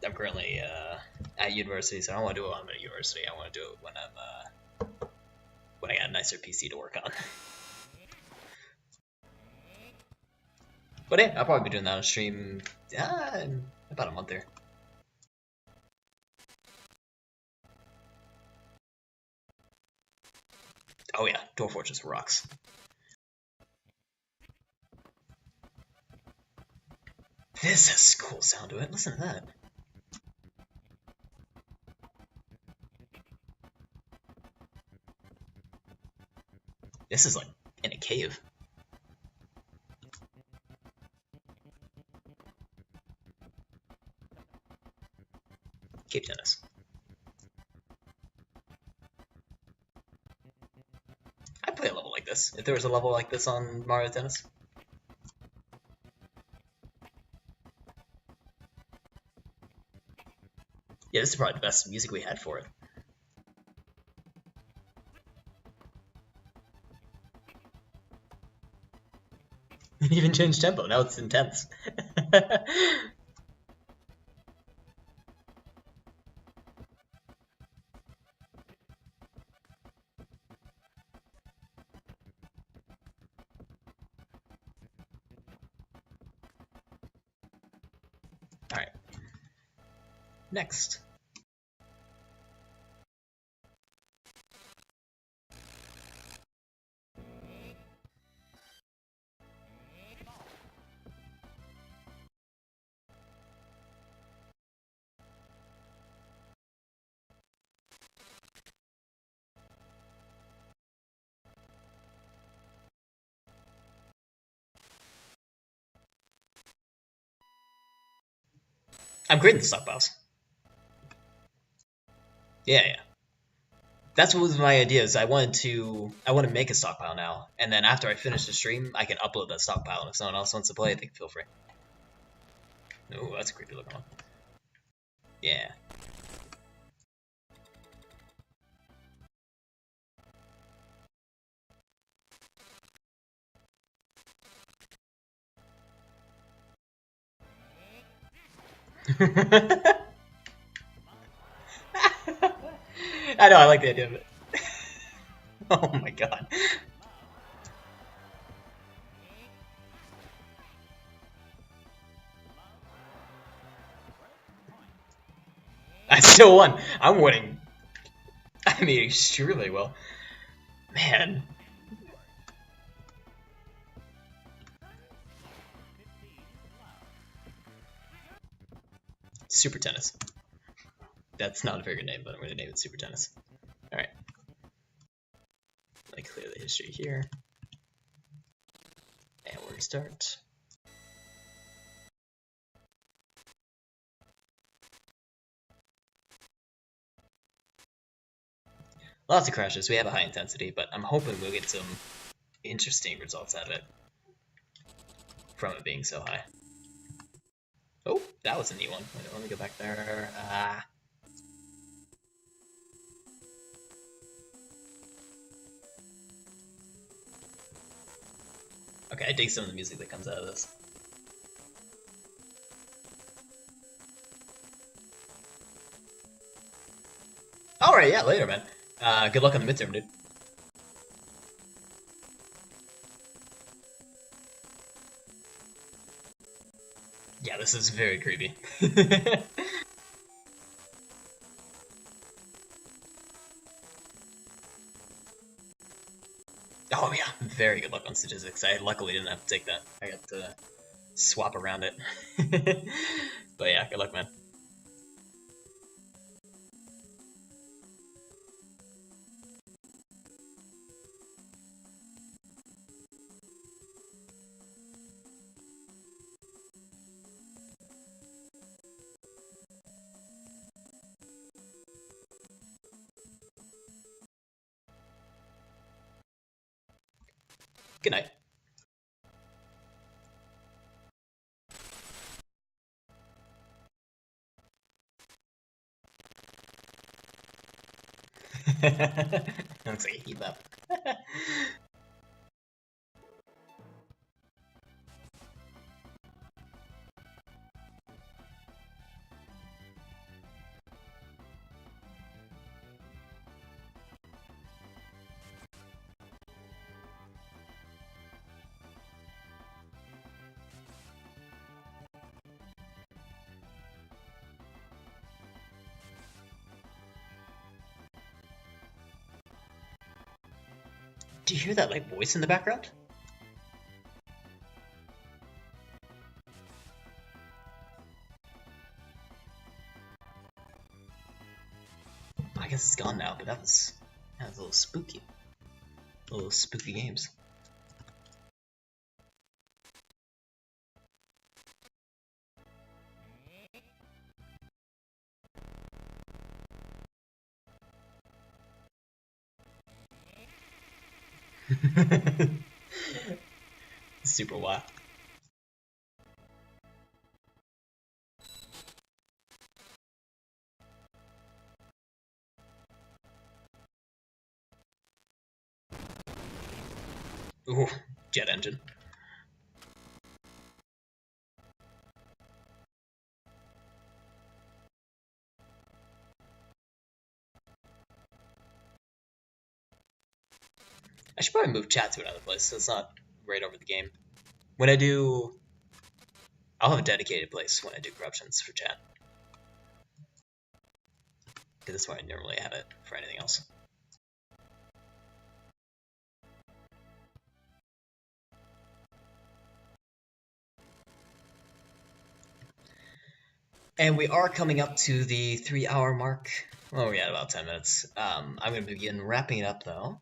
I'm currently at university, so I don't want to do it when I'm at university. I want to do it when I got a nicer PC to work on. But yeah, I'll probably be doing that on stream in about a month there. Oh yeah, Dwarf Fortress rocks. This has a cool sound to it. Listen to that. This is like in a cave. Cave tennis. I'd play a level like this if there was a level like this on Mario Tennis. Yeah, this is probably the best music we had for it. It even changed tempo. Now it's intense. Alright. Next. I'm creating the stockpiles. Yeah. That's what was my idea. Is I want to make a stockpile now, and then after I finish the stream, I can upload that stockpile, and if someone else wants to play it, they can feel free. Ooh, that's a creepy looking one. Yeah. I know, I like the idea of it. Oh my god. I still won. I'm winning. I mean, extremely well. Man. Super Tennis. That's not a very good name, but I'm going to name it Super Tennis. Alright. Let me clear the history here. And we're going to start. Lots of crashes. We have a high intensity, but I'm hoping we'll get some interesting results out of it from it being so high. Oh, that was a neat one. Let me go back there. Okay, I dig some of the music that comes out of this. Alright, yeah, later, man. Good luck on the midterm, dude. Yeah, this is very creepy. Oh yeah, very good luck on statistics. I luckily didn't have to take that. I got to swap around it. But yeah, good luck, man. Good night. Looks like a heat up. Do you hear that like voice in the background? I guess it's gone now, but that was a little spooky. A little spooky games. Super wild. Ooh, jet engine. I should probably move chat to another place so it's not right over the game. When I do, I'll have a dedicated place when I do corruptions for chat. Because that's where I normally have it for anything else. And we are coming up to the 3-hour mark. Well, we're at about 10 minutes. I'm going to begin wrapping it up though.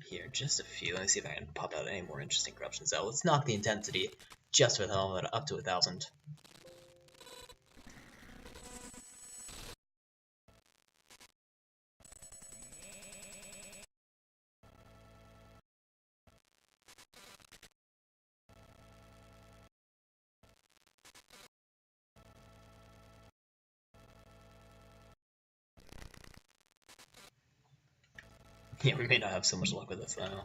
Here, just a few. Let me see if I can pop out any more interesting corruptions. So let's knock the intensity just with all of it up to 1,000. Yeah, we may not have so much luck with this though.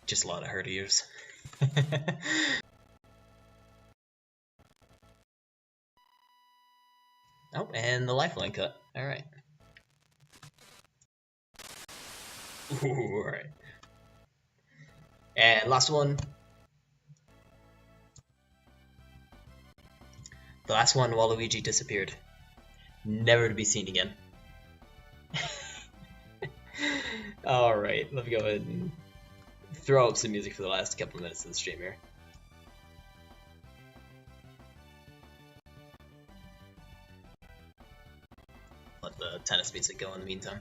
Just a lot of herd ears. Oh, and the lifeline cut. Alright. Ooh, alright. And last one. The last one, Waluigi disappeared. Never to be seen again. Alright, let me go ahead and throw up some music for the last couple of minutes of the stream here. Let the tennis music go in the meantime.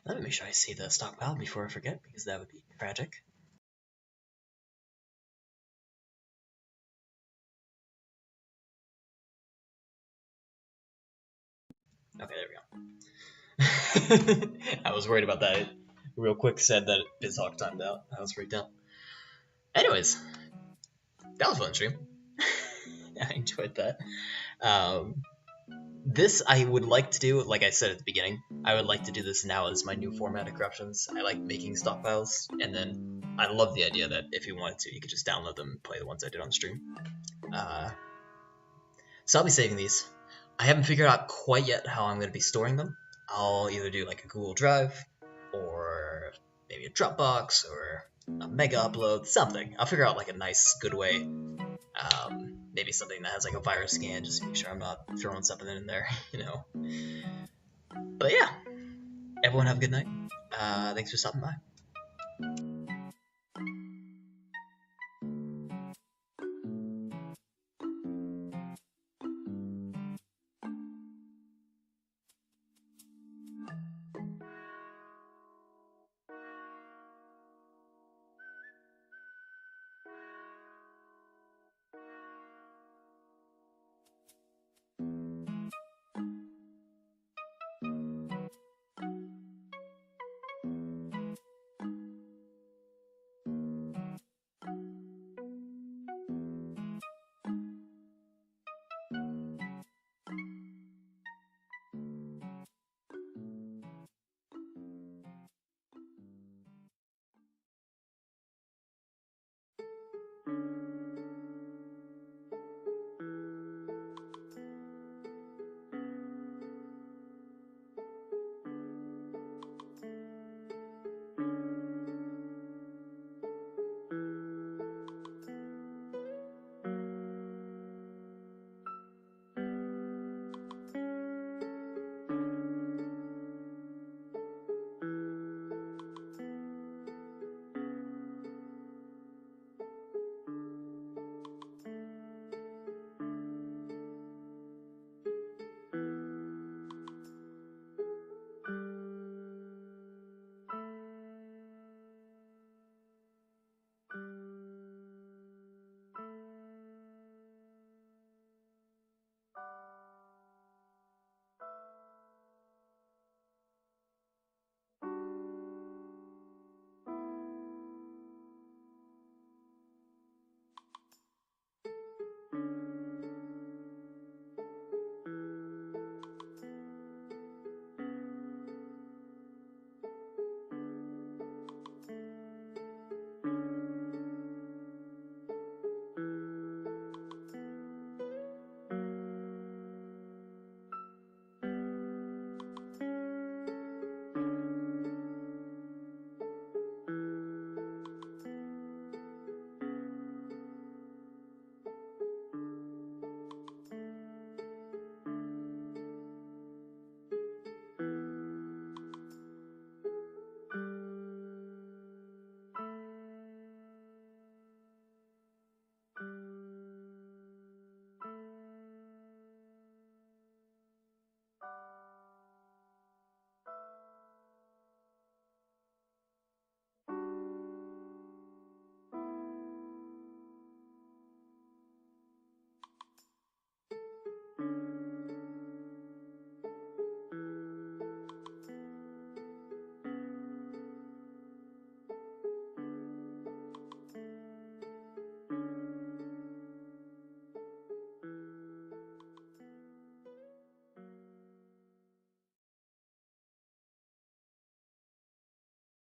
Let me make sure I see the stockpile before I forget, because that would be tragic. Okay, there we go. I was worried about that. It real quick said that BizHawk timed out. I was freaked out. Anyways, that was a fun stream. I enjoyed that. This I would like to do, like I said at the beginning, I would like to do this now as my new format of corruptions. I like making stockpiles, and then I love the idea that if you wanted to, you could just download them and play the ones I did on stream. So I'll be saving these. I haven't figured out quite yet how I'm going to be storing them. I'll either do like a Google Drive, or maybe a Dropbox, or a Mega Upload, something. I'll figure out like a nice, good way. Maybe something that has like a virus scan, just to make sure I'm not throwing something in there, you know. But yeah, everyone have a good night. Thanks for stopping by.